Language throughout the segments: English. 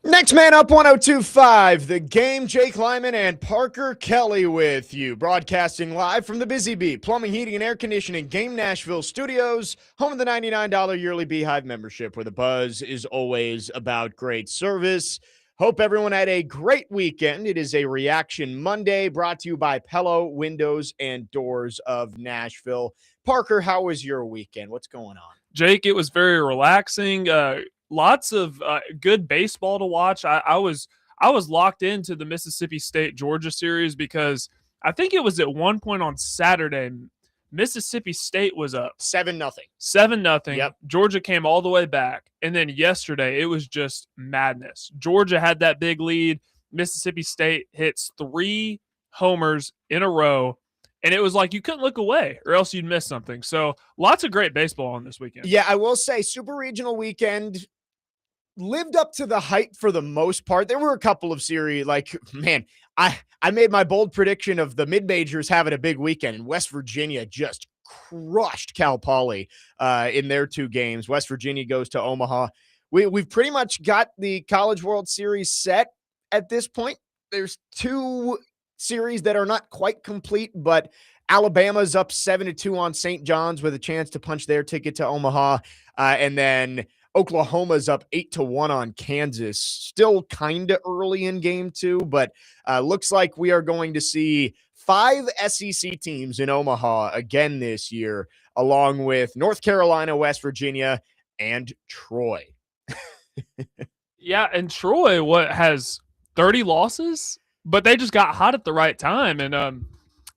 Next man up 1025, the game. Jake Lyman and Parker Kelley with you, broadcasting live from the Busy Bee Plumbing, Heating, and Air Conditioning Game Nashville Studios, home of the $99 yearly Beehive membership, where the buzz is always about great service. Hope everyone had a great weekend. It is a Reaction Monday brought to you by Pello Windows and Doors of Nashville. Parker, how was your weekend? What's going on? Jake, it was very relaxing. Lots of good baseball to watch. I was locked into the Mississippi State Georgia series because I think it was at one point on Saturday, Mississippi State was up 7-0. 7-0. Yep. Georgia came all the way back, and then yesterday it was just madness. Georgia had that big lead. Mississippi State hits 3 homers in a row. And it was like you couldn't look away or else you'd miss something. So lots of great baseball on this weekend. Yeah, I will say Super Regional weekend lived up to the hype for the most part. There were a couple of series, like, man, I made my bold prediction of the mid-majors having a big weekend, and West Virginia just crushed Cal Poly in their 2 games. West Virginia goes to Omaha. We've pretty much got the College World Series set at this point. There's 2 series that are not quite complete, but Alabama's up 7-2 on St. John's with a chance to punch their ticket to Omaha. And then Oklahoma's up 8-1 on Kansas. Still kind of early in game 2, but looks like we are going to see 5 SEC teams in Omaha again this year, along with North Carolina, West Virginia, and Troy. Yeah, and Troy has 30 losses? But they just got hot at the right time. And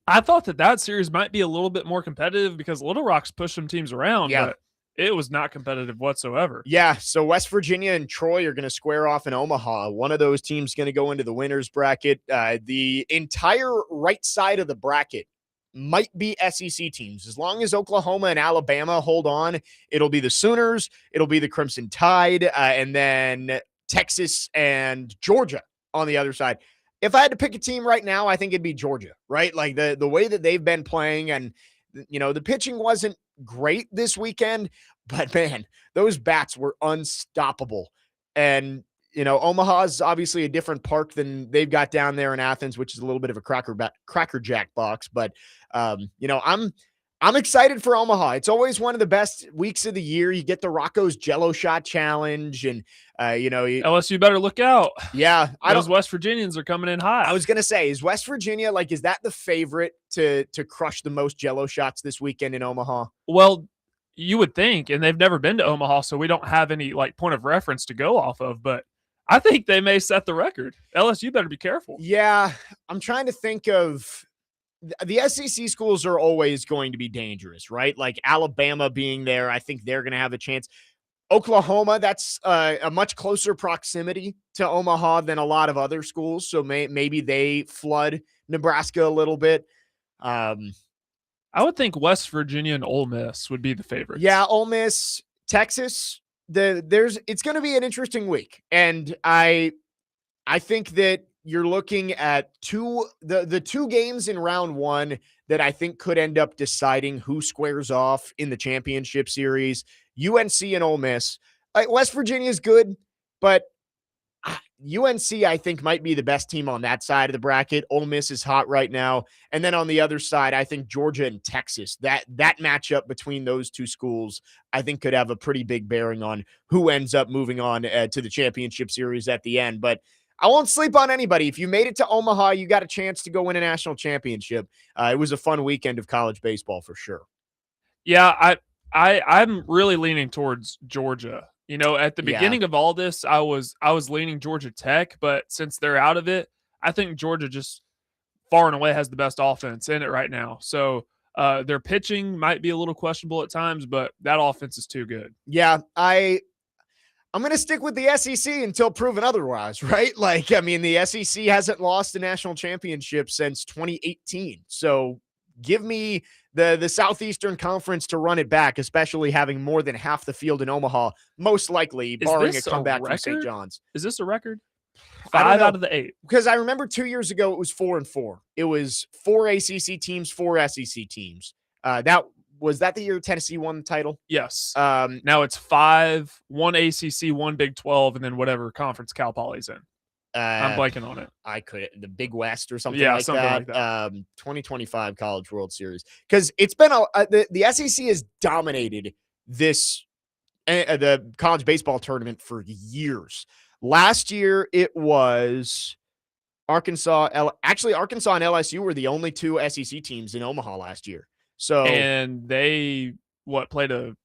I thought that series might be a little bit more competitive because Little Rock's pushed some teams around, but it was not competitive whatsoever. Yeah, so West Virginia and Troy are going to square off in Omaha. One of those teams is going to go into the winner's bracket. The entire right side of the bracket might be SEC teams. As long as Oklahoma and Alabama hold on, it'll be the Sooners, it'll be the Crimson Tide, and then Texas and Georgia on the other side. If I had to pick a team right now, I think it'd be Georgia, right? Like the way that they've been playing, and, you know, the pitching wasn't great this weekend, but man, those bats were unstoppable. And, you know, Omaha is obviously a different park than they've got down there in Athens, which is a little bit of a crackerjack box. But, you know, I'm excited for Omaha. It's always one of the best weeks of the year. You get the Rocco's Jello Shot Challenge, and you know, LSU better look out. Yeah, those West Virginians are coming in hot. I was gonna say, is West Virginia, like, is that the favorite to crush the most Jello shots this weekend in Omaha? Well, you would think, and they've never been to Omaha, so we don't have any like point of reference to go off of. But I think they may set the record. LSU better be careful. Yeah, I'm trying to think of. The SEC schools are always going to be dangerous, right? Like Alabama being there, I think they're going to have a chance. Oklahoma, that's a much closer proximity to Omaha than a lot of other schools, so maybe they flood Nebraska a little bit. I would think West Virginia and Ole Miss would be the favorites. Yeah, Ole Miss, Texas. It's going to be an interesting week, and I think that you're looking at the 2 games in round 1 that I think could end up deciding who squares off in the championship series. UNC and Ole Miss. West Virginia is good, but UNC, I think, might be the best team on that side of the bracket. Ole Miss is hot right now. And then on the other side, I think Georgia and Texas, that matchup between those 2 schools, I think could have a pretty big bearing on who ends up moving on to the championship series at the end. But I won't sleep on anybody. If you made it to Omaha, you got a chance to go win a national championship. It was a fun weekend of college baseball for sure. Yeah, I'm really leaning towards Georgia. You know, at the beginning of all this, I was leaning Georgia Tech, but since they're out of it, I think Georgia just far and away has the best offense in it right now. So their pitching might be a little questionable at times, but that offense is too good. Yeah, I'm going to stick with the SEC until proven otherwise, right? Like, I mean, the SEC hasn't lost a national championship since 2018. So give me the Southeastern Conference to run it back, especially having more than half the field in Omaha, most likely, barring a comeback from St. John's. Is this a record? 5 out of the 8. Because I remember 2 years ago, it was 4-4. It was 4 ACC teams, 4 SEC teams. That was that the year Tennessee won the title? Yes. Now it's 5, 1 ACC, 1 Big 12, and then whatever conference Cal Poly's in. I'm blanking on it. The Big West or something Yeah, like something that. like that. 2025 College World Series, because it's been the SEC has dominated this the college baseball tournament for years. Last year it was Arkansas. Arkansas and LSU were the only two SEC teams in Omaha last year. So and they played a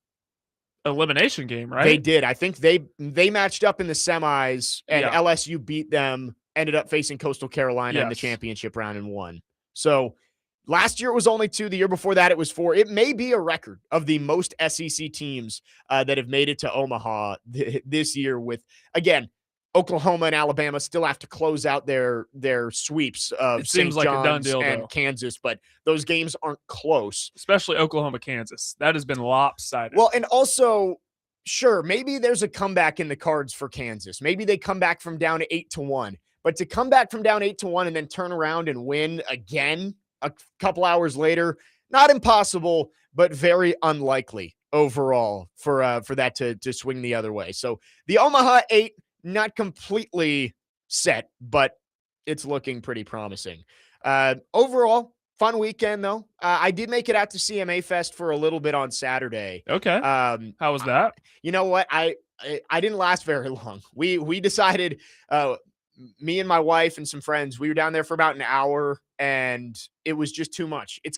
elimination game, right? They did. I think they matched up in the semis, and Yeah. LSU beat them, ended up facing Coastal Carolina in the championship round and won. So last year it was only 2. The year before that it was 4. It may be a record of the most SEC teams that have made it to Omaha this year, with, again, Oklahoma and Alabama still have to close out their sweeps of St. Seems like a done John's deal, and though. Kansas, but those games aren't close. Especially Oklahoma, Kansas. That has been lopsided. Well, and also, sure, maybe there's a comeback in the cards for Kansas. Maybe they come back from down 8-1. But to come back from down 8-1 and then turn around and win again a couple hours later, not impossible, but very unlikely overall for that to swing the other way. So the Omaha 8, not completely set, but it's looking pretty promising. Overall, fun weekend, though. I did make it out to CMA Fest for a little bit on Saturday. Okay. How was that? You know what? I didn't last very long. We decided, me and my wife and some friends, we were down there for about an hour, and it was just too much. It's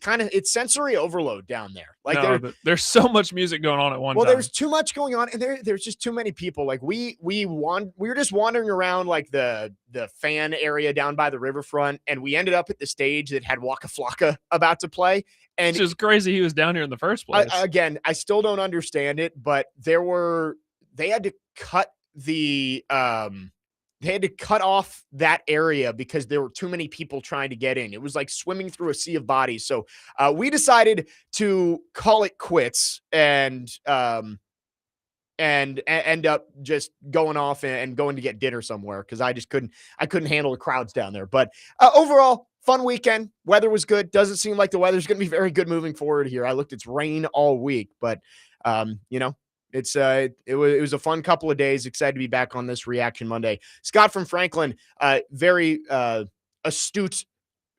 sensory overload down there. Like, there's so much music going on at one time. Well, there's too much going on, and there's just too many people. Like, we were just wandering around like the fan area down by the riverfront, and we ended up at the stage that had Waka Flocka about to play. And it's just crazy he was down here in the first place. I still don't understand it, but they had to cut they had to cut off that area because there were too many people trying to get in. It was like swimming through a sea of bodies. So we decided to call it quits and end up just going off and going to get dinner somewhere, because I couldn't handle the crowds down there. But overall, fun weekend. Weather was good. Doesn't seem like the weather's going to be very good moving forward here. I looked, it's rain all week, but it was a fun couple of days. Excited to be back on this Reaction Monday. Scott from Franklin, very astute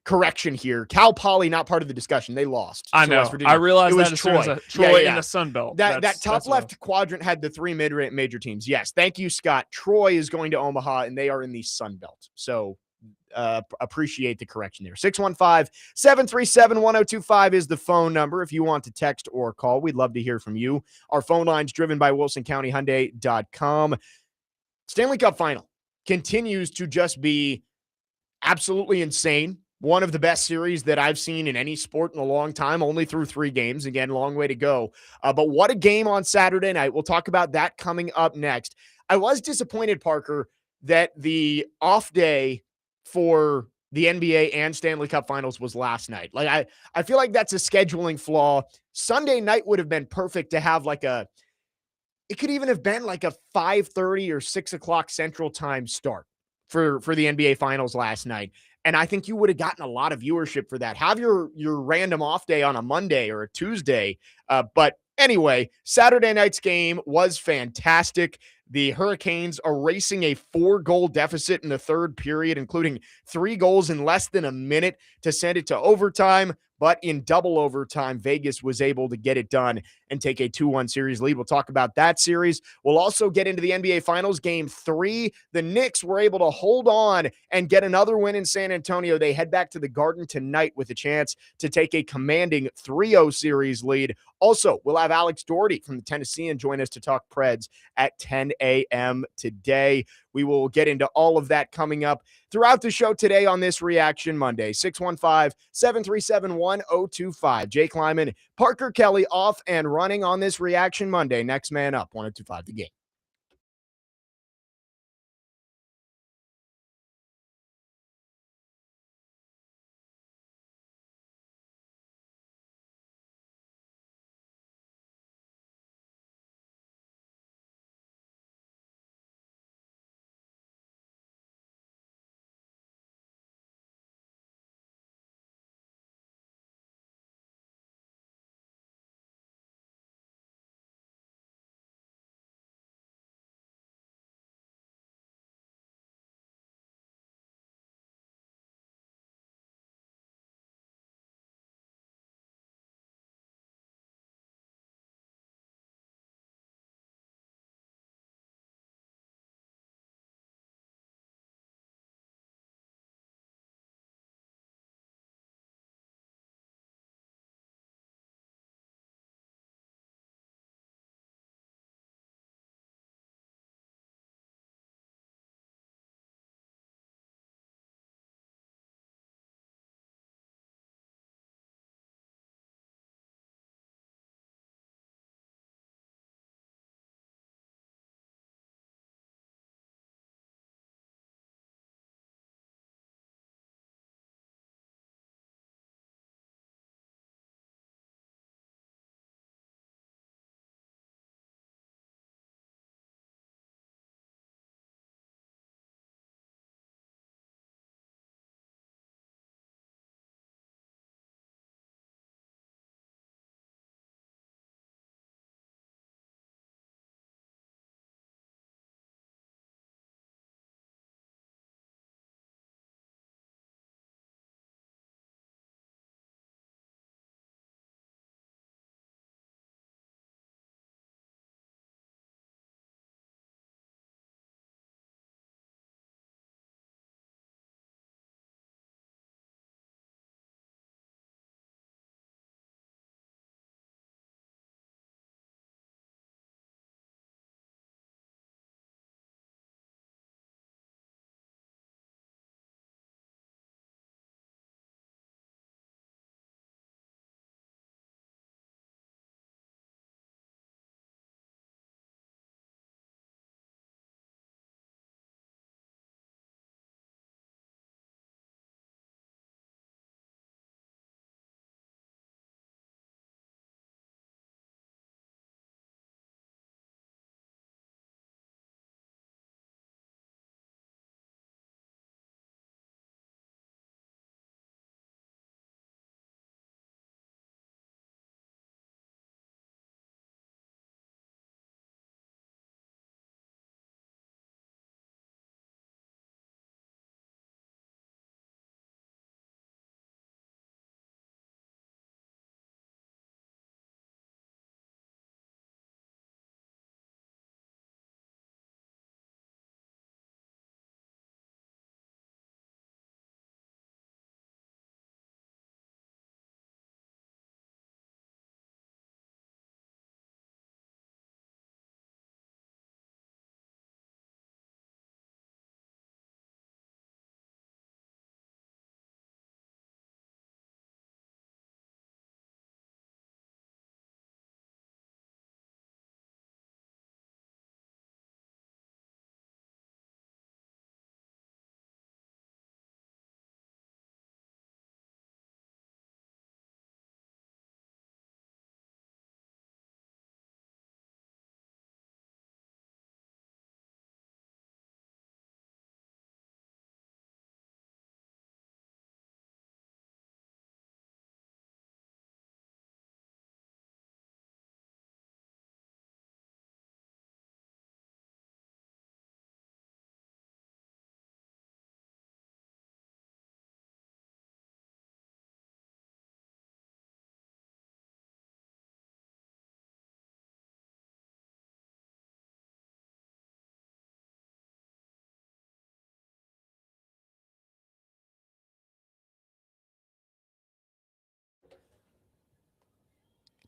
correction here. Cal Poly not part of the discussion. They lost. I know. I realized that as Troy. soon as Troy in the Sun Belt. That top left quadrant had the 3 major teams. Yes, thank you, Scott. Troy is going to Omaha, and they are in the Sun Belt. So appreciate the correction there. 615-737-1025 is the phone number if you want to text or call. We'd love to hear from you. Our phone line's driven by WilsonCountyHyundai.com. Stanley Cup Final continues to just be absolutely insane. One of the best series that I've seen in any sport in a long time, only through 3 games. Again, long way to go. But what a game on Saturday night. We'll talk about that coming up next. I was disappointed, Parker, that the off day for the NBA and Stanley Cup Finals was last night. Like, I feel like that's a scheduling flaw. Sunday night would have been perfect to have it could even have been like a 5:30 or 6 o'clock Central Time start for the NBA Finals last night. And I think you would have gotten a lot of viewership for that. Have your random off day on a Monday or a Tuesday. But anyway, Saturday night's game was fantastic. The Hurricanes erasing a 4-goal deficit in the third period, including 3 goals in less than a minute to send it to overtime. But in double overtime, Vegas was able to get it done and take a 2-1 series lead. We'll talk about that series. We'll also get into the NBA Finals Game 3. The Knicks were able to hold on and get another win in San Antonio. They head back to the Garden tonight with a chance to take a commanding 3-0 series lead. Also, we'll have Alex Daugherty from the Tennessean join us to talk Preds at 10 a.m. today. We will get into all of that coming up throughout the show today on this Reaction Monday. 615-737-1025. Jake Lyman, Parker Kelley off and running on this Reaction Monday. Next man up, 1025 The Game.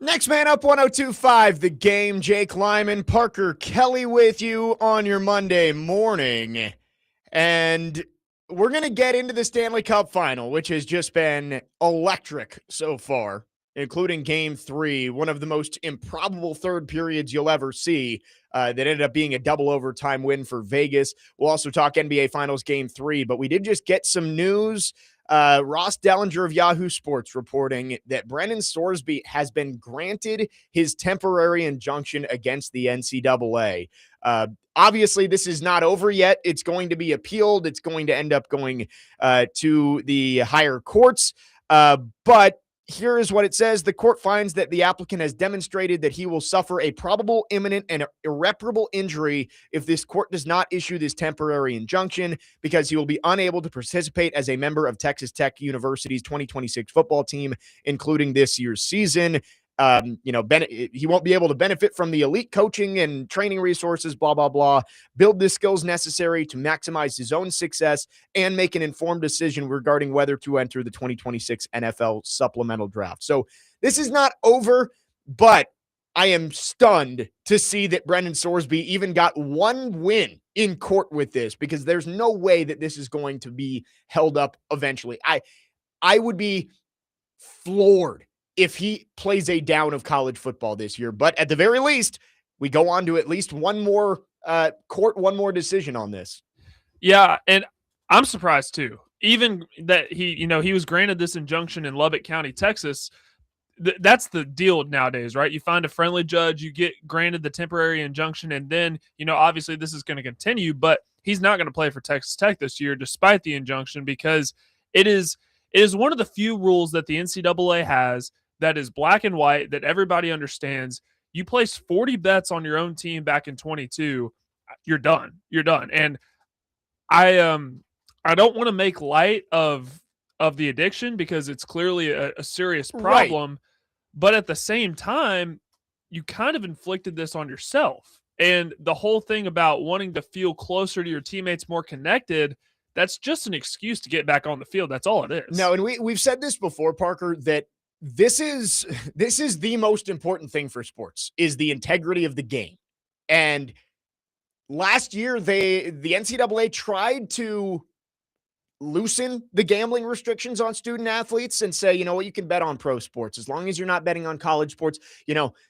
Next man up, 102.5 The Game. Jake Lyman, Parker Kelley with you on your Monday morning. And we're going to get into the Stanley Cup final, which has just been electric so far, including Game 3, one of the most improbable third periods you'll ever see that ended up being a double overtime win for Vegas. We'll also talk NBA Finals Game 3, but we did just get some news. Ross Dellinger of Yahoo Sports reporting that Brendan Sorsby has been granted his temporary injunction against the NCAA. Obviously, this is not over yet. It's going to be appealed. It's going to end up going to the higher courts. But here is what it says. The court finds that the applicant has demonstrated that he will suffer a probable, imminent, and irreparable injury if this court does not issue this temporary injunction, because he will be unable to participate as a member of Texas Tech University's 2026 football team, including this year's season. He won't be able to benefit from the elite coaching and training resources, blah, blah, blah, build the skills necessary to maximize his own success and make an informed decision regarding whether to enter the 2026 NFL supplemental draft. So this is not over, but I am stunned to see that Brendan Sorsby even got one win in court with this, because there's no way that this is going to be held up eventually. I would be floored if he plays a down of college football this year. But at the very least, we go on to at least one more one more decision on this. Yeah, and I'm surprised too. Even that he was granted this injunction in Lubbock County, Texas. That's the deal nowadays, right? You find a friendly judge, you get granted the temporary injunction, and then, obviously this is going to continue, but he's not going to play for Texas Tech this year despite the injunction, because it is one of the few rules that the NCAA has that is black and white, that everybody understands. You place 40 bets on your own team back in 22, you're done. You're done. And I don't want to make light of the addiction, because it's clearly a serious problem. Right. But at the same time, you kind of inflicted this on yourself. And the whole thing about wanting to feel closer to your teammates, more connected, that's just an excuse to get back on the field. That's all it is. No, and we've said this before, Parker, that this is the most important thing for sports, is the integrity of the game. And last year, the NCAA tried to loosen the gambling restrictions on student athletes and say, you can bet on pro sports as long as you're not betting on college sports.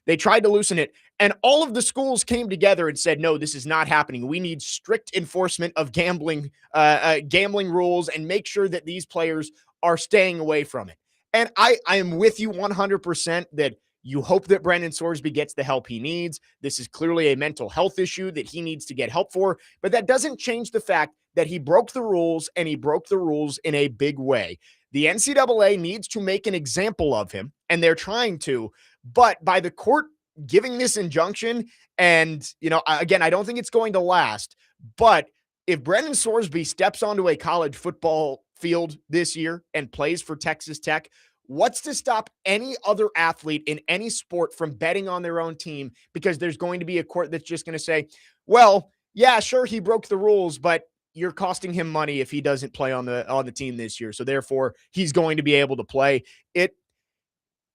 They tried to loosen it, and all of the schools came together and said, no, this is not happening. We need strict enforcement of gambling rules and make sure that these players are staying away from it. And I am with you 100% that you hope that Brendan Sorsby gets the help he needs. This is clearly a mental health issue that he needs to get help for, but that doesn't change the fact that he broke the rules, and he broke the rules in a big way. The NCAA needs to make an example of him, and they're trying to, but by the court giving this injunction, and, again, I don't think it's going to last, but if Brendan Sorsby steps onto a college football field this year and plays for Texas Tech, what's to stop any other athlete in any sport from betting on their own team? Because there's going to be a court that's just going to say, well, yeah, sure, he broke the rules, but you're costing him money if he doesn't play on the team this year. So therefore, he's going to be able to play.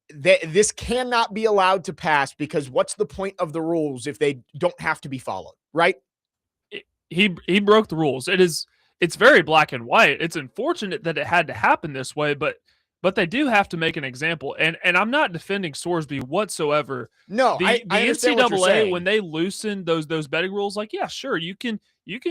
This cannot be allowed to pass, because what's the point of the rules if they don't have to be followed, right? He broke the rules. It's very black and white. It's unfortunate that it had to happen this way, but they do have to make an example. And I'm not defending Sorsby whatsoever. No, the I understand what you're NCAA, saying. when they loosened those betting rules, like, yeah, sure, you can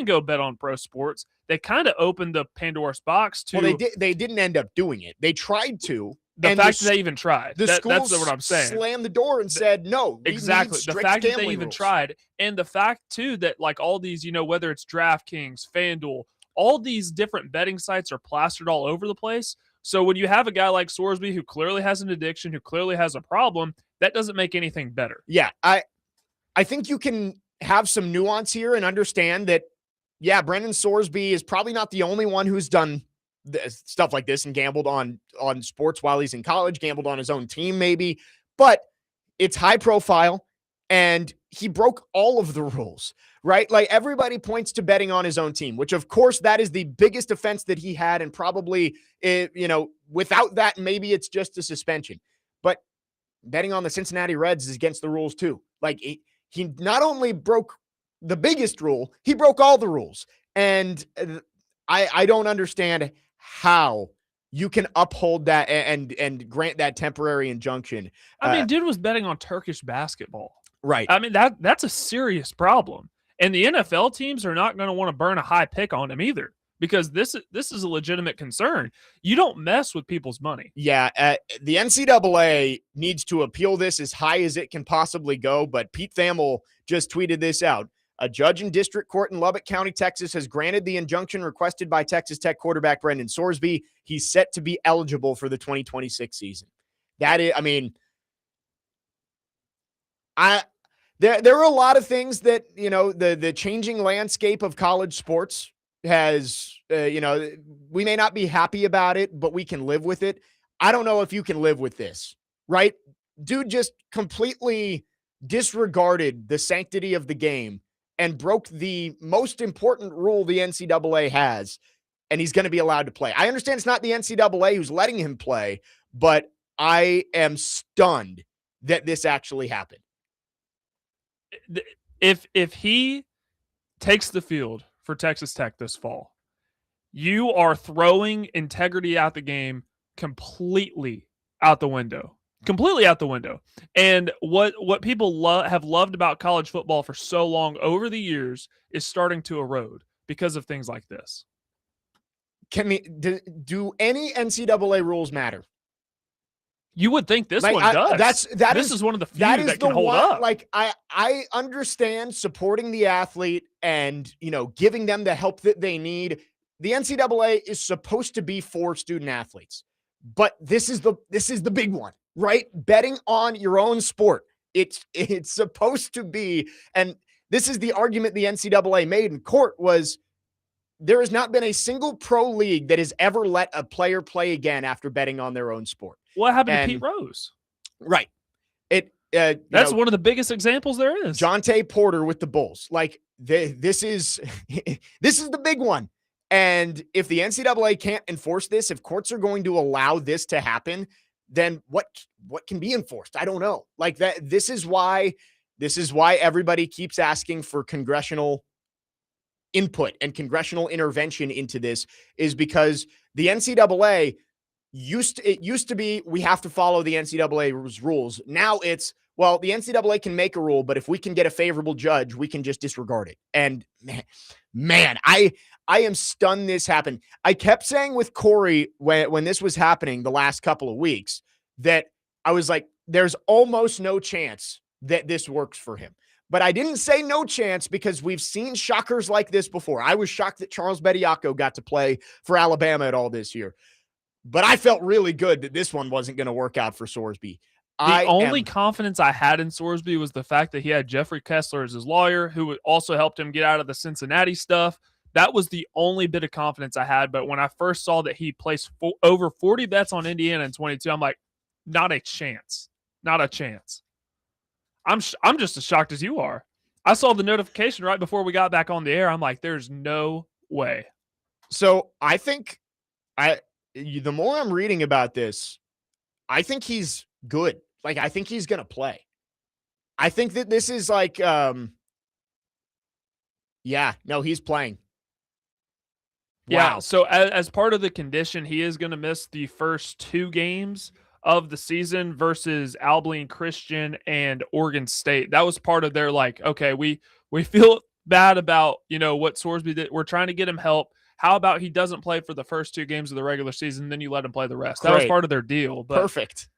go bet on pro sports. They kind of opened the Pandora's box to. Well, they didn't end up doing it. They tried to. The fact that they even tried. That's what I'm saying. Slammed the door and said, no, exactly. The fact that they even rules. tried. And the fact, too, that like all these, whether it's DraftKings, FanDuel, all these different betting sites are plastered all over the place. So when you have a guy like Sorsby who clearly has an addiction, who clearly has a problem, that doesn't make anything better. Yeah, I think you can have some nuance here and understand that, yeah, Brendan Sorsby is probably not the only one who's done stuff like this and gambled on sports while he's in college, gambled on his own team maybe, but it's high profile, and he broke all of the rules, right? Like, everybody points to betting on his own team, which of course that is the biggest offense that he had. And probably, without that, maybe it's just a suspension, but betting on the Cincinnati Reds is against the rules too. Like he not only broke the biggest rule, he broke all the rules. And I don't understand how you can uphold that and grant that temporary injunction. I mean, dude was betting on Turkish basketball. Right. I mean, that's a serious problem. And the NFL teams are not going to want to burn a high pick on him either, because this is a legitimate concern. You don't mess with people's money. Yeah, the NCAA needs to appeal this as high as it can possibly go, but Pete Thamel just tweeted this out. A judge in district court in Lubbock County, Texas, has granted the injunction requested by Texas Tech quarterback Brendan Sorsby. He's set to be eligible for the 2026 season. That is, I mean, there are a lot of things that, you know, the changing landscape of college sports has, you know, we may not be happy about it, but we can live with it. I don't know if you can live with this, right? Dude just completely disregarded the sanctity of the game and broke the most important rule the NCAA has, and he's going to be allowed to play. I understand it's not the NCAA who's letting him play, but I am stunned that this actually happened. If he takes the field for Texas Tech this fall, you are throwing integrity out the game completely out the window. Completely out the window. And what people have loved about college football for so long over the years is starting to erode because of things like this. Do any NCAA rules matter? You would think this one does. This is one of the few that can hold up. Like I understand supporting the athlete and, you know, giving them the help that they need. The NCAA is supposed to be for student athletes, but this is the big one. Right? Betting on your own sport. It's supposed to be, and this is the argument the NCAA made in court, was there has not been a single pro league that has ever let a player play again after betting on their own sport. What happened to Pete Rose? Right. That's one of the biggest examples there is. Jonte Porter with the Bulls. Like this is the big one. And if the NCAA can't enforce this, if courts are going to allow this to happen, then what can be enforced? I don't know. Like that. This is why everybody keeps asking for congressional input and congressional intervention into this, is because the NCAA used to be, we have to follow the NCAA's rules. Now it's, well, the NCAA can make a rule, but if we can get a favorable judge, we can just disregard it. And man, I am stunned this happened. I kept saying with Corey when this was happening the last couple of weeks that I was like, there's almost no chance that this works for him. But I didn't say no chance because we've seen shockers like this before. I was shocked that Charles Bediako got to play for Alabama at all this year. But I felt really good that this one wasn't going to work out for Sorsby. The only confidence I had in Sorsby was the fact that he had Jeffrey Kessler as his lawyer, who also helped him get out of the Cincinnati stuff. That was the only bit of confidence I had. But when I first saw that he placed over 40 bets on Indiana in 22, I'm like, not a chance. Not a chance. I'm just as shocked as you are. I saw the notification right before we got back on the air. I'm like, there's no way. So I think the more I'm reading about this, I think he's good. Like, I think he's going to play. I think that this is like, he's playing. Yeah. Wow. So as part of the condition, he is going to miss the first 2 games of the season versus Abilene Christian and Oregon State. That was part of their, like, okay, we feel bad about, what Sorsby did. We're trying to get him help. How about he doesn't play for the first 2 games of the regular season, then you let him play the rest? That was part of their deal. But perfect.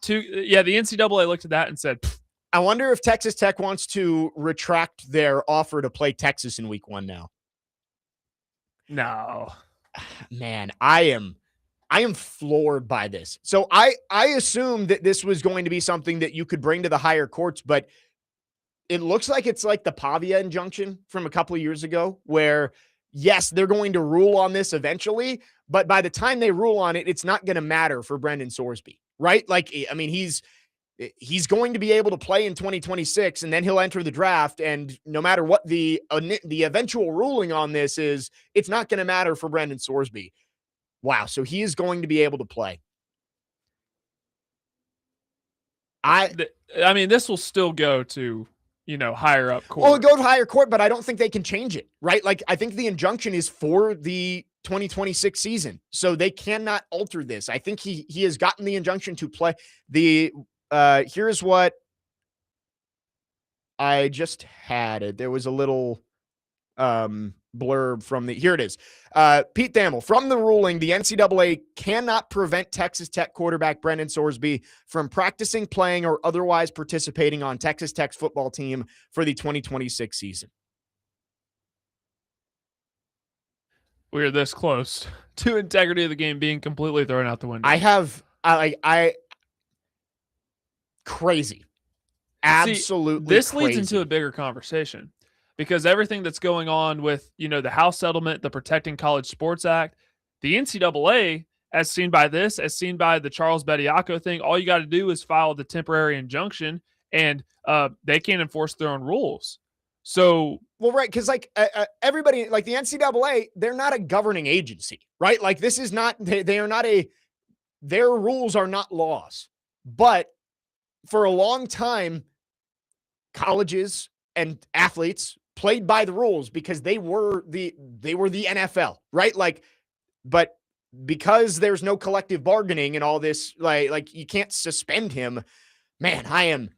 The NCAA looked at that and said, pfft. I wonder if Texas Tech wants to retract their offer to play Texas in week 1 now. No. Man, I am floored by this. So I assumed that this was going to be something that you could bring to the higher courts, but it looks like it's like the Pavia injunction from a couple of years ago, where yes, they're going to rule on this eventually, but by the time they rule on it, it's not going to matter for Brendan Sorsby, right? Like, I mean, he's going to be able to play in 2026, and then he'll enter the draft. And no matter what the eventual ruling on this is, it's not going to matter for Brendan Sorsby. Wow. So he is going to be able to play. I mean, this will still go to, higher up court. Well, it'll go to higher court, but I don't think they can change it, right? Like, I think the injunction is for the 2026 season, so they cannot alter this. I think he has gotten the injunction to play. Here's what I just had. It. There was a little blurb from here it is. Pete Thamel, from the ruling, the NCAA cannot prevent Texas Tech quarterback Brendan Sorsby from practicing, playing, or otherwise participating on Texas Tech's football team for the 2026 season. We're this close to integrity of the game being completely thrown out the window. Crazy. Absolutely. This crazy. leads into a bigger conversation. Because everything that's going on with, the House settlement, the Protecting College Sports Act, the NCAA, as seen by the Charles Bediako thing, all you got to do is file the temporary injunction, and they can't enforce their own rules. So, well, right, because everybody, like the NCAA, they're not a governing agency, right? Like this is not, they are not their rules are not laws. But for a long time, colleges and athletes played by the rules because they were the NFL, right? Like, but because there's no collective bargaining and all this, like you can't suspend him. Man,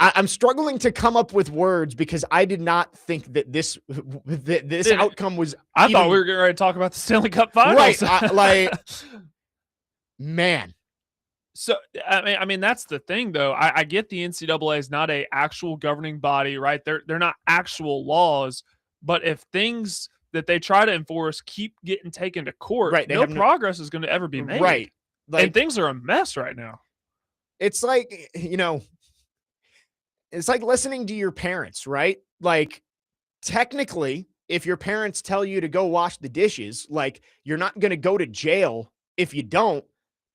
I'm struggling to come up with words because I did not think that this outcome was. I thought we were getting ready to talk about the Stanley Cup Finals, right? Man. So, I mean, that's the thing, though. I get the NCAA is not a actual governing body, right? They're not actual laws, but if things that they try to enforce keep getting taken to court, right, no progress is going to ever be made. Right. And things are a mess right now. It's like, it's like listening to your parents, right? Like, technically, if your parents tell you to go wash the dishes, like, you're not going to go to jail if you don't,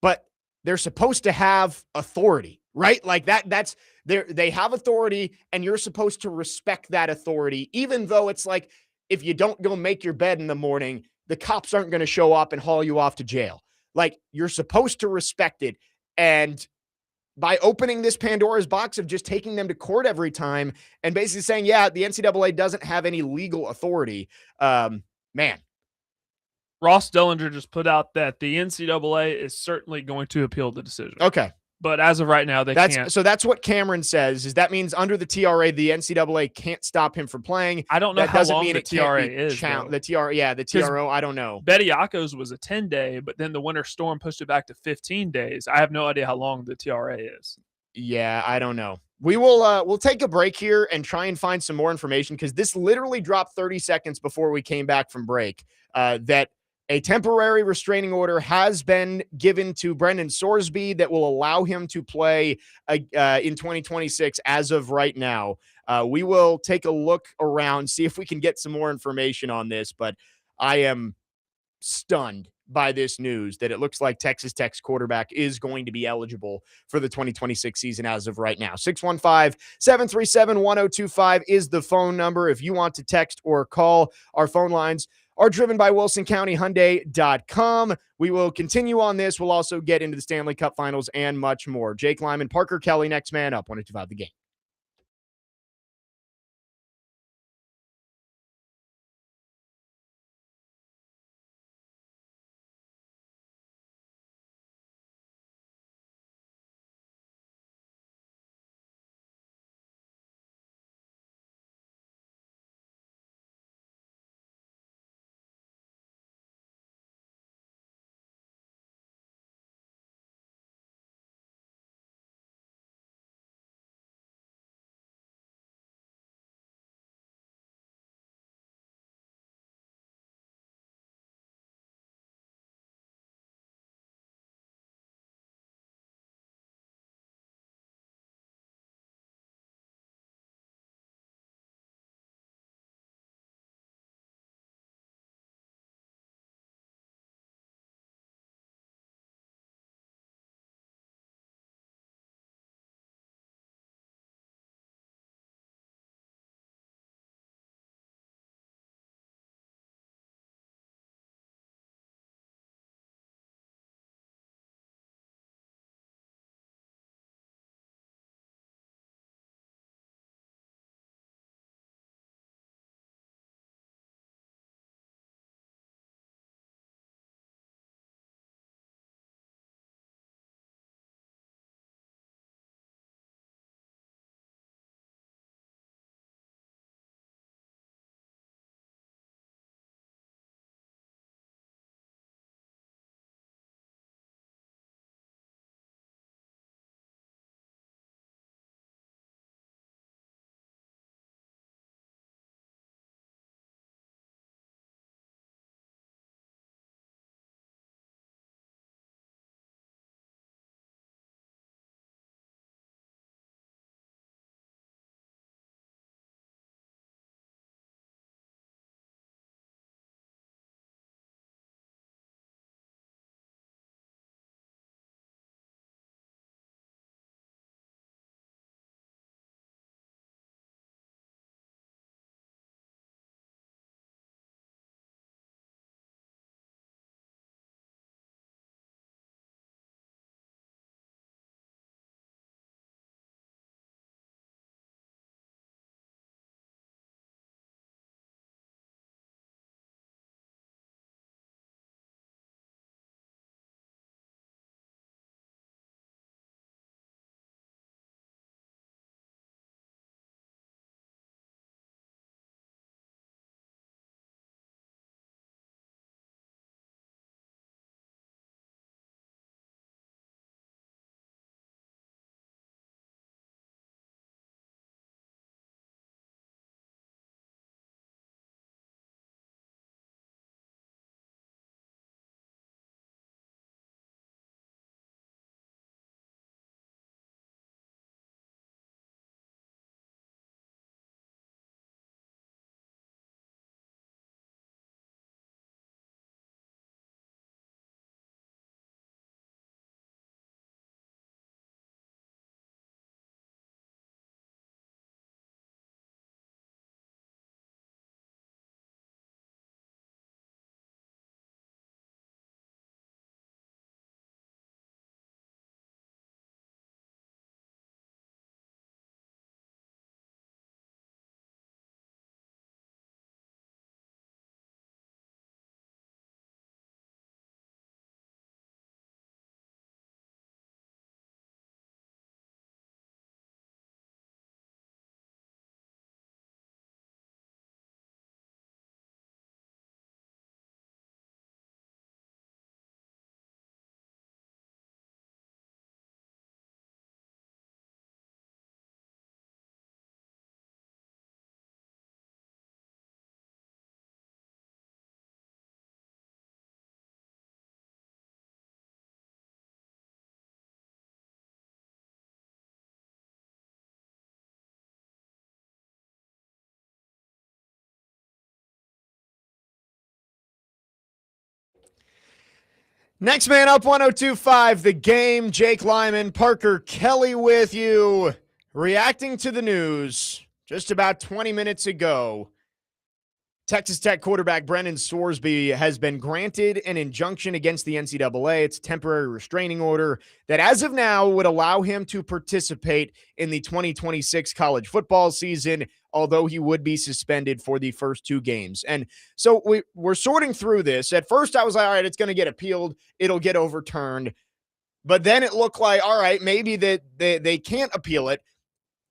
but they're supposed to have authority, right? Like that's they have authority and you're supposed to respect that authority, even though it's like, if you don't go make your bed in the morning, the cops aren't going to show up and haul you off to jail. Like, you're supposed to respect it. And by opening this Pandora's box of just taking them to court every time and basically saying, yeah, the NCAA doesn't have any legal authority. Man. Ross Dellinger just put out that the NCAA is certainly going to appeal the decision. Okay. But as of right now, they can't. So that's what Cameron says, is that means under the TRA, the NCAA can't stop him from playing. I don't know how long the TRA is. The TRO, I don't know. Bediako's was a 10-day, but then the winter storm pushed it back to 15 days. I have no idea how long the TRA is. Yeah, I don't know. We will we'll take a break here and try and find some more information, because this literally dropped 30 seconds before we came back from break, that a temporary restraining order has been given to Brendan Sorsby that will allow him to play in 2026 as of right now. We will take a look around, see if we can get some more information on this, but I am stunned by this news that it looks like Texas Tech's quarterback is going to be eligible for the 2026 season as of right now. 615-737-1025 is the phone number if you want to text or call. Our phone lines are driven by WilsonCountyHyundai.com. We will continue on this. We'll also get into the Stanley Cup Finals and much more. Jake Lyman, Parker Kelley, next man up, 102.5 The Game. Next man up, 102.5 The Game. Jake Lyman, Parker Kelley with you, reacting to the news just about 20 minutes ago. Texas Tech quarterback Brendan Sorsby has been granted an injunction against the NCAA. It's a temporary restraining order that, as of now, would allow him to participate in the 2026 college football season, although he would be suspended for the first 2 games. And so we're sorting through this. At first, I was like, all right, it's going to get appealed. It'll get overturned. But then it looked like, all right, maybe that they can't appeal it.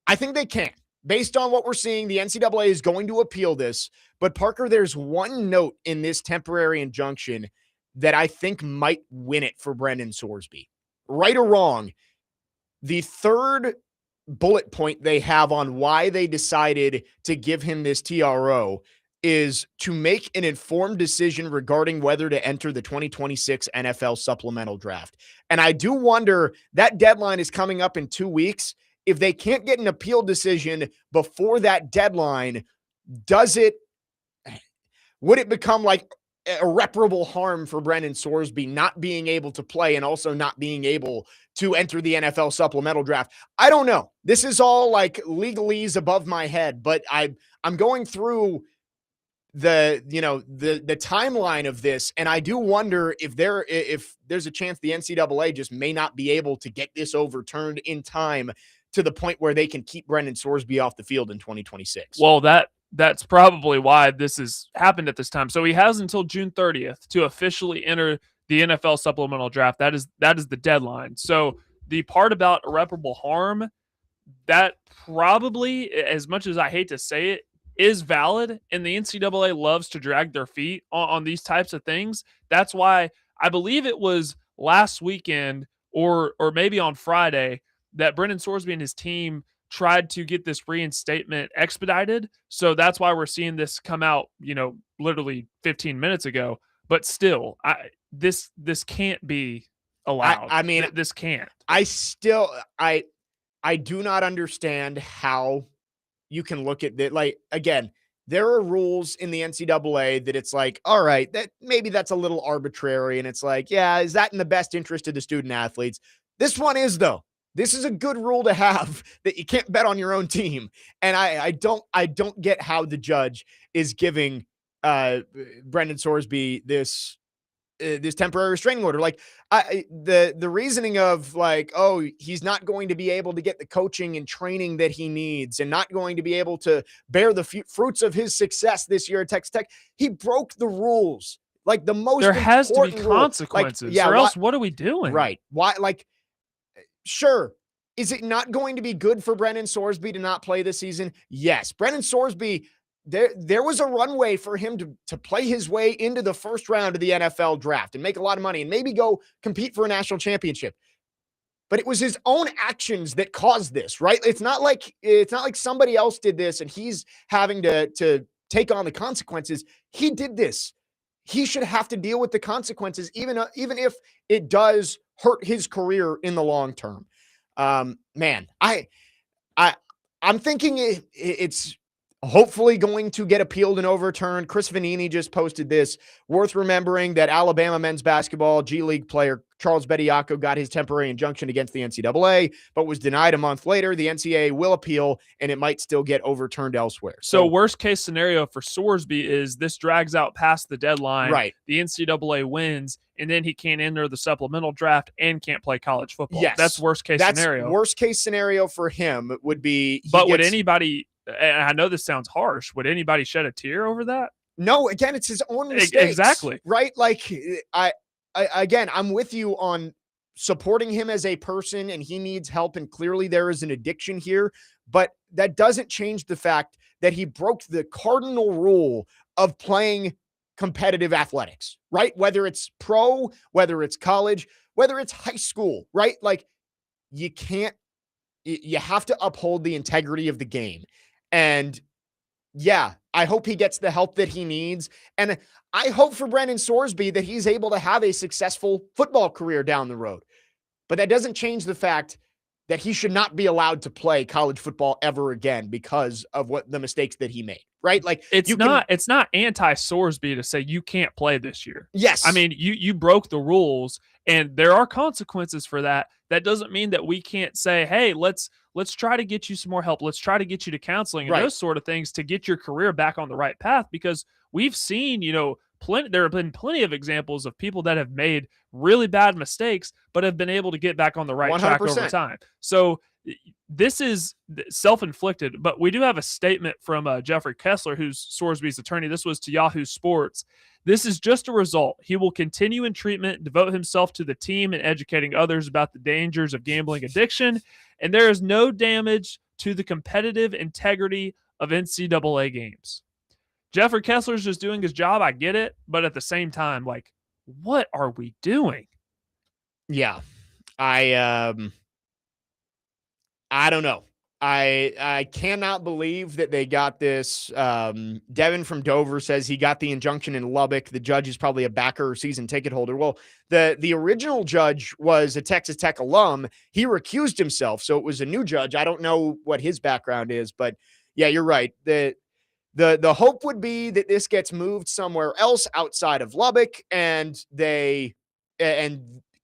I think they can. Based on what we're seeing, the NCAA is going to appeal this. But, Parker, there's one note in this temporary injunction that I think might win it for Brendan Sorsby. Right or wrong, the third bullet point they have on why they decided to give him this TRO is to make an informed decision regarding whether to enter the 2026 NFL supplemental draft. And I do wonder, that deadline is coming up in 2 weeks. If they can't get an appeal decision before that deadline, would it become like irreparable harm for Brendan Sorsby not being able to play and also not being able to enter the NFL supplemental draft? I don't know. This is all like legalese above my head, but I'm going through the timeline of this, and I do wonder if there's a chance the NCAA just may not be able to get this overturned in time to the point where they can keep Brendan Sorsby off the field in 2026. Well, that's probably why this has happened at this time. So he has until June 30th to officially enter the NFL supplemental draft. That is the deadline. So the part about irreparable harm, that probably, as much as I hate to say it, is valid, and the NCAA loves to drag their feet on these types of things. That's why I believe it was last weekend or maybe on Friday that Brendan Sorsby and his team tried to get this reinstatement expedited. So that's why we're seeing this come out, literally 15 minutes ago. But still, this can't be allowed. I mean, this can't. I do not understand how you can look at that. Like, again, there are rules in the NCAA that it's like, all right, that's a little arbitrary. And it's like, yeah, is that in the best interest of the student athletes? This one is, though. This is a good rule to have, that you can't bet on your own team. And I don't get how the judge is giving Brendan Sorsby this temporary restraining order. Like, the reasoning of like, oh, he's not going to be able to get the coaching and training that he needs and not going to be able to bear the fruits of his success this year at Texas Tech. He broke the rules. Like, the most there has to be consequences. Like, yeah, or else what are we doing? Right. Why? Like, sure. Is it not going to be good for Brendan Sorsby to not play this season? Yes. Brendan Sorsby, there was a runway for him to play his way into the first round of the NFL draft and make a lot of money and maybe go compete for a national championship. But it was his own actions that caused this, right? It's not like somebody else did this and he's having to take on the consequences. He did this. He should have to deal with the consequences, even if it does hurt his career in the long term. Man, I'm thinking it's hopefully going to get appealed and overturned. Chris Vanini just posted this. Worth remembering that Alabama men's basketball G League player Charles Bediako got his temporary injunction against the NCAA, but was denied a month later. The NCAA will appeal, and it might still get overturned elsewhere. So worst case scenario for Sorsby is this drags out past the deadline. Right. The NCAA wins, and then he can't enter the supplemental draft and can't play college football. Yes. That's worst case scenario. Worst case scenario for him would be. Would anybody, and I know this sounds harsh, would anybody shed a tear over that? No, again, it's his own mistakes. Exactly. Right? Like, again, I'm with you on supporting him as a person, and he needs help, and clearly there is an addiction here, but that doesn't change the fact that he broke the cardinal rule of playing competitive athletics, right? Whether it's pro, whether it's college, whether it's high school, right? Like, you have to uphold the integrity of the game. And yeah, I hope he gets the help that he needs. And I hope for Brendan Sorsby that he's able to have a successful football career down the road. But that doesn't change the fact that he should not be allowed to play college football ever again because of what the mistakes that he made, right? Like it's not anti-Sorsby to say you can't play this year. Yes. I mean, you broke the rules and there are consequences for that. That doesn't mean that we can't say, hey, let's try to get you some more help. Let's try to get you to counseling and those sort of things to get your career back on the right path, because we've seen, there have been plenty of examples of people that have made really bad mistakes, but have been able to get back on the right 100%. track over time. So this is self-inflicted, but we do have a statement from Jeffrey Kessler, who's Sorsby's attorney. This was to Yahoo Sports. This is just a result. He will continue in treatment, devote himself to the team and educating others about the dangers of gambling addiction, and there is no damage to the competitive integrity of NCAA games. Jeffrey Kessler's just doing his job. I get it. But at the same time, like, what are we doing? Yeah. I don't know. I cannot believe that they got this. Devin from Dover says he got the injunction in Lubbock. The judge is probably a backer or season ticket holder. Well, the original judge was a Texas Tech alum. He recused himself, so it was a new judge. I don't know what his background is, but yeah, you're right. The hope would be that this gets moved somewhere else outside of Lubbock, and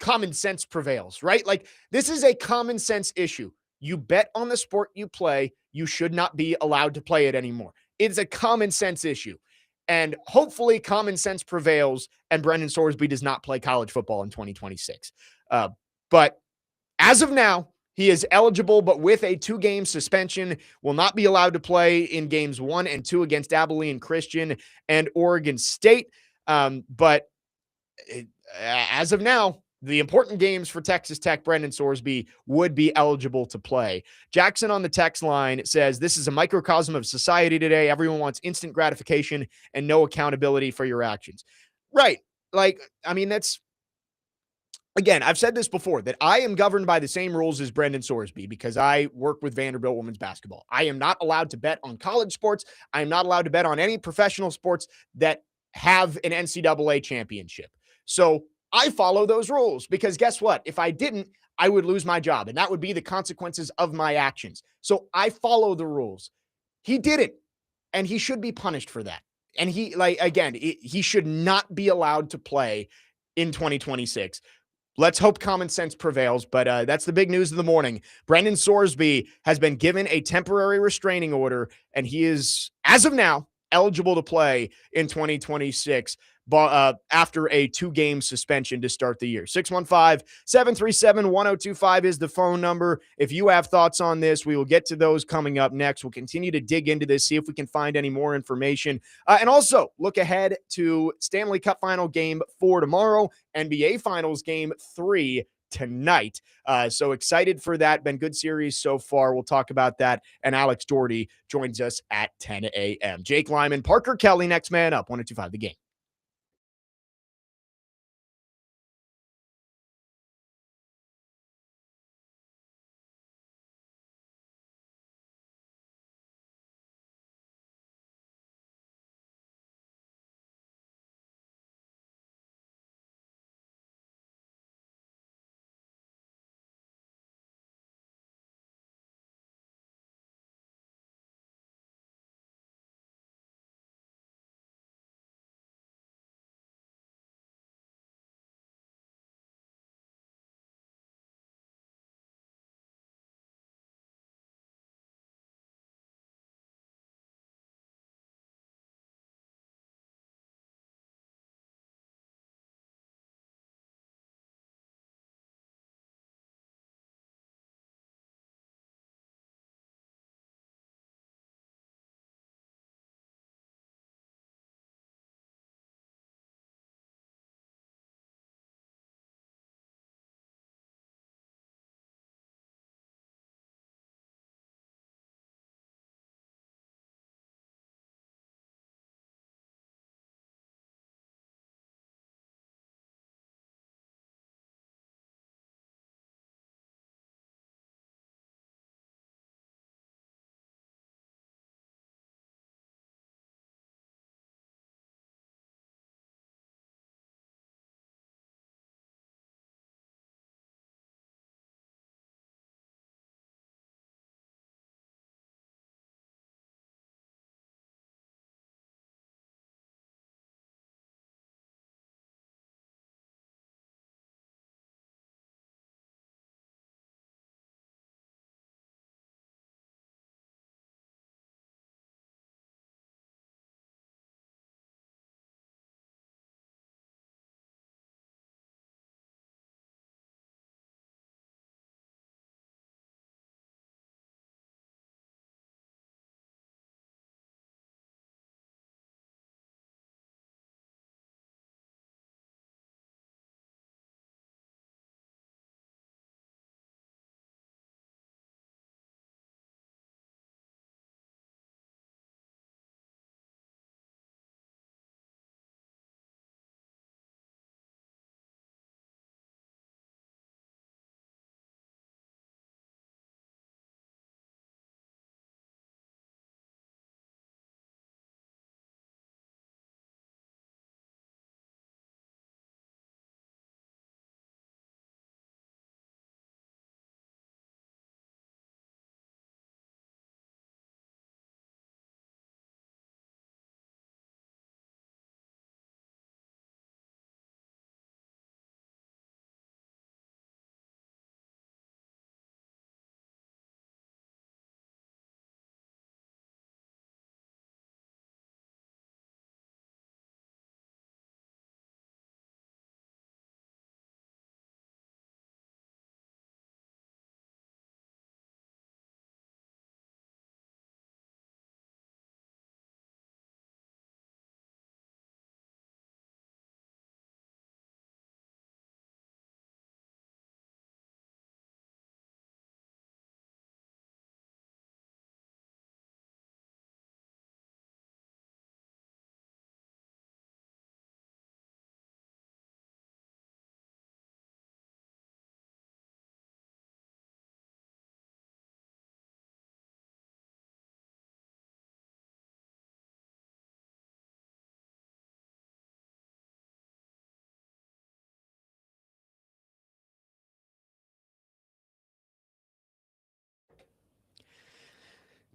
common sense prevails, right? Like, this is a common sense issue. You bet on the sport you play, you should not be allowed to play it anymore. It's a common sense issue. And hopefully common sense prevails and Brendan Sorsby does not play college football in 2026. But as of now, he is eligible, but with a 2-game suspension, will not be allowed to play in games 1 and 2 against Abilene Christian and Oregon State. But as of now, the important games for Texas Tech, Brendan Sorsby would be eligible to play. Jackson on the text line says, this is a microcosm of society today. Everyone wants instant gratification and no accountability for your actions. Right. Like, I mean, again, I've said this before, that I am governed by the same rules as Brendan Sorsby because I work with Vanderbilt women's basketball. I am not allowed to bet on college sports. I am not allowed to bet on any professional sports that have an NCAA championship. So I follow those rules because guess what? If I didn't, I would lose my job, and that would be the consequences of my actions. So I follow the rules. He didn't, and he should be punished for that. And he should not be allowed to play in 2026. Let's hope common sense prevails, but that's the big news of the morning. Brendan Sorsby has been given a temporary restraining order, and he is, as of now, eligible to play in 2026 after a 2-game suspension to start the year. 615-737-1025 is the phone number. If you have thoughts on this, we will get to those coming up next. We'll continue to dig into this, see if we can find any more information. And also look ahead to Stanley Cup Final Game 4 tomorrow, NBA Finals Game 3 tonight. So excited for that. Been good series so far. We'll talk about that. And Alex Daugherty joins us at 10 a.m. Jake Lyman, Parker Kelley, next man up, 102.5 The Game.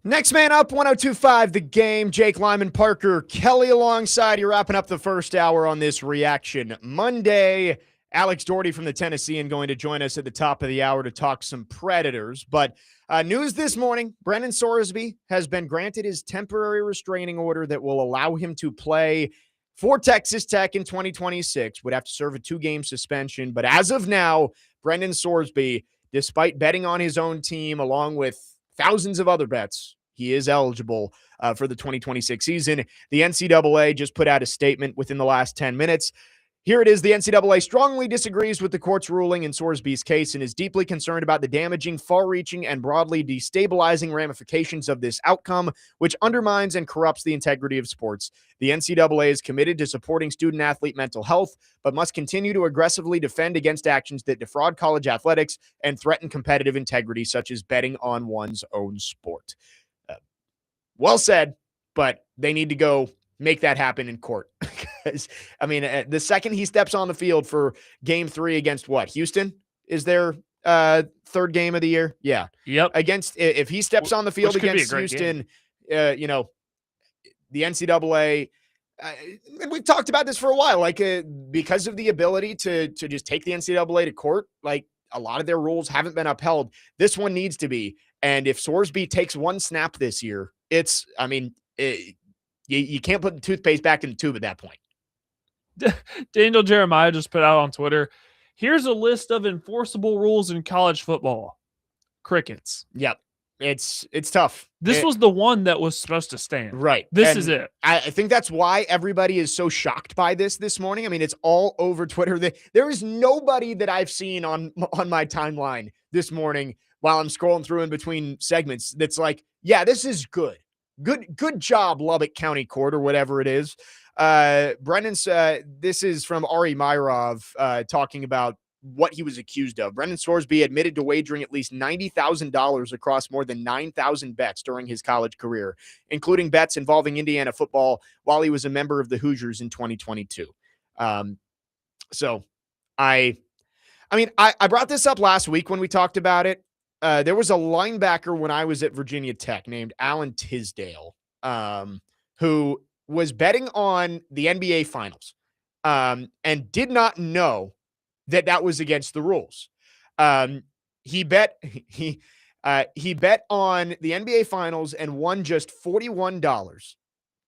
Next man up, 102.5 The Game. Jake Lyman, Parker Kelley alongside. You're wrapping up the first hour on this reaction Monday. Alex Daugherty from the Tennessean going to join us at the top of the hour to talk some Predators. But news this morning, Brendan Sorsby has been granted his temporary restraining order that will allow him to play for Texas Tech in 2026. Would have to serve a 2-game suspension. But as of now, Brendan Sorsby, despite betting on his own team along with thousands of other bets, he is eligible for the 2026 season. The NCAA just put out a statement within the last 10 minutes. Here it is. The NCAA strongly disagrees with the court's ruling in Sorsby's case and is deeply concerned about the damaging, far-reaching, and broadly destabilizing ramifications of this outcome, which undermines and corrupts the integrity of sports. The NCAA is committed to supporting student-athlete mental health, but must continue to aggressively defend against actions that defraud college athletics and threaten competitive integrity, such as betting on one's own sport. Well said, but they need to go make that happen in court. I mean, the second he steps on the field for game 3 against what? Houston is their third game of the year. Yeah. Yep. If he steps on the field against Houston, the NCAA, we've talked about this for a while, because of the ability to just take the NCAA to court, like a lot of their rules haven't been upheld. This one needs to be. And if Sorsby takes one snap this year, you can't put the toothpaste back in the tube at that point. Daniel Jeremiah just put out on Twitter, here's a list of enforceable rules in college football. Crickets. Yep. It's tough. This was the one that was supposed to stand. Right. This is it. I think that's why everybody is so shocked by this morning. I mean, it's all over Twitter. There is nobody that I've seen on my timeline this morning while I'm scrolling through in between segments that's like, yeah, this is good. Good job, Lubbock County Court, or whatever it is. Brendan's, this is from Ari Myrov talking about what he was accused of. Brendan Sorsby admitted to wagering at least $90,000 across more than 9,000 bets during his college career, including bets involving Indiana football while he was a member of the Hoosiers in 2022. So I brought this up last week when we talked about it. There was a linebacker when I was at Virginia Tech named Alan Tisdale, who was betting on the NBA Finals and did not know that was against the rules. He bet on the NBA Finals and won just $41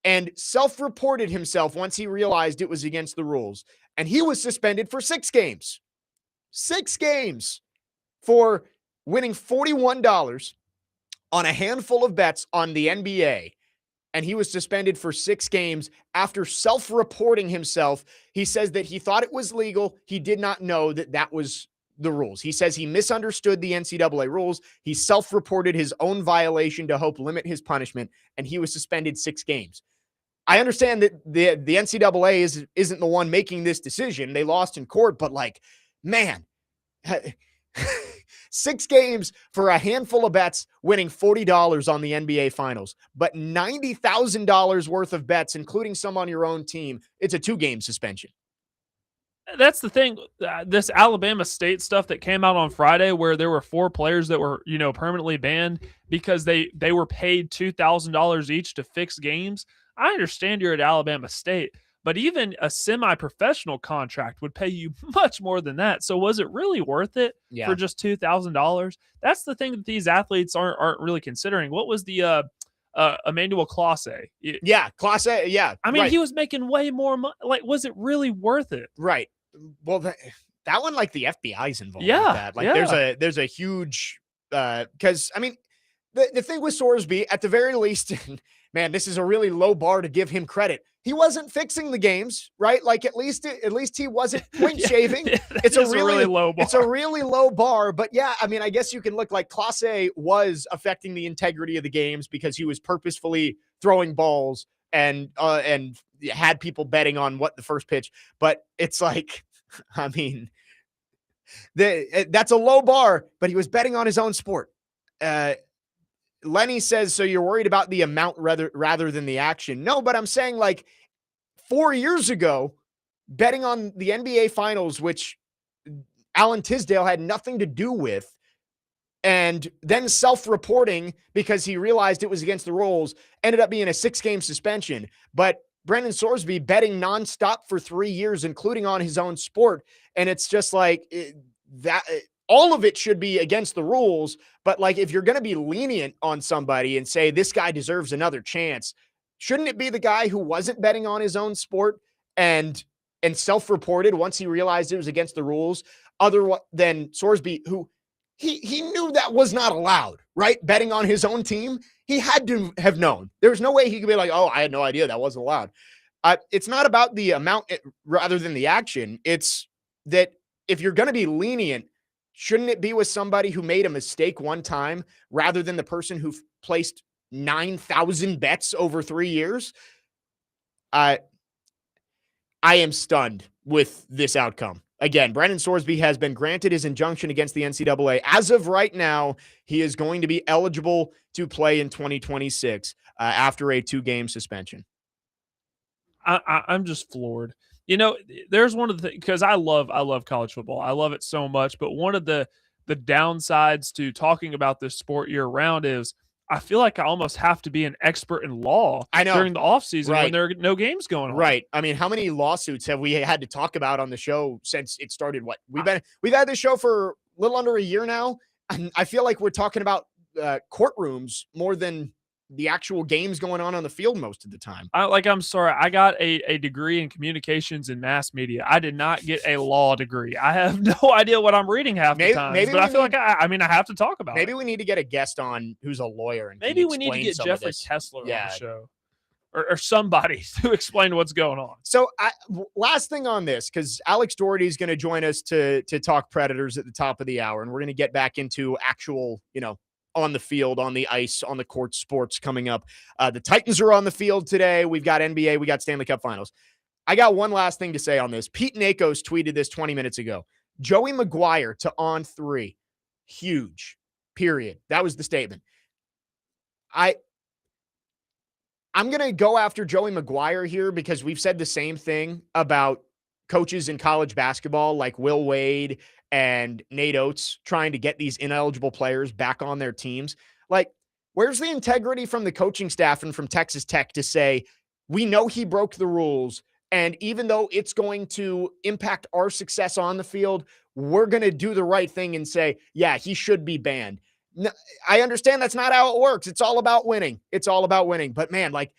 and self-reported himself once he realized it was against the rules. And he was suspended for 6 games. 6 games for winning $41 on a handful of bets on the NBA. And he was suspended for 6 games after self-reporting himself. He says that he thought it was legal. He did not know that was the rules. He says he misunderstood the NCAA rules. He self-reported his own violation to help limit his punishment, and he was suspended 6 games. I understand that the NCAA isn't the one making this decision. They lost in court, but man, 6 games for a handful of bets, winning $40 on the NBA Finals, but $90,000 worth of bets, including some on your own team. It's a 2-game suspension. That's the thing. This Alabama State stuff that came out on Friday, where there were 4 players that were, permanently banned because they were paid $2,000 each to fix games. I understand you're at Alabama State, but even a semi-professional contract would pay you much more than that. So was it really worth it for just $2,000? That's the thing that these athletes aren't really considering. What was the Emmanuel Clase? Yeah, Clase. Yeah, I mean, He was making way more money. Was it really worth it? Right. Well, that one, the FBI's involved. Yeah, with that. There's a huge because the thing with Sorsby, at the very least, man, this is a really low bar to give him credit. He wasn't fixing the games, right? At least he wasn't point shaving. It's a really low bar. It's a really low bar. But yeah, I guess you can look like Clase was affecting the integrity of the games because he was purposefully throwing balls and had people betting on what the first pitch. But it's that's a low bar, but he was betting on his own sport. Lenny says, so you're worried about the amount rather than the action. No, but I'm saying 4 years ago, betting on the NBA Finals, which Alan Tisdale had nothing to do with, and then self-reporting because he realized it was against the rules, ended up being a 6-game suspension. But Brendan Sorsby betting nonstop for 3 years, including on his own sport. And it's just like all of it should be against the rules. But like, if you're going to be lenient on somebody and say this guy deserves another chance, shouldn't it be the guy who wasn't betting on his own sport and self-reported once he realized it was against the rules, other than Sorsby, who he knew that was not allowed, right? Betting on his own team, he had to have known. There's no way he could be like, oh, I had no idea that wasn't allowed. It's not about the amount rather than the action. It's that if you're going to be lenient, shouldn't it be with somebody who made a mistake one time rather than the person who placed 9,000 bets over 3 years? I am stunned with this outcome. Again, Brendan Sorsby has been granted his injunction against the NCAA. As of right now, he is going to be eligible to play in 2026 after a 2-game suspension. I'm just floored. You know, there's one of the things, because I love college football. I love it so much. But one of the downsides to talking about this sport year round is I feel like I almost have to be an expert in law during the offseason when there are no games going on. Right. I mean, how many lawsuits have we had to talk about on the show since it started? We've had this show for a little under a year now. And I feel like we're talking about courtrooms more than the actual games going on the field most of the time. I'm sorry. I got a degree in communications and mass media. I did not get a law degree. I have no idea what I'm reading half the time. But I feel like I have to talk about it. Maybe we need to get a guest on who's a lawyer. And maybe we need to get Jeffrey Kessler on the show. Or somebody to explain what's going on. So last thing on this, because Alex Daugherty is going to join us to talk Predators at the top of the hour. And we're going to get back into actual, on the field, on the ice, on the court sports coming up. The Titans are on the field today. We've got NBA. We got Stanley Cup Finals. I got one last thing to say on this. Pete Nakos tweeted this 20 minutes ago. Joey Maguire to on 3. Huge. Period. That was the statement. I'm going to go after Joey Maguire here because we've said the same thing about coaches in college basketball like Will Wade and Nate Oates trying to get these ineligible players back on their teams. Like, where's the integrity from the coaching staff and from Texas Tech to say, we know he broke the rules, and even though it's going to impact our success on the field, we're going to do the right thing and say, yeah, he should be banned. No, I understand that's not how it works. It's all about winning. It's all about winning. But man, like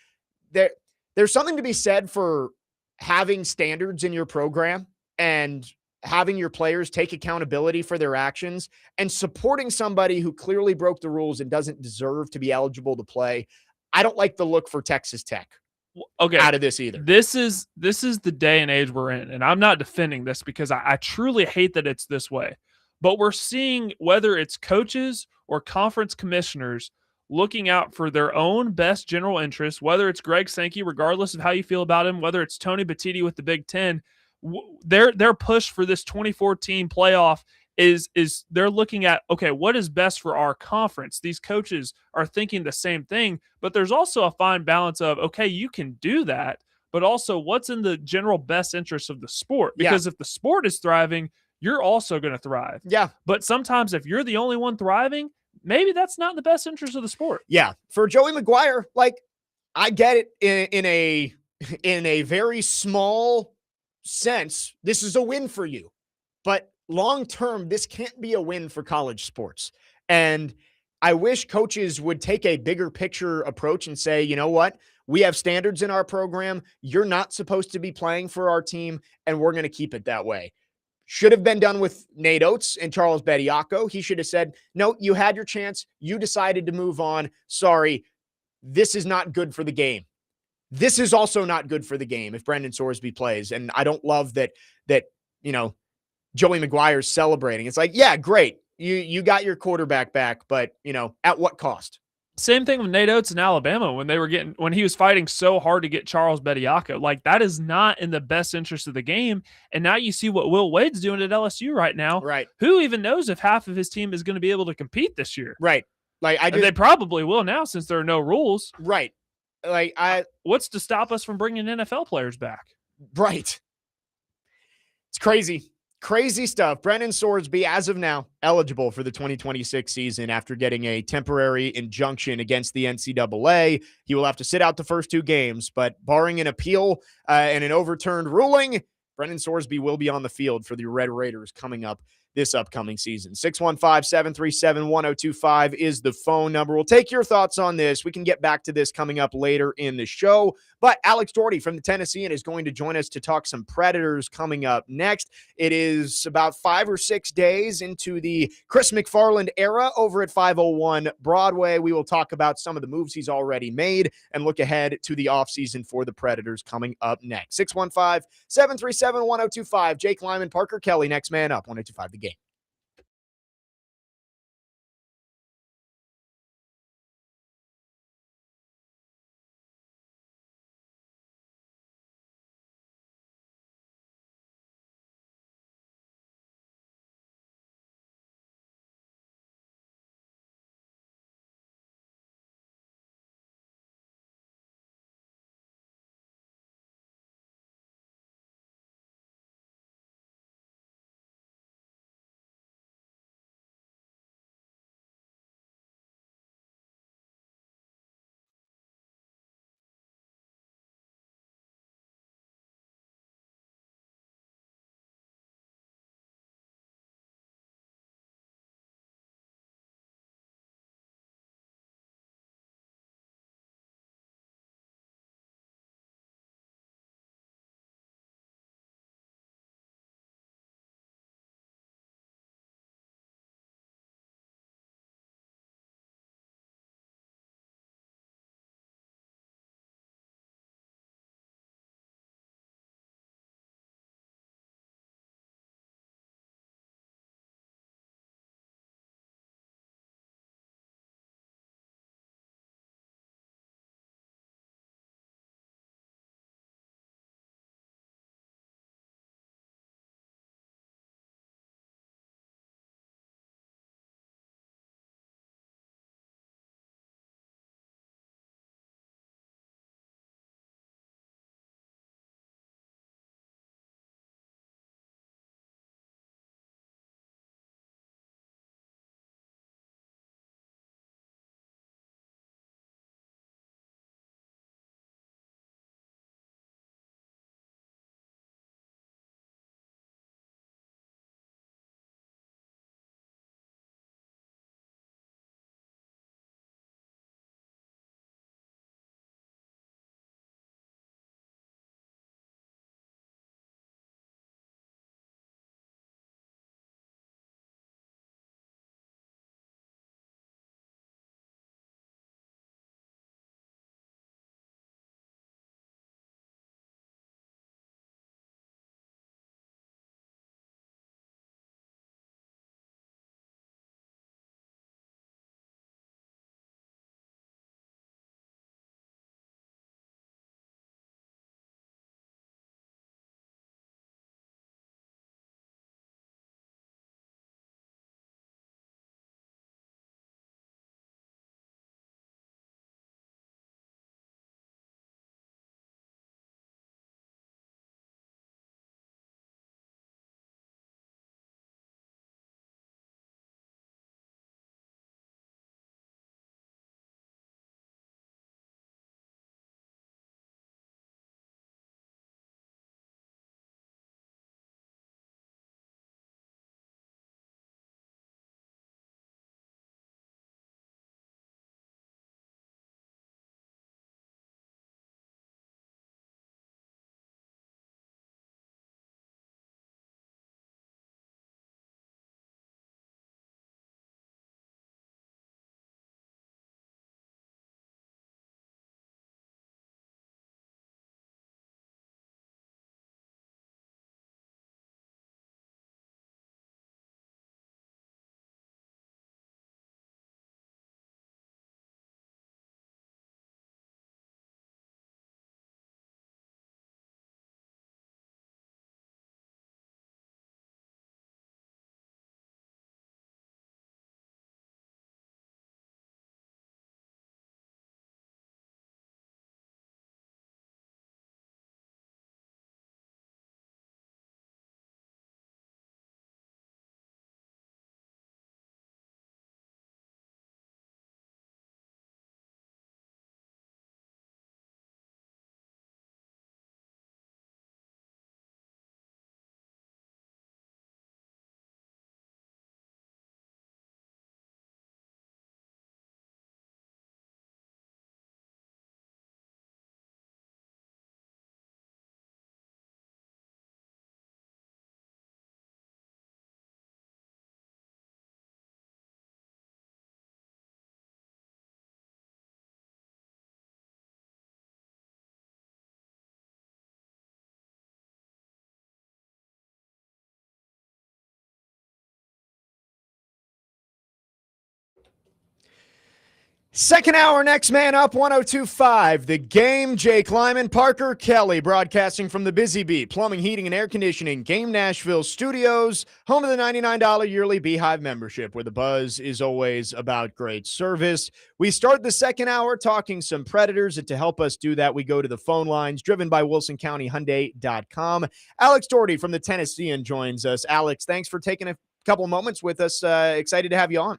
there's something to be said for having standards in your program and having your players take accountability for their actions and supporting somebody who clearly broke the rules and doesn't deserve to be eligible to play. I don't like the look for Texas Tech out of this either. This is the day and age we're in. And I'm not defending this because I truly hate that it's this way. But we're seeing whether it's coaches or conference commissioners looking out for their own best general interests, whether it's Greg Sankey, regardless of how you feel about him, whether it's Tony Batiti with the Big Ten, their push for this 2014 playoff is they're looking at, okay, what is best for our conference? These coaches are thinking the same thing, but there's also a fine balance of, okay, you can do that, but also what's in the general best interest of the sport? Because if the sport is thriving, you're also going to thrive. Yeah. But sometimes if you're the only one thriving, maybe that's not in the best interest of the sport. Yeah. For Joey Maguire, like, I get it in a very small sense. This is a win for you. But long term, this can't be a win for college sports. And I wish coaches would take a bigger picture approach and say, you know what? We have standards in our program. You're not supposed to be playing for our team, and we're going to keep it that way. Should have been done with Nate Oates and Charles Bediako. He should have said, no, you had your chance. You decided to move on. Sorry, this is not good for the game. This is also not good for the game if Brendan Sorsby plays. And I don't love that, Joey Maguire's celebrating. It's like, yeah, great. You got your quarterback back, but, at what cost? Same thing with Nate Oates in Alabama when he was fighting so hard to get Charles Bediako. Like, that is not in the best interest of the game. And now you see what Will Wade's doing at LSU right now. Right. Who even knows if half of his team is going to be able to compete this year? Right. They probably will now since there are no rules. Right. What's to stop us from bringing NFL players back? Right. It's crazy. Crazy stuff. Brendan Sorsby, as of now, eligible for the 2026 season after getting a temporary injunction against the NCAA. He will have to sit out the first 2 games, but barring an appeal and an overturned ruling, Brendan Sorsby will be on the field for the Red Raiders coming up this upcoming season. 615-737-1025 is the phone number. We'll take your thoughts on this. We can get back to this coming up later in the show. But Alex Daugherty from the Tennessean is going to join us to talk some Predators coming up next. It is about 5 or 6 days into the Chris MacFarland era over at 501 Broadway. We will talk about some of the moves he's already made and look ahead to the offseason for the Predators coming up next. 615-737-1025. Jake Lyman, Parker Kelley, next man up, 1025 The Game. Second hour, next man up, 102.5. The Game, Jake Lyman, Parker Kelley, broadcasting from the Busy Bee Plumbing, Heating, and Air Conditioning Game Nashville Studios, home of the $99 yearly Beehive membership, where the buzz is always about great service. We start the second hour talking some Predators, and to help us do that, we go to the phone lines, driven by WilsonCountyHyundai.com. Alex Daugherty from the Tennessean joins us. Alex, thanks for taking a couple moments with us. Excited to have you on.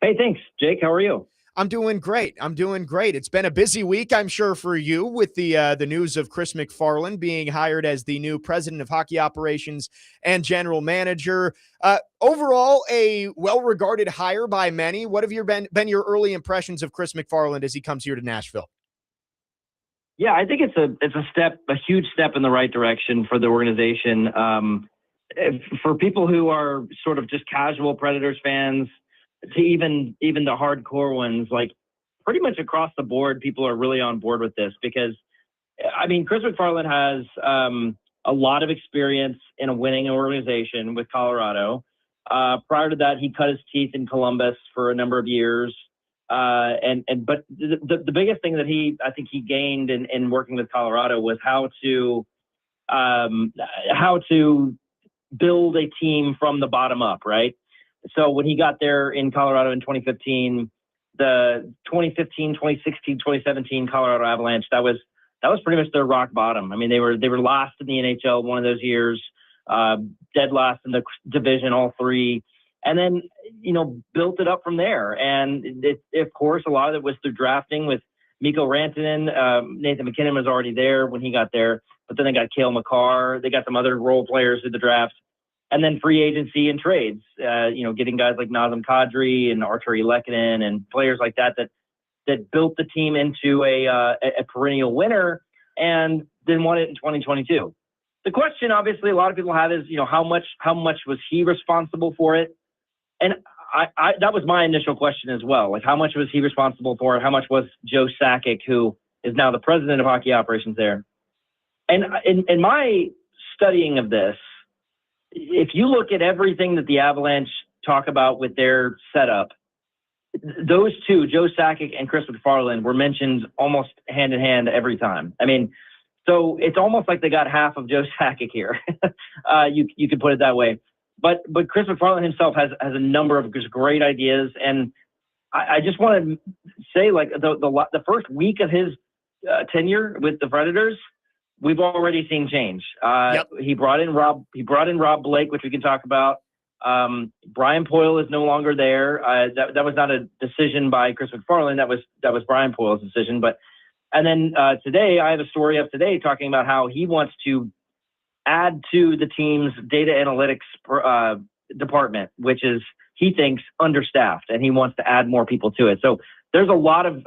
Hey, thanks, Jake. How are you? I'm doing great. It's been a busy week, I'm sure, for you with the news of Chris MacFarland being hired as the new president of hockey operations and general manager. Overall, a well-regarded hire by many. What have been your early impressions of Chris MacFarland as he comes here to Nashville? Yeah, I think it's a huge step in the right direction for the organization. For people who are sort of just casual Predators fans, to even the hardcore ones, like pretty much across the board, people are really on board with this because, I mean, Chris MacFarland has a lot of experience in a winning organization with Colorado. Prior to that, he cut his teeth in Columbus for a number of years. But the biggest thing that I think he gained in working with Colorado was how to build a team from the bottom up, right? So when he got there in Colorado in 2015, the 2015, 2016, 2017 Colorado Avalanche, that was pretty much their rock bottom. I mean, they were last in the NHL one of those years, dead last in the division, all three, and then, built it up from there. And of course, a lot of it was through drafting with Mikko Rantanen. Nathan McKinnon was already there when he got there, but then they got Cale Makar. They got some other role players through the draft. And then free agency and trades, getting guys like Nazem Kadri and Arturi Lehkonen and players like that built the team into a perennial winner and then won it in 2022. The question, obviously, a lot of people have is, how much was he responsible for it? And I that was my initial question as well. Like, how much was he responsible for it? How much was Joe Sakic, who is now the president of hockey operations there? And in my studying of this, if you look at everything that the Avalanche talk about with their setup, those two, Joe Sakic and Chris MacFarland, were mentioned almost hand in hand every time. I mean, so it's almost like they got half of Joe Sakic here. You could put it that way. But Chris MacFarland himself has a number of just great ideas, and I just want to say, like, the first week of his tenure with the Predators, we've already seen change. Yep. He brought in Rob Blake, which we can talk about. Brian Poyle is no longer there. That was not a decision by Chris MacFarland. That was Brian Poyle's decision. And then today, I have a story up today talking about how he wants to add to the team's data analytics department, which is, he thinks, understaffed, and he wants to add more people to it. So there's a lot of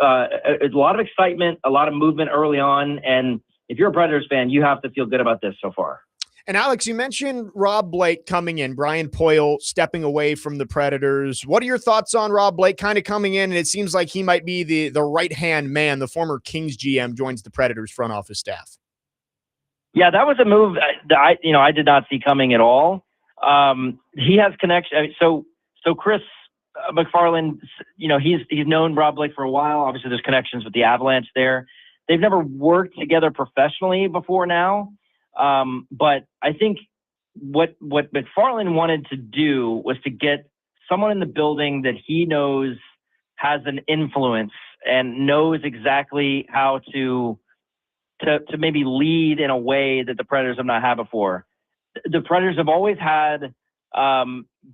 excitement, a lot of movement early on, and if you're a Predators fan, you have to feel good about this so far. And Alex, you mentioned Rob Blake coming in, Brian Poyle stepping away from the Predators. What are your thoughts on Rob Blake kind of coming in? And it seems like he might be the right-hand man. The former Kings GM joins the Predators front office staff. Yeah, that was a move that I did not see coming at all. He has connection. So Chris MacFarland, he's known Rob Blake for a while. Obviously, there's connections with the Avalanche there. They've never worked together professionally before now. But I think what MacFarland wanted to do was to get someone in the building that he knows has an influence and knows exactly how to maybe lead in a way that the Predators have not had before. The Predators have always had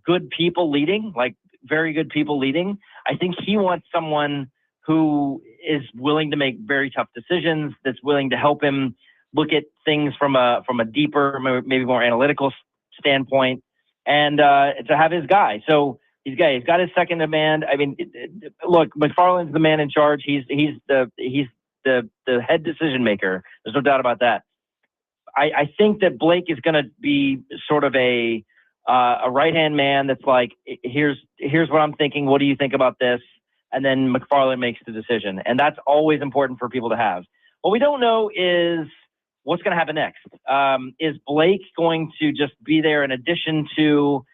good people leading, like very good people leading. I think he wants someone who is willing to make very tough decisions, that's willing to help him look at things from a deeper, maybe more analytical standpoint, and to have his guy. So he's got his second in command. I mean, look, MacFarland's the man in charge. He's the head decision maker. There's no doubt about that. I think that Blake is going to be sort of a right-hand man that's like, here's what I'm thinking. What do you think about this? And then MacFarland makes the decision. And that's always important for people to have. What we don't know is what's going to happen next. Is Blake going to just be there in addition to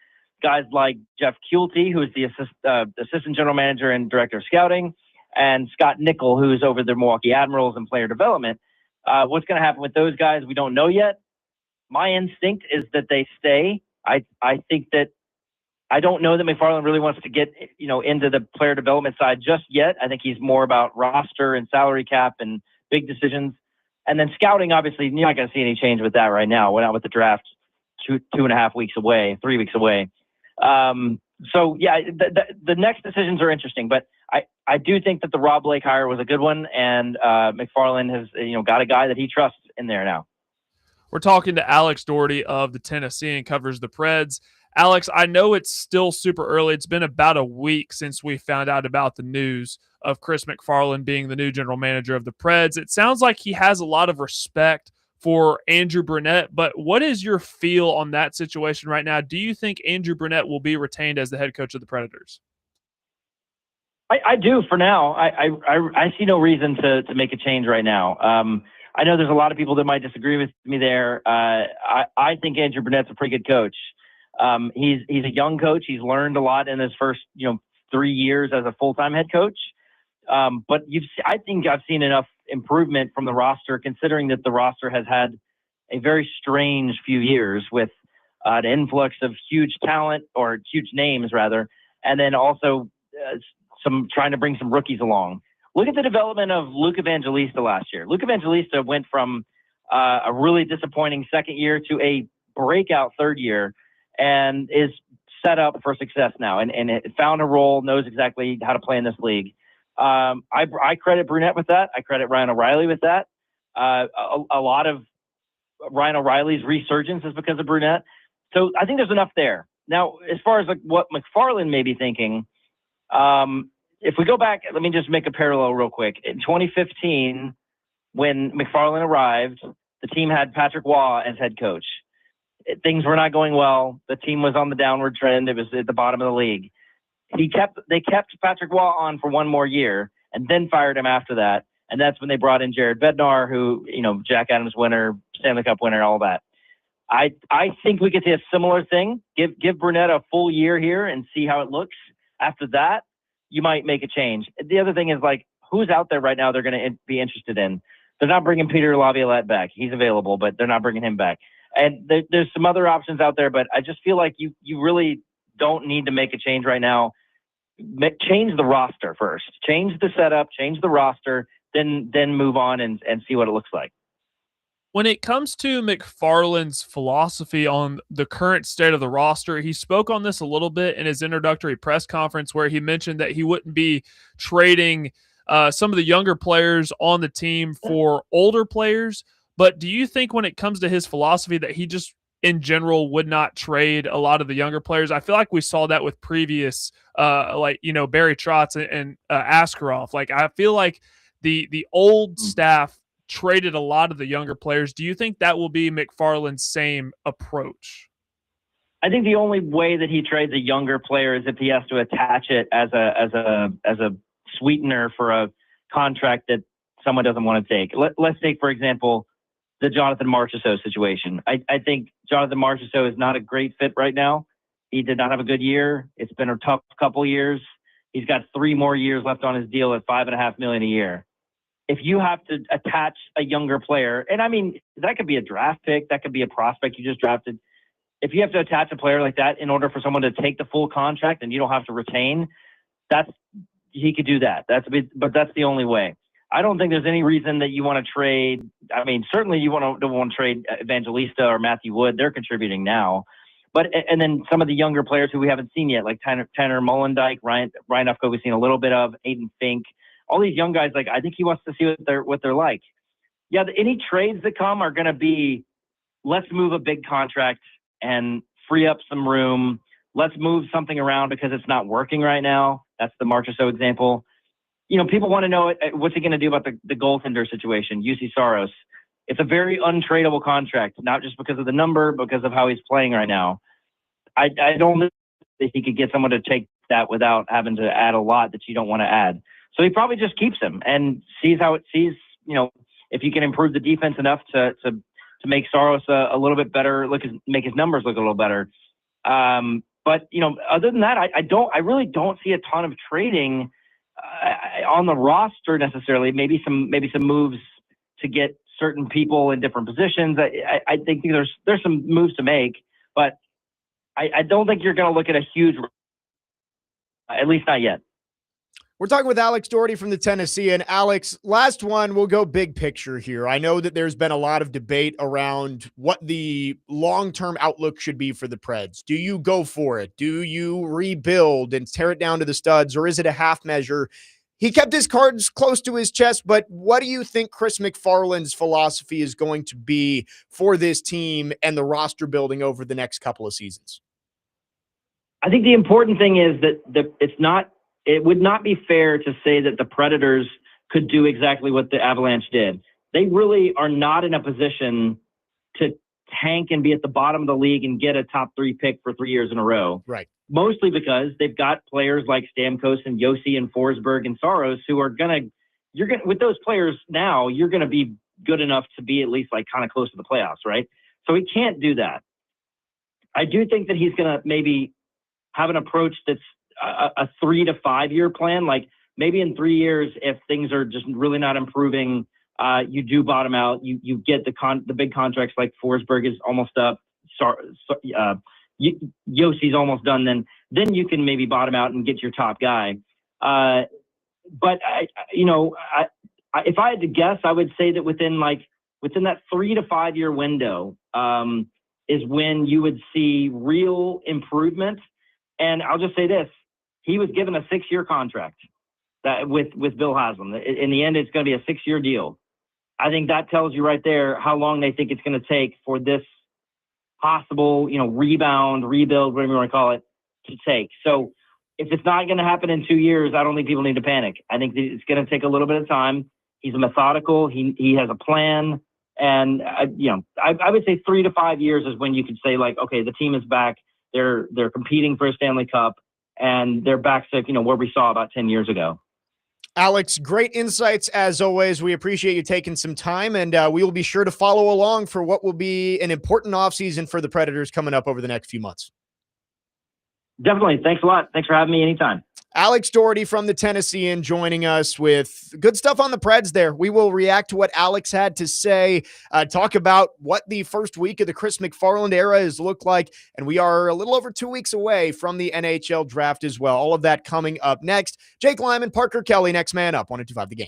guys like Jeff Kuelte, who is the assistant general manager and director of scouting, and Scott Nickel, who's over the Milwaukee Admirals and player development. What's going to happen with those guys, we don't know yet. My instinct is that they stay. I think that I don't know that MacFarland really wants to get, into the player development side just yet. I think he's more about roster and salary cap and big decisions. And then scouting, obviously, you're not going to see any change with that right now. We're not with the draft 2.5 weeks away, 3 weeks away. So, yeah, the next decisions are interesting. But I do think that the Rob Blake hire was a good one. And MacFarland has, got a guy that he trusts in there now. We're talking to Alex Daugherty of the Tennessean, covers the Preds. Alex, I know it's still super early. It's been about a week since we found out about the news of Chris MacFarland being the new general manager of the Preds. It sounds like he has a lot of respect for Andrew Brunette, but what is your feel on that situation right now? Do you think Andrew Brunette will be retained as the head coach of the Predators? I do for now. I see no reason to make a change right now. I know there's a lot of people that might disagree with me there. I think Andrew Brunette's a pretty good coach. He's a young coach. He's learned a lot in his first 3 years as a full-time head coach. But I think I've seen enough improvement from the roster, considering that the roster has had a very strange few years with an influx of huge talent, or huge names rather, and then also some trying to bring some rookies along. Look at the development of Luke Evangelista last year. Luke Evangelista went from a really disappointing second year to a breakout third year, and is set up for success now, and it found a role, knows exactly how to play in this league. I credit Brunette with that. I credit Ryan O'Reilly with that. A lot of Ryan O'Reilly's resurgence is because of Brunette. So I think there's enough there. Now, as far as what MacFarland may be thinking, if we go back, let me just make a parallel real quick. In 2015, when MacFarland arrived, the team had Patrick Waugh as head coach. Things were not going well. The team was on the downward trend. It was at the bottom of the league. They kept Patrick Waugh on for one more year and then fired him after that. And that's when they brought in Jared Bednar, who, Jack Adams winner, Stanley Cup winner, all that. I think we could see a similar thing. Give Brunette a full year here and see how it looks. After that, you might make a change. The other thing is, who's out there right now they're going to be interested in? They're not bringing Peter Laviolette back. He's available, but they're not bringing him back. And there's some other options out there, but I just feel like you really don't need to make a change right now. Change the roster first. Change the setup, change the roster, then move on and see what it looks like. When it comes to MacFarland's philosophy on the current state of the roster, he spoke on this a little bit in his introductory press conference, where he mentioned that he wouldn't be trading some of the younger players on the team for older players. But do you think when it comes to his philosophy that he just in general would not trade a lot of the younger players? I feel like we saw that with previous Barry Trotz and Askarov. I feel like the old staff traded a lot of the younger players. Do you think that will be MacFarland's same approach? I think the only way that he trades a younger player is if he has to attach it as a sweetener for a contract that someone doesn't want to take. Let's take, for example, the Jonathan Marchessault situation. I think Jonathan Marchessault is not a great fit right now. He did not have a good year. It's been a tough couple years. He's got 3 more years left on his deal at $5.5 million a year. If you have to attach a younger player, and I mean, that could be a draft pick, that could be a prospect you just drafted. If you have to attach a player like that in order for someone to take the full contract and you don't have to retain, he could do that. But that's the only way. I don't think there's any reason that you want to trade. I mean, certainly you don't want to trade Evangelista or Matthew Wood. They're contributing now. And then some of the younger players who we haven't seen yet, like Tanner Mollendijk, Ryan Ufko, we've seen a little bit of, Aiden Fink, all these young guys. I think he wants to see what they're like. Yeah, any trades that come are going to be, let's move a big contract and free up some room. Let's move something around because it's not working right now. That's the Marchessault example. People want to know what's he going to do about the goaltender situation, UC Saros. It's a very untradeable contract, not just because of the number, because of how he's playing right now. I don't think that he could get someone to take that without having to add a lot that you don't want to add. So he probably just keeps him and sees how it sees, if you can improve the defense enough to make Saros a little bit better, make his numbers look a little better. But, other than that, I really don't see a ton of trading on the roster necessarily. Maybe some moves to get certain people in different positions. I think there's some moves to make, but I don't think you're going to look at a huge, at least not yet. We're talking with Alex Daugherty from the Tennessee. And Alex, last one, we'll go big picture here. I know that there's been a lot of debate around what the long-term outlook should be for the Preds. Do you go for it? Do you rebuild and tear it down to the studs, or is it a half measure? He kept his cards close to his chest, but what do you think Chris MacFarland's philosophy is going to be for this team and the roster building over the next couple of seasons? I think the important thing is that it would not be fair to say that the Predators could do exactly what the Avalanche did. They really are not in a position to tank and be at the bottom of the league and get a top 3 pick for 3 years in a row. Right. Mostly because they've got players like Stamkos and Yossi and Forsberg and Saros who are with those players now, you're going to be good enough to be at least like kind of close to the playoffs, right? So he can't do that. I do think that he's going to maybe have an approach that's a 3 to 5 year plan. Like maybe in 3 years, if things are just really not improving, you do bottom out. You get the big contracts like Forsberg is almost up. Yossi's almost done. Then you can maybe bottom out and get your top guy. But if I had to guess, I would say that within that 3 to 5 year window is when you would see real improvement. And I'll just say this. He was given a 6-year contract with Bill Haslam. In the end, it's going to be a 6-year deal. I think that tells you right there how long they think it's going to take for this possible, rebound, rebuild, whatever you want to call it, to take. So if it's not going to happen in 2 years, I don't think people need to panic. I think it's going to take a little bit of time. He's methodical. He has a plan. And, I would say 3 to 5 years is when you could say, like, okay, the team is back. They're competing for a Stanley Cup. And they're back to, where we saw about 10 years ago. Alex, great insights as always. We appreciate you taking some time, and we will be sure to follow along for what will be an important offseason for the Predators coming up over the next few months. Definitely. Thanks a lot. Thanks for having me anytime. Alex Daugherty from the Tennessean joining us with good stuff on the Preds there. We will react to what Alex had to say, talk about what the first week of the Chris MacFarland era has looked like, and we are a little over 2 weeks away from the NHL draft as well. All of that coming up next. Jake Lyman, Parker Kelley, next man up, 102.5 The Game.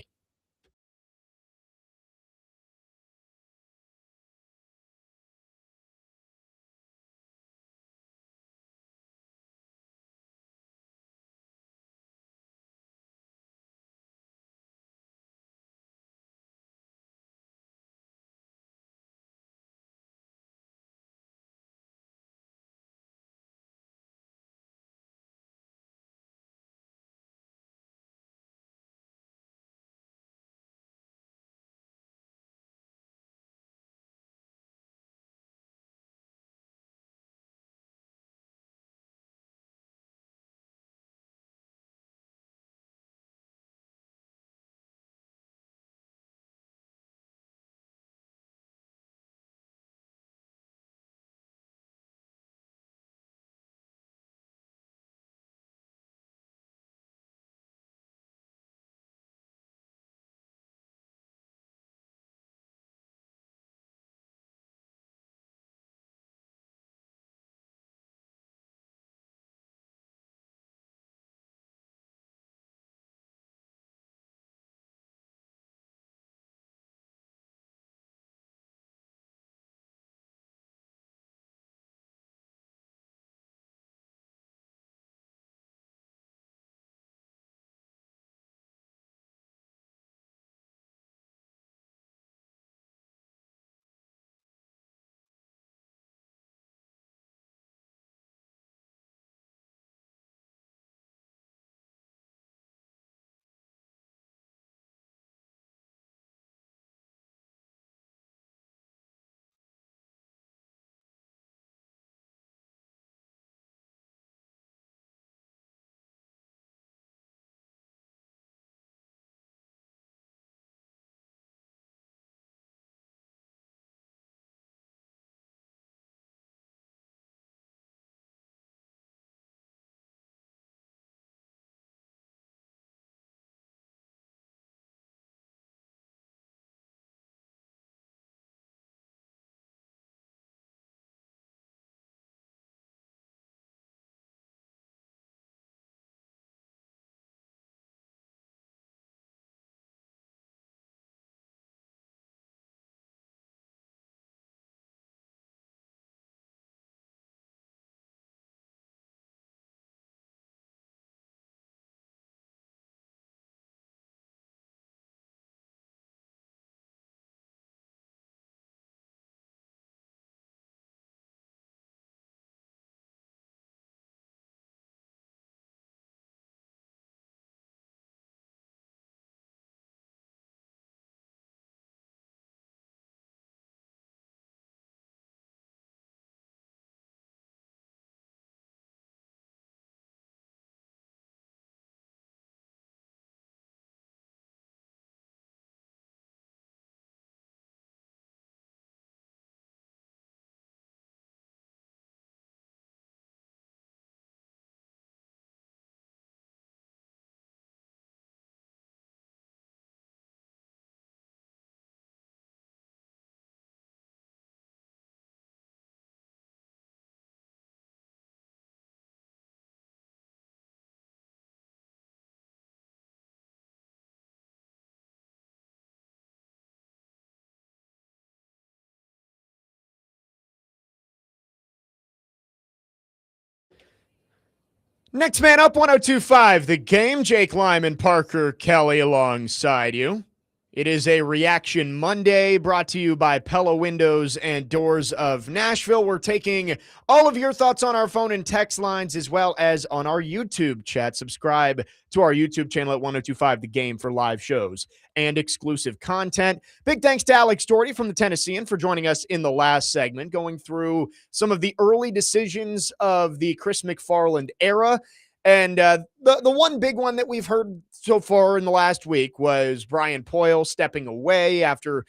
Next man up, 102.5 The Game. Jake Lyman, Parker Kelley alongside you. It is a Reaction Monday brought to you by Pella Windows and Doors of Nashville. We're taking all of your thoughts on our phone and text lines as well as on our YouTube chat. Subscribe to our YouTube channel at 102.5 The Game for live shows and exclusive content. Big thanks to Alex Daugherty from the Tennessean for joining us in the last segment, going through some of the early decisions of the Chris MacFarland era. And the one big one that we've heard so far in the last week was Brian Poyle stepping away after,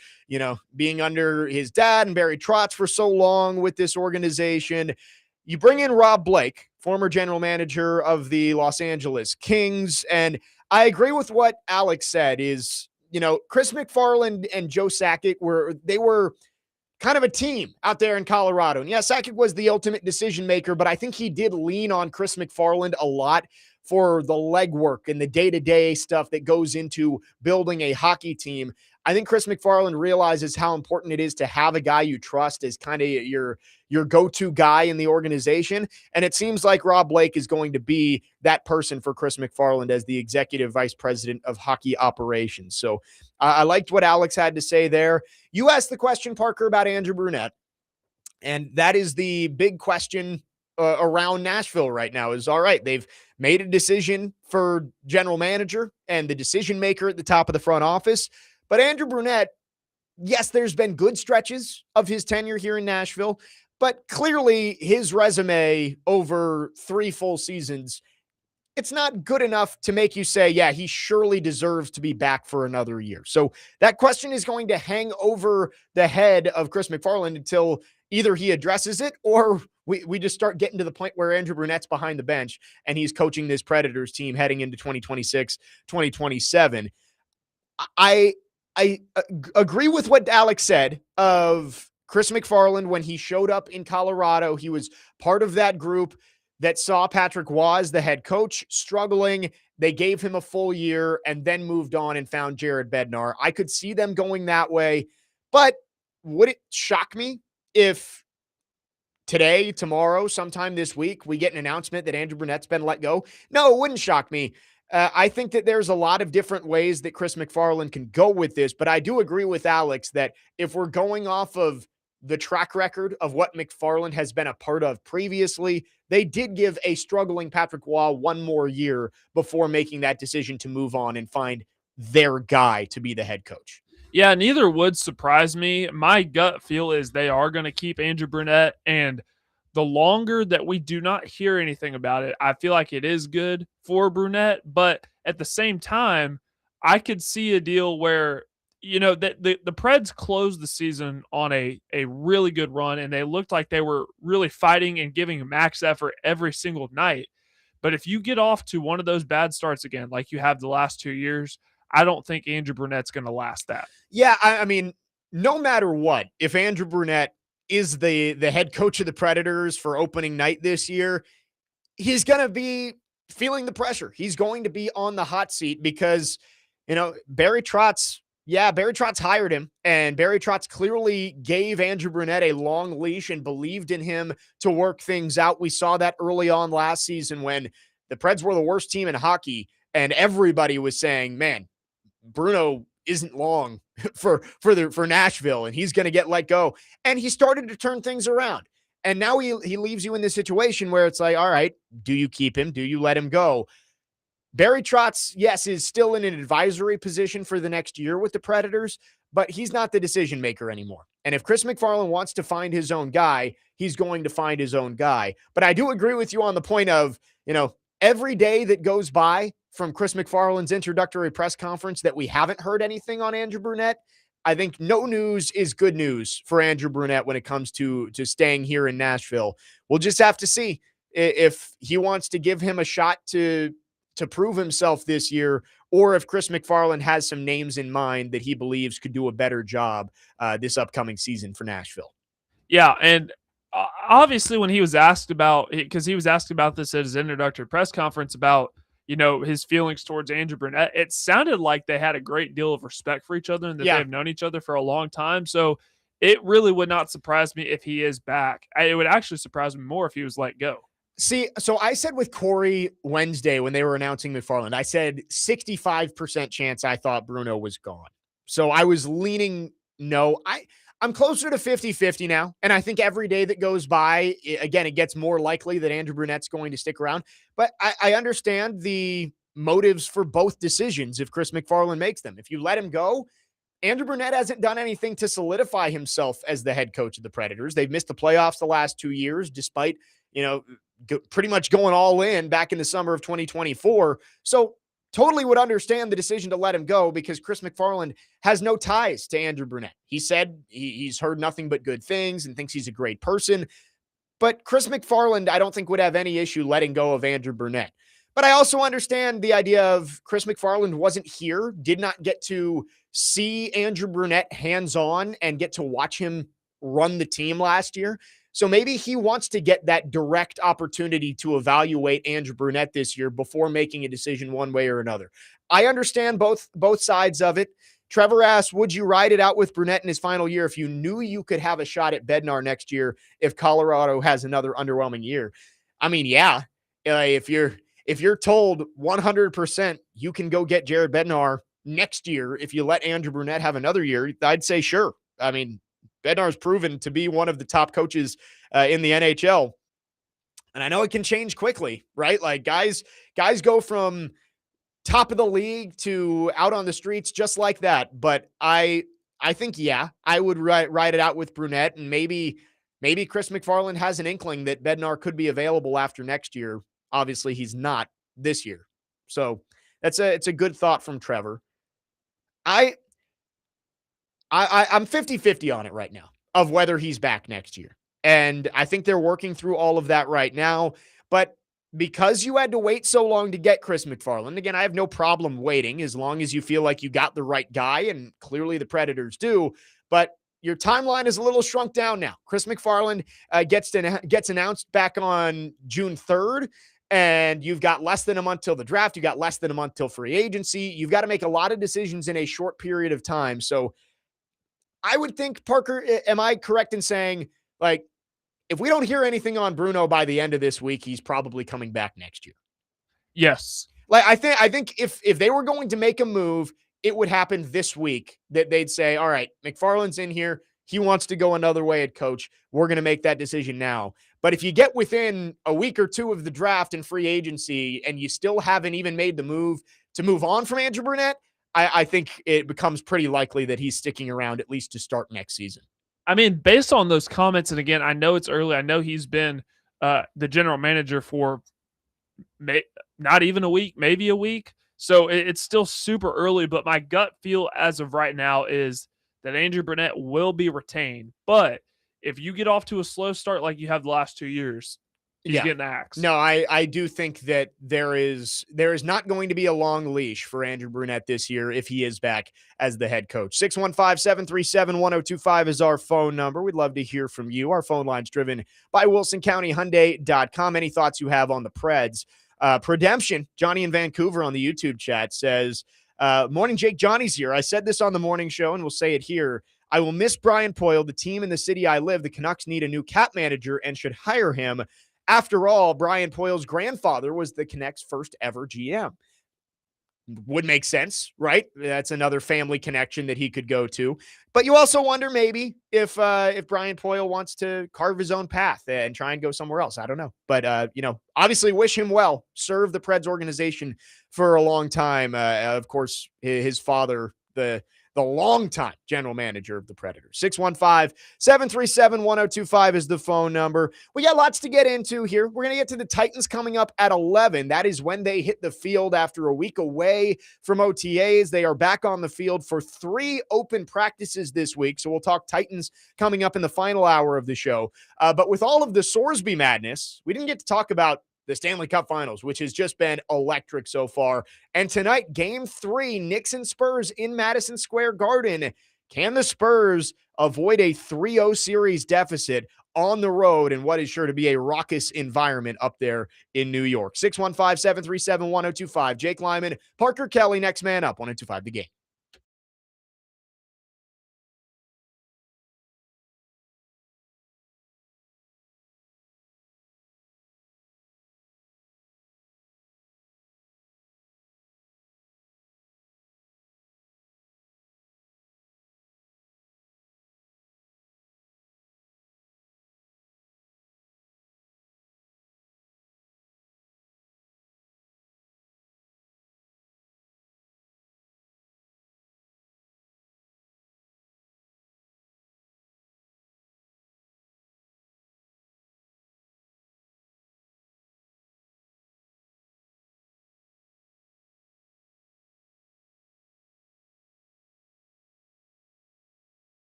being under his dad and Barry Trotz for so long with this organization. You bring in Rob Blake, former general manager of the Los Angeles Kings. And I agree with what Alex said is, Chris MacFarland and Joe Sakic were kind of a team out there in Colorado. And yeah, Sakic was the ultimate decision maker, but I think he did lean on Chris MacFarland a lot for the legwork and the day-to-day stuff that goes into building a hockey team. I think Chris MacFarland realizes how important it is to have a guy you trust as kind of your go-to guy in the organization. And it seems like Rob Blake is going to be that person for Chris MacFarland as the executive vice president of hockey operations. So I liked what Alex had to say there. You asked the question, Parker, about Andrew Brunette. And that is the big question around Nashville right now is, all right, they've made a decision for general manager and the decision maker at the top of the front office. But Andrew Brunette, yes, there's been good stretches of his tenure here in Nashville, but clearly his resume over 3 full seasons, it's not good enough to make you say, yeah, he surely deserves to be back for another year. So that question is going to hang over the head of Chris MacFarland until either he addresses it or we just start getting to the point where Andrew Brunette's behind the bench and he's coaching this Predators team heading into 2026, 2027. I agree with what Alex said of Chris MacFarland when he showed up in Colorado. He was part of that group that saw Patrick Waugh, the head coach, struggling. They gave him a full year and then moved on and found Jared Bednar. I could see them going that way, but would it shock me if today, tomorrow, sometime this week, we get an announcement that Andrew Brunette's been let go? No, it wouldn't shock me. I think that there's a lot of different ways that Chris MacFarland can go with this, but I do agree with Alex that if we're going off of the track record of what MacFarland has been a part of previously, they did give a struggling Patrick Waugh 1 more year before making that decision to move on and find their guy to be the head coach. Yeah, neither would surprise me. My gut feel is they are going to keep Andrew Brunette, and the longer that we do not hear anything about it, I feel like it is good for Brunette. But at the same time, I could see a deal where, the Preds closed the season on a really good run, and they looked like they were really fighting and giving max effort every single night. But if you get off to one of those bad starts again, like you have the last 2 years, I don't think Andrew Brunette's going to last that. Yeah, I mean, no matter what, if Andrew Brunette is the head coach of the Predators for opening night this year, he's going to be feeling the pressure. He's going to be on the hot seat because, Barry Trotz hired him, and Barry Trotz clearly gave Andrew Brunette a long leash and believed in him to work things out. We saw that early on last season when the Preds were the worst team in hockey, and everybody was saying, man, Bruno isn't long for Nashville, and he's going to get let go. And he started to turn things around. And now he leaves you in this situation where it's like, all right, do you keep him? Do you let him go? Barry Trotz, yes, is still in an advisory position for the next year with the Predators, but he's not the decision maker anymore. And if Chris MacFarland wants to find his own guy, he's going to find his own guy. But I do agree with you on the point of, every day that goes by from Chris MacFarland's introductory press conference that we haven't heard anything on Andrew Brunette, I think no news is good news for Andrew Brunette when it comes to staying here in Nashville. We'll just have to see if he wants to give him a shot to prove himself this year, or if Chris MacFarland has some names in mind that he believes could do a better job this upcoming season for Nashville. Yeah, and obviously when he was asked about, because he was asked about this at his introductory press conference about, his feelings towards Andrew Brunette, it sounded like they had a great deal of respect for each other and that they have known each other for a long time. So it really would not surprise me if he is back. It would actually surprise me more if he was let go. See, so I said with Corey Wednesday when they were announcing MacFarland, I said 65% chance I thought Bruno was gone. So I was leaning no. I'm closer to 50-50 now. And I think every day that goes by, again, it gets more likely that Andrew Brunette's going to stick around. But I understand the motives for both decisions if Chris MacFarland makes them. If you let him go, Andrew Brunette hasn't done anything to solidify himself as the head coach of the Predators. They've missed the playoffs the last 2 years, despite, pretty much going all in back in the summer of 2024. So totally would understand the decision to let him go because Chris MacFarland has no ties to Andrew Brunette. He said he's heard nothing but good things and thinks he's a great person. But Chris MacFarland, I don't think would have any issue letting go of Andrew Brunette. But I also understand the idea of Chris MacFarland wasn't here, did not get to see Andrew Brunette hands-on and get to watch him run the team last year. So maybe he wants to get that direct opportunity to evaluate Andrew Brunette this year before making a decision one way or another. I understand both sides of it. Trevor asks, would you ride it out with Brunette in his final year if you knew you could have a shot at Bednar next year if Colorado has another underwhelming year? I mean, yeah. If you're told 100% you can go get Jared Bednar next year if you let Andrew Brunette have another year, I'd say sure. I mean, Bednar's proven to be one of the top coaches in the NHL. And I know it can change quickly, right? Like guys go from top of the league to out on the streets just like that. But I think, yeah, I would ride it out with Brunette, and maybe Chris MacFarland has an inkling that Bednar could be available after next year. Obviously, he's not this year. So it's a good thought from Trevor. I'm 50-50 on it right now of whether he's back next year. And I think they're working through all of that right now. But because you had to wait so long to get Chris MacFarland, again, I have no problem waiting as long as you feel like you got the right guy, and clearly the Predators do. But your timeline is a little shrunk down now. Chris MacFarland gets announced back on June 3rd. And you've got less than a month till the draft. You got less than a month till free agency. You've got to make a lot of decisions in a short period of time. So I would think, Parker, am I correct in saying, like, if we don't hear anything on Bruno by the end of this week, he's probably coming back next year? Yes. Like, I think if they were going to make a move, it would happen this week, that they'd say, all right, MacFarland's in here. He wants to go another way at coach. We're going to make that decision now. But if you get within a week or two of the draft and free agency and you still haven't even made the move to move on from Andrew Brunette, I think it becomes pretty likely that he's sticking around at least to start next season. I mean, based on those comments, and again, I know it's early. I know he's been the general manager for not even a week, maybe a week. So it's still super early, but my gut feel as of right now is that Andrew Brunette will be retained. But if you get off to a slow start like you have the last 2 years, he's getting axed. No, I do think that there is not going to be a long leash for Andrew Brunette this year if he is back as the head coach. 615-737-1025 is our phone number. We'd love to hear from you. Our phone line's driven by WilsonCountyHyundai.com. Any thoughts you have on the Preds? Predemption, Johnny in Vancouver on the YouTube chat says, morning, Jake. Johnny's here. I said this on the morning show and we'll say it here. I will miss Brian Poyle, the team in the city I live. The Canucks need a new cap manager and should hire him. After all, Brian Poyle's grandfather was the Canucks' first ever GM. Would make sense, right? That's another family connection that he could go to. But you also wonder maybe if Brian Poyle wants to carve his own path and try and go somewhere else. I don't know. But, obviously wish him well. Serve the Preds organization for a long time. Of course, his father, the longtime general manager of the Predators. 615-737-1025 is the phone number. We got lots to get into here. We're going to get to the Titans coming up at 11. That is when they hit the field after a week away from OTAs. They are back on the field for 3 open practices this week. So we'll talk Titans coming up in the final hour of the show. But with all of the Sorsby madness, we didn't get to talk about the Stanley Cup Finals, which has just been electric so far. And tonight, Game 3, Knicks and Spurs in Madison Square Garden. Can the Spurs avoid a 3-0 series deficit on the road in what is sure to be a raucous environment up there in New York? 615-737-1025. Jake Lyman, Parker Kelley, next man up, 1025 The Game.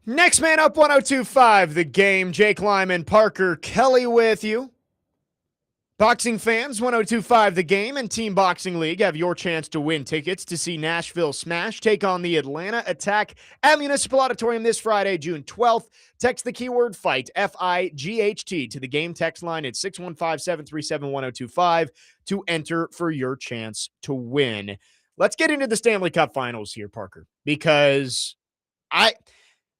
Next man up, 102.5 The Game. Jake Lyman, Parker Kelley with you. Boxing fans, 102.5 The Game and Team Boxing League have your chance to win tickets to see Nashville Smash take on the Atlanta Attack at Municipal Auditorium this Friday, June 12th. Text the keyword FIGHT, F-I-G-H-T, to the Game text line at 615-737-1025 to enter for your chance to win. Let's get into the Stanley Cup Finals here, Parker, because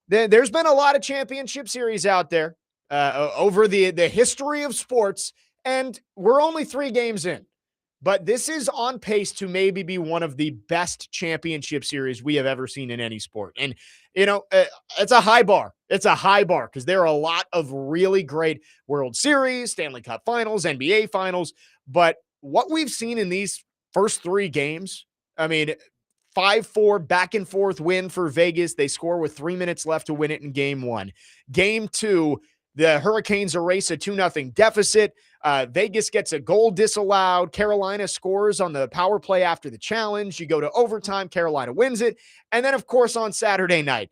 there's been a lot of championship series out there over the history of sports, and we're only 3 games in. But this is on pace to maybe be one of the best championship series we have ever seen in any sport. And, it's a high bar. It's a high bar because there are a lot of really great World Series, Stanley Cup Finals, NBA Finals. But what we've seen in these first 3 games, 5-4 back and forth win for Vegas. They score with 3 minutes left to win it in game 1. Game 2, the Hurricanes erase a 2-0 deficit. Vegas gets a goal disallowed. Carolina scores on the power play after the challenge. You go to overtime. Carolina wins it. And then, of course, on Saturday night,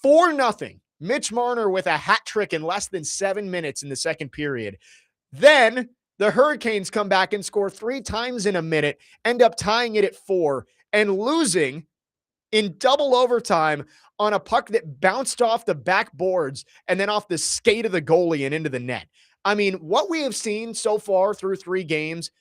4-0. Mitch Marner with a hat trick in less than 7 minutes in the second period. Then the Hurricanes come back and score 3 times in a minute, end up tying it at 4, and losing in double overtime on a puck that bounced off the backboards and then off the skate of the goalie and into the net. What we have seen so far through 3 games,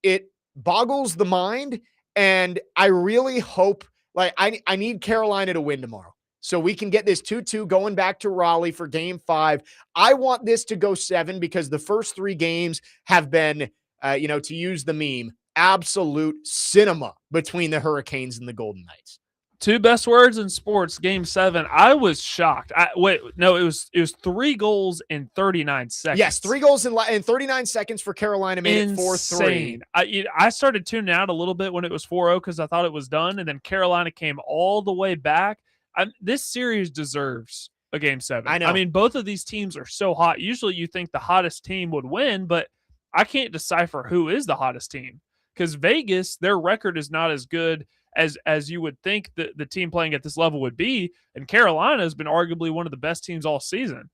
it boggles the mind, and I really hope, I need Carolina to win tomorrow so we can get this 2-2 going back to Raleigh for game 5. I want this to go 7 because the first 3 games have been, to use the meme, absolute cinema between the Hurricanes and the Golden Knights. 2 best words in sports, game 7. I was shocked. It was 3 goals in 39 seconds. Yes, 3 goals in 39 seconds for Carolina, made it 4-3. I started tuning out a little bit when it was 4-0 because I thought it was done, and then Carolina came all the way back. This series deserves a game 7. I know. Both of these teams are so hot. Usually you think the hottest team would win, but I can't decipher who is the hottest team because Vegas, their record is not as good as you would think the team playing at this level would be, and Carolina has been arguably one of the best teams all season.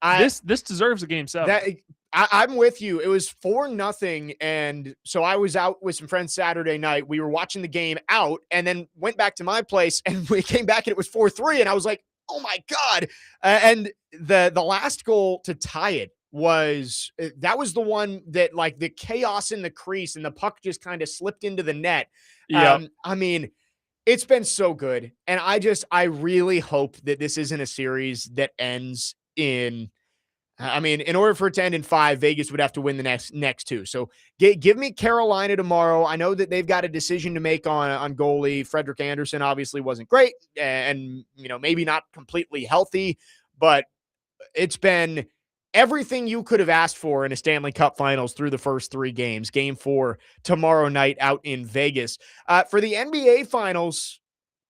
This deserves a game 7. I'm with you. It was 4-0, and so I was out with some friends Saturday night. We were watching the game out, and then went back to my place, and we came back, and it was 4-3, and I was like, oh my God. And the last goal to tie it was the one that, the chaos in the crease and the puck just kind of slipped into the net. Yeah. It's been so good. And I really hope that this isn't a series that ends in, in order for it to end in 5, Vegas would have to win the next 2. So give me Carolina tomorrow. I know that they've got a decision to make on goalie. Frederik Andersen obviously wasn't great and, maybe not completely healthy, but it's been everything you could have asked for in a Stanley Cup Finals through the first 3 games. Game 4 tomorrow night out in Vegas. For the NBA Finals,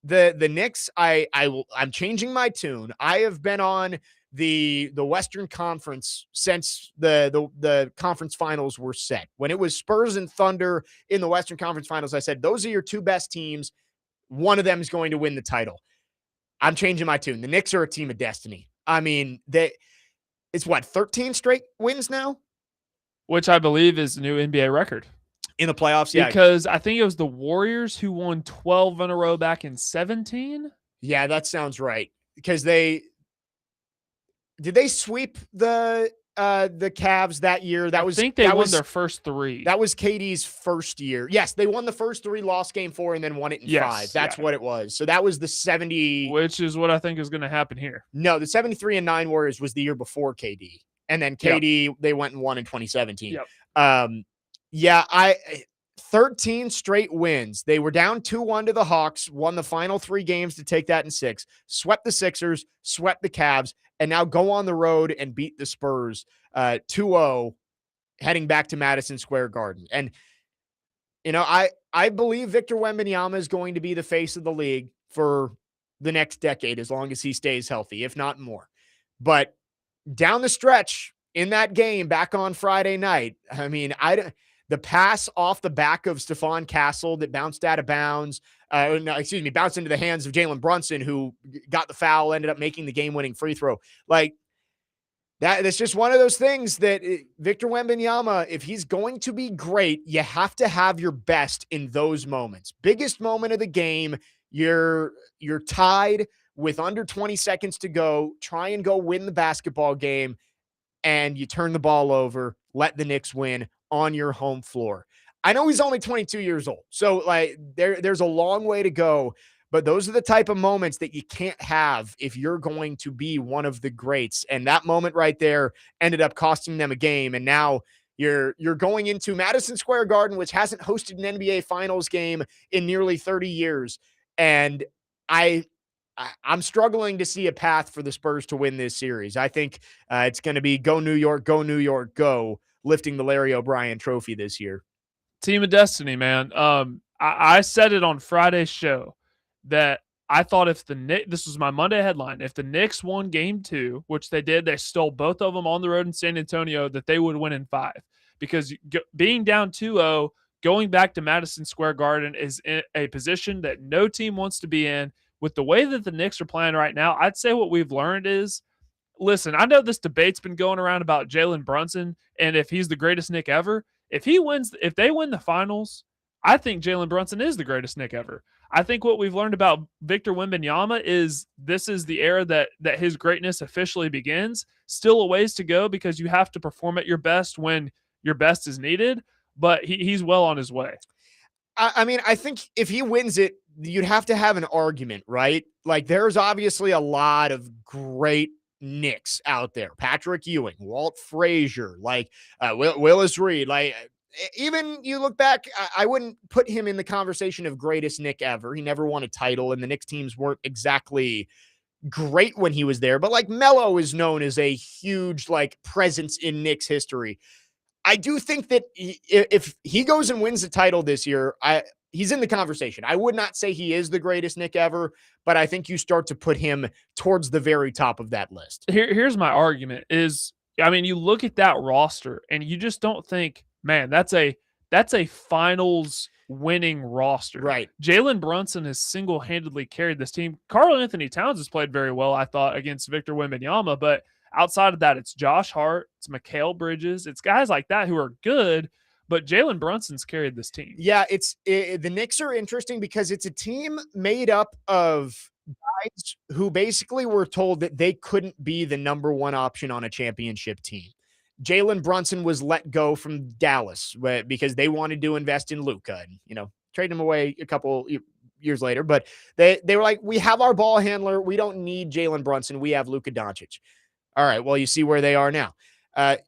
the Knicks, I'm changing my tune. I have been on the Western Conference since the conference finals were set. When it was Spurs and Thunder in the Western Conference Finals, I said, those are your 2 best teams. One of them is going to win the title. I'm changing my tune. The Knicks are a team of destiny. It's 13 straight wins now? Which I believe is a new NBA record. In the playoffs, yeah. Because I think it was the Warriors who won 12 in a row back in 17. Yeah, that sounds right. Because did they sweep the Cavs that year? I think they won their first 3. That was KD's first year. Yes, they won the first 3, lost game 4, and then won it in 5. That's what it was. So that was the 70. Which is what I think is going to happen here. No, the 73-9 Warriors was the year before KD. And then KD, they went and won in 2017. Yep. 13 straight wins. They were down 2-1 to the Hawks, won the final 3 games to take that in 6, swept the Sixers, swept the Cavs, and now go on the road and beat the Spurs 2-0, heading back to Madison Square Garden. And, I believe Victor Wembanyama is going to be the face of the league for the next decade, as long as he stays healthy, if not more. But down the stretch in that game back on Friday night, The pass off the back of Stephon Castle that bounced out of bounds, bounced into the hands of Jalen Brunson, who got the foul, ended up making the game-winning free throw. Like, that's just one of those things that Victor Wembanyama, if he's going to be great, you have to have your best in those moments. Biggest moment of the game, you're tied with under 20 seconds to go, try and go win the basketball game, and you turn the ball over, let the Knicks win on your home floor. I know he's only 22 years old, so like there's a long way to go, but those are the type of moments that you can't have if you're going to be one of the greats. And that moment right there ended up costing them a game. And now you're going into Madison Square Garden, which hasn't hosted an NBA Finals game in nearly 30 years. And I'm struggling to see a path for the Spurs to win this series. I think it's going to be go New York, go, lifting the Larry O'Brien trophy this year. Team of Destiny, man. I said it on Friday's show that I thought if the Knicks, this was my Monday headline, if the Knicks won game 2, which they did, they stole both of them on the road in San Antonio, that they would win in 5. Because being down 2-0, going back to Madison Square Garden is in a position that no team wants to be in. With the way that the Knicks are playing right now, I'd say what we've learned is, listen, I know this debate's been going around about Jalen Brunson and if he's the greatest Knick ever. If they win the finals, I think Jalen Brunson is the greatest Knick ever. I think what we've learned about Victor Wembanyama is this is the era that his greatness officially begins. Still a ways to go because you have to perform at your best when your best is needed, but he's well on his way. I mean, I think if he wins it, you'd have to have an argument, right? Like, there's obviously a lot of great Knicks out there. Patrick Ewing, Walt Frazier, like Willis Reed, like even you look back, I wouldn't put him in the conversation of greatest Knick ever. He never won a title, and the Knicks teams weren't exactly great when he was there. But like Melo is known as a huge like presence in Knicks history. I do think that if he goes and wins the title this year, he's in the conversation. I would not say he is the greatest Knick ever, but I think you start to put him towards the very top of that list. Here's my argument is, I mean, you look at that roster and you just don't think, man, that's a finals winning roster. Right. Jalen Brunson has single-handedly carried this team. Karl-Anthony Towns has played very well, I thought, against Victor Wembanyama, but outside of that, it's Josh Hart, it's Mikal Bridges, it's guys like that who are good, but Jalen Brunson's carried this team. Yeah, the Knicks are interesting because it's a team made up of guys who basically were told that they couldn't be the number one option on a championship team. Jalen Brunson was let go from Dallas because they wanted to invest in Luka and, trade him away a couple years later. But they were like, we have our ball handler. We don't need Jalen Brunson. We have Luka Doncic. All right, well, you see where they are now.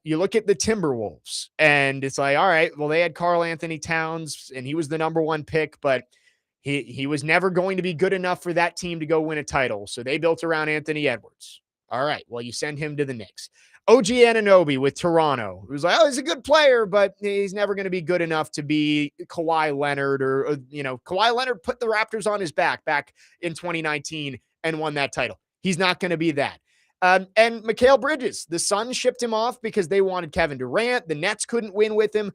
You look at the Timberwolves, and it's like, all right, well, they had Karl-Anthony Towns, and he was the number one pick, but he was never going to be good enough for that team to go win a title. So they built around Anthony Edwards. All right, well, you send him to the Knicks. OG Anunoby with Toronto. It was like, oh, he's a good player, but he's never going to be good enough to be Kawhi Leonard or Kawhi Leonard put the Raptors on his back in 2019 and won that title. He's not going to be that. And Mikal Bridges, the Suns shipped him off because they wanted Kevin Durant. The Nets couldn't win with him.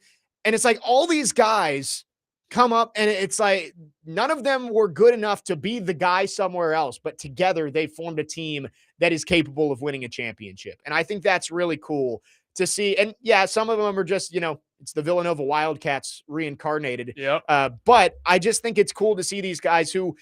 And it's like all these guys come up and it's like none of them were good enough to be the guy somewhere else, but together they formed a team that is capable of winning a championship. And I think that's really cool to see. And yeah, some of them are just, it's the Villanova Wildcats reincarnated. Yeah. But I just think it's cool to see these guys who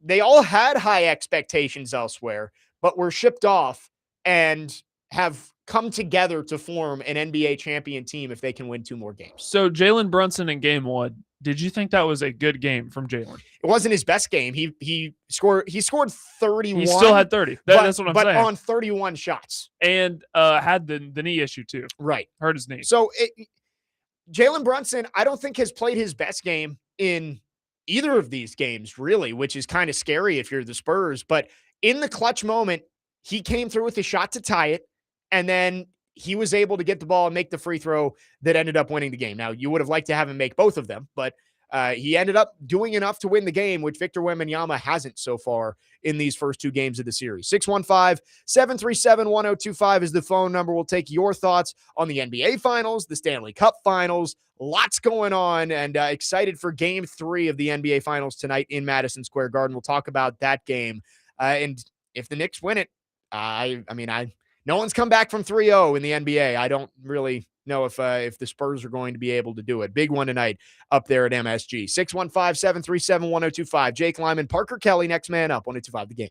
they all had high expectations elsewhere, but were shipped off and have come together to form an NBA champion team if they can win 2 more games. So Jalen Brunson in game 1, did you think that was a good game from Jalen? It wasn't his best game. He scored 31. He still had 30. That's what I'm saying. But on 31 shots. And had the knee issue too. Right. Hurt his knee. So Jalen Brunson, I don't think has played his best game in either of these games, really, which is kind of scary if you're the Spurs. But in the clutch moment, he came through with a shot to tie it, and then he was able to get the ball and make the free throw that ended up winning the game. Now, you would have liked to have him make both of them, but he ended up doing enough to win the game, which Victor Wembanyama hasn't so far in these first 2 games of the series. 615-737-1025 is the phone number. We'll take your thoughts on the NBA Finals, the Stanley Cup Finals, lots going on, and excited for Game 3 of the NBA Finals tonight in Madison Square Garden. We'll talk about that game. And if the Knicks win it, no one's come back from 3-0 in the NBA. I don't really know if the Spurs are going to be able to do it. Big one tonight up there at MSG. 615-737-1025. Jake Lyman, Parker Kelley, next man up, 1025 The Game.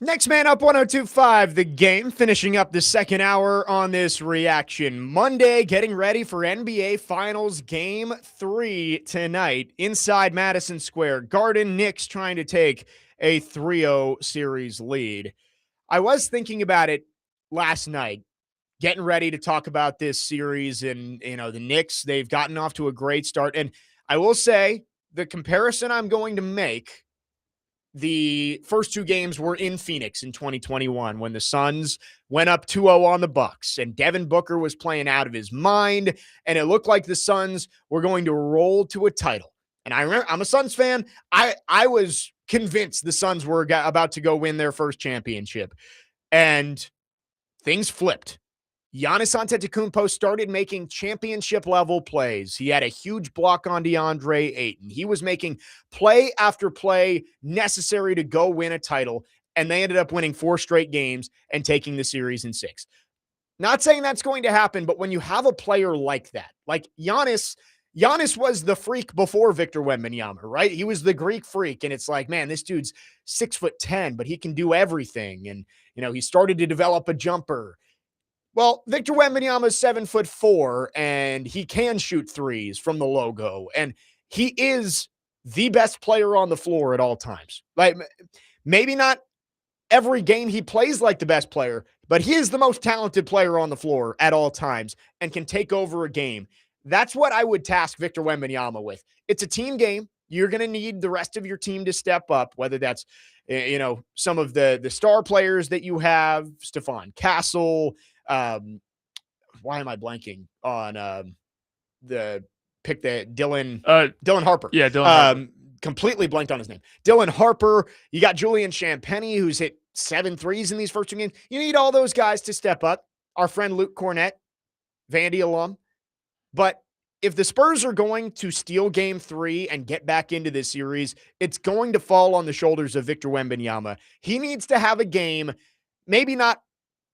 Next man up, 102.5 The Game, finishing up the second hour on this reaction Monday, getting ready for NBA Finals Game 3 tonight inside Madison Square Garden. Knicks trying to take a 3-0 series lead. I was thinking about it last night, getting ready to talk about this series, and the Knicks, they've gotten off to a great start. And I will say the comparison I'm going to make, the first two games were in Phoenix in 2021 when the Suns went up 2-0 on the Bucks and Devin Booker was playing out of his mind, and it looked like the Suns were going to roll to a title. And I remember, I'm a Suns fan. I was convinced the Suns were about to go win their first championship, and things flipped. Giannis Antetokounmpo started making championship-level plays. He had a huge block on DeAndre Ayton. He was making play after play necessary to go win a title, and they ended up winning 4 straight games and taking the series in 6. Not saying that's going to happen, but when you have a player like that, like Giannis was the freak before Victor Wembanyama, right? He was the Greek freak, and it's like, man, this dude's 6'10", but he can do everything, and he started to develop a jumper. Well, Victor Wembanyama is 7'4", and he can shoot threes from the logo, and he is the best player on the floor at all times. Like, maybe not every game he plays like the best player, but he is the most talented player on the floor at all times and can take over a game. That's what I would task Victor Wembanyama with. It's a team game. You're going to need the rest of your team to step up, whether that's some of the star players that you have, Stephon Castle. Why am I blanking on the pick that Dylan Harper? Yeah, Dylan Harper. Completely blanked on his name. Dylan Harper. You got Julian Champagnie, who's hit 7 threes in these first 2 games. You need all those guys to step up. Our friend Luke Cornett, Vandy alum. But if the Spurs are going to steal game 3 and get back into this series, it's going to fall on the shoulders of Victor Wembanyama. He needs to have a game, maybe not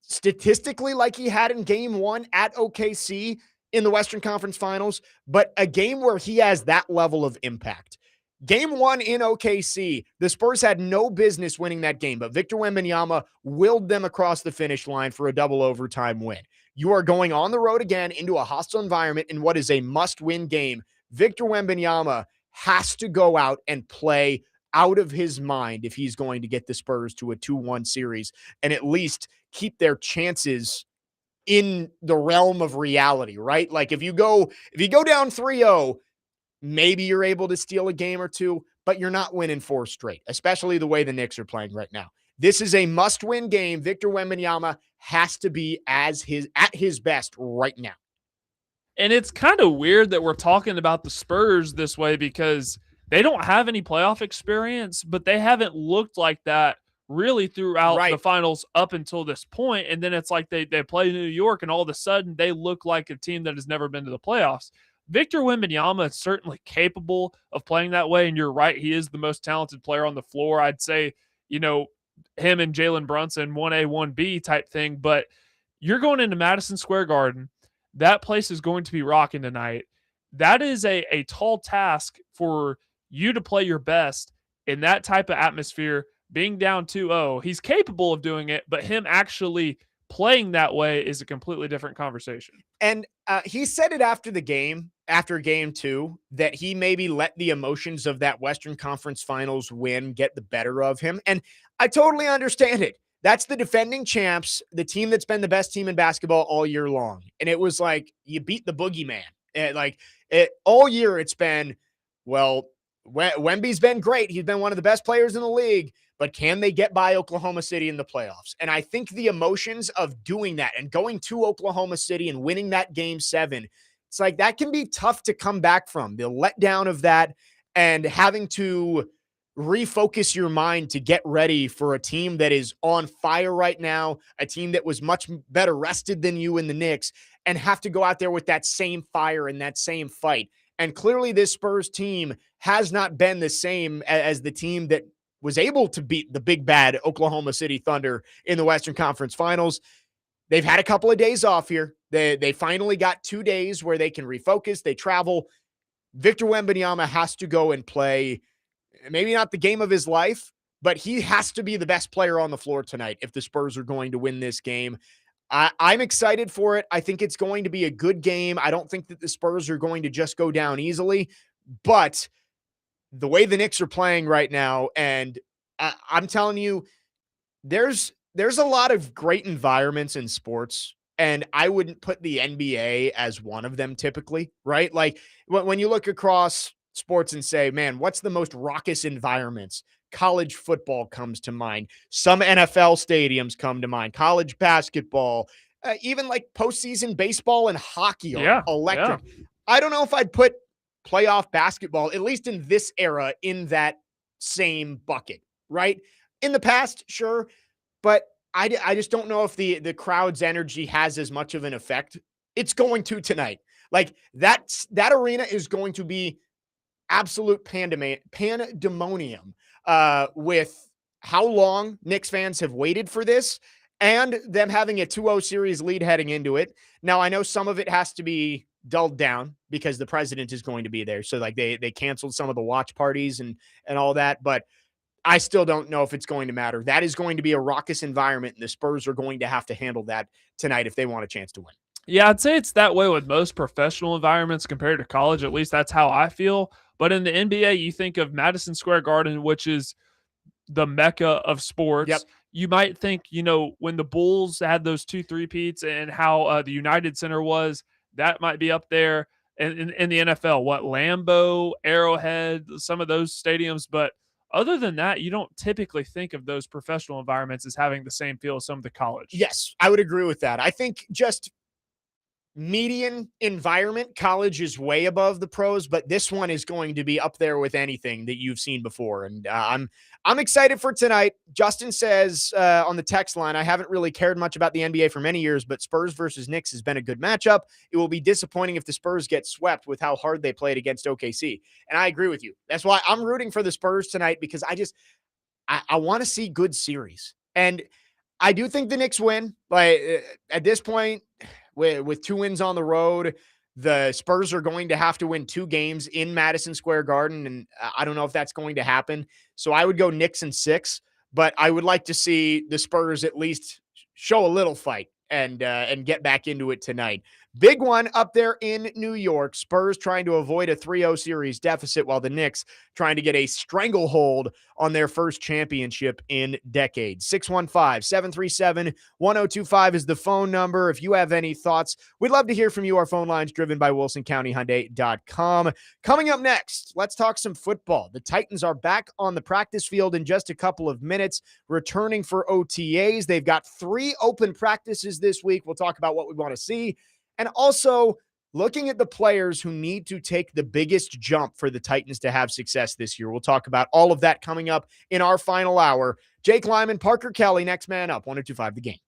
statistically like he had in game 1 at OKC in the Western Conference Finals, but a game where he has that level of impact. Game 1 in OKC, the Spurs had no business winning that game, but Victor Wembanyama willed them across the finish line for a double overtime win. You are going on the road again into a hostile environment in what is a must-win game. Victor Wembanyama has to go out and play out of his mind if he's going to get the Spurs to a 2-1 series and at least keep their chances in the realm of reality, right? Like if you go down 3-0, maybe you're able to steal a game or two, but you're not winning 4 straight, especially the way the Knicks are playing right now. This is a must-win game. Victor Wembanyama has to be at his best right now. And it's kind of weird that we're talking about the Spurs this way because they don't have any playoff experience, but they haven't looked like that really throughout the finals up until this point. And then it's like they play New York and all of a sudden they look like a team that has never been to the playoffs. Victor Wembanyama is certainly capable of playing that way. And you're right. He is the most talented player on the floor. I'd say, him and Jalen Brunson, 1A, 1B type thing. But you're going into Madison Square Garden. That place is going to be rocking tonight. That is a tall task for you to play your best in that type of atmosphere, being down 2-0. He's capable of doing it, but him actually playing that way is a completely different conversation. And he said it after the game, after game 2, that he maybe let the emotions of that Western Conference Finals win get the better of him. And I totally understand it. That's the defending champs, the team that's been the best team in basketball all year long. And it was like, you beat the boogeyman. All year it's been, well, Wemby's been great. He's been one of the best players in the league, but can they get by Oklahoma City in the playoffs? And I think the emotions of doing that and going to Oklahoma City and winning that game 7, it's like that can be tough to come back from. The letdown of that and having to refocus your mind to get ready for a team that is on fire right now, a team that was much better rested than you in the Knicks, and have to go out there with that same fire and that same fight. And clearly this Spurs team has not been the same as the team that was able to beat the big bad Oklahoma City Thunder in the Western Conference Finals. They've had a couple of days off here. They finally got 2 days where they can refocus. They travel. Victor Wembanyama has to go and play maybe not the game of his life, but he has to be the best player on the floor tonight if the Spurs are going to win this game. I'm excited for it. I think it's going to be a good game. I don't think that the Spurs are going to just go down easily, but the way the Knicks are playing right now, and I'm telling you, there's a lot of great environments in sports, and I wouldn't put the NBA as one of them typically, right? Like when you look across sports and say, man, what's the most raucous environments? College football comes to mind. Some NFL stadiums come to mind. College basketball, even like postseason baseball and hockey are electric. Yeah. I don't know if I'd put playoff basketball, at least in this era, in that same bucket, right? In the past, sure, but I just don't know if the crowd's energy has as much of an effect. It's going to tonight. Like that arena is going to be absolute pandemonium with how long Knicks fans have waited for this and them having a 2-0 series lead heading into it. Now, I know some of it has to be dulled down because the president is going to be there. So like they canceled some of the watch parties and all that, but I still don't know if it's going to matter. That is going to be a raucous environment, and the Spurs are going to have to handle that tonight if they want a chance to win. Yeah, I'd say it's that way with most professional environments compared to college. At least that's how I feel. But in the NBA, you think of Madison Square Garden, which is the mecca of sports. Yep. You might think, when the Bulls had those 2 3-peats and how the United Center was, that might be up there. And in the NFL, what Lambeau, Arrowhead, some of those stadiums. But other than that, you don't typically think of those professional environments as having the same feel as some of the college. Yes, I would agree with that. I think just median environment, college is way above the pros, but this one is going to be up there with anything that you've seen before. And I'm excited for tonight. Justin says on the text line, I haven't really cared much about the NBA for many years, but Spurs versus Knicks has been a good matchup. It will be disappointing if the Spurs get swept with how hard they played against OKC. And I agree with you. That's why I'm rooting for the Spurs tonight, because I want to see good series. And I do think the Knicks win. Like at this point, with 2 wins on the road, the Spurs are going to have to win 2 games in Madison Square Garden, and I don't know if that's going to happen. So I would go Knicks in 6, but I would like to see the Spurs at least show a little fight and get back into it tonight. Big one up there in New York. Spurs trying to avoid a 3-0 series deficit, while the Knicks trying to get a stranglehold on their first championship in decades. 615-737-1025 is the phone number. If you have any thoughts, we'd love to hear from you. Our phone line's driven by WilsonCountyHyundai.com. Coming up next, let's talk some football. The Titans are back on the practice field in just a couple of minutes, returning for OTAs. They've got 3 open practices this week. We'll talk about what we want to see. And also looking at the players who need to take the biggest jump for the Titans to have success this year. We'll talk about all of that coming up in our final hour. Jake Lyman, Parker Kelley, next man up, 102.5 The Game.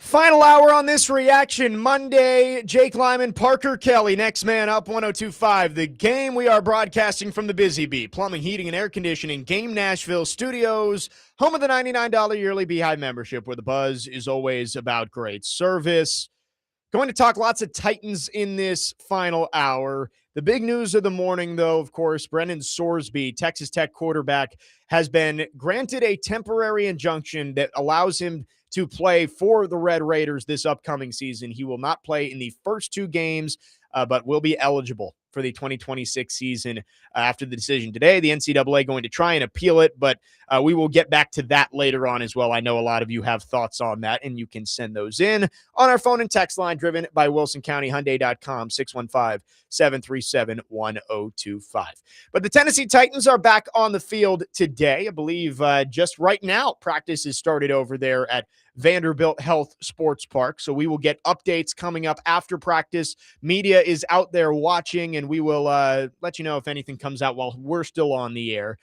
Final hour on this reaction Monday. Jake Lyman, Parker Kelley, next man up, 102.5. The Game. We are broadcasting from the Busy Bee Plumbing, Heating, and Air Conditioning Game Nashville Studios, home of the $99 yearly Beehive membership, where the buzz is always about great service. Going to talk lots of Titans in this final hour. The big news of the morning, though, of course, Brendan Sorsby, Texas Tech quarterback, has been granted a temporary injunction that allows him to play for the Red Raiders this upcoming season. He will not play in the first two games, but will be eligible for the 2026 season after the decision today. The NCAA going to try and appeal it, but we will get back to that later on as well. I know a lot of you have thoughts on that, and you can send those in on our phone and text line driven by WilsonCountyHyundai.com, 615-737-1025. But the Tennessee Titans are back on the field today. I believe just right now, practice is started over there at Vanderbilt Health Sports Park. So we will get updates coming up after practice. Media is out there watching, and we will let you know if anything comes out while we're still on the air.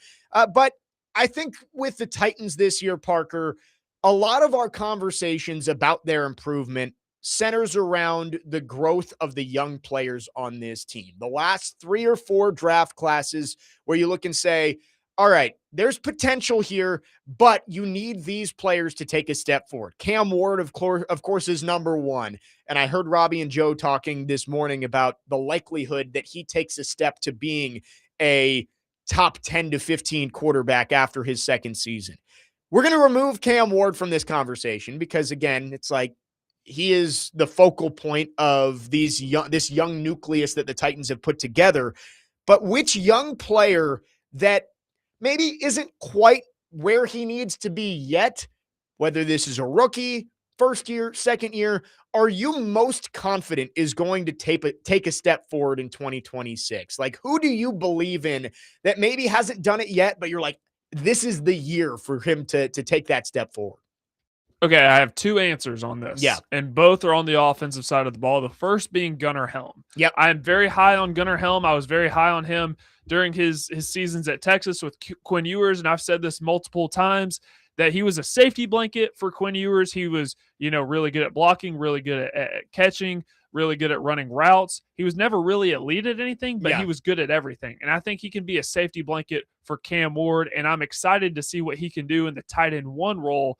But I think with the Titans this year, Parker, a lot of our conversations about their improvement centers around the growth of the young players on this team. The last 3 or 4 draft classes where you look and say, all right, there's potential here, but you need these players to take a step forward. Cam Ward, of course, is number one. And I heard Robbie and Joe talking this morning about the likelihood that he takes a step to being a top 10 to 15 quarterback after his second season. We're going to remove Cam Ward from this conversation because, again, it's like he is the focal point of this young nucleus that the Titans have put together. But which young player that maybe isn't quite where he needs to be yet, whether this is a rookie, first year, second year, are you most confident is going to take a step forward in 2026? Like, who do you believe in that maybe hasn't done it yet, but you're like, this is the year for him to take that step forward? Okay, I have 2 answers on this. Yeah. And both are on the offensive side of the ball. The first being Gunnar Helm. Yep. I'm very high on Gunnar Helm. I was very high on him during his seasons at Texas with Quinn Ewers, and I've said this multiple times, that he was a safety blanket for Quinn Ewers. He was, really good at blocking, really good at catching, really good at running routes. He was never really elite at anything, but he was good at everything. And I think he can be a safety blanket for Cam Ward, and I'm excited to see what he can do in the tight end 1 role.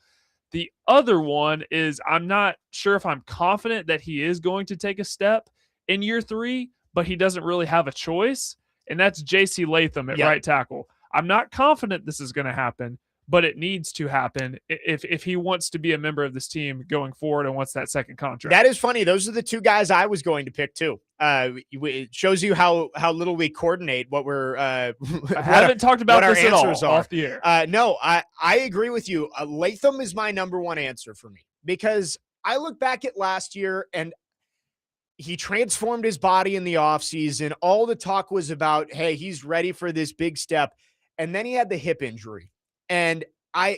The other one is I'm not sure if I'm confident that he is going to take a step in year 3, but he doesn't really have a choice, and that's J.C. Latham at right tackle. I'm not confident this is going to happen, but it needs to happen if he wants to be a member of this team going forward and wants that second contract. That is funny. Those are the 2 guys I was going to pick too. It shows you how little we coordinate what we're I haven't talked about this at all off the air. No, I agree with you. Latham is my number 1 answer for me because I look back at last year and he transformed his body in the offseason. All the talk was about, hey, he's ready for this big step. And then he had the hip injury. And I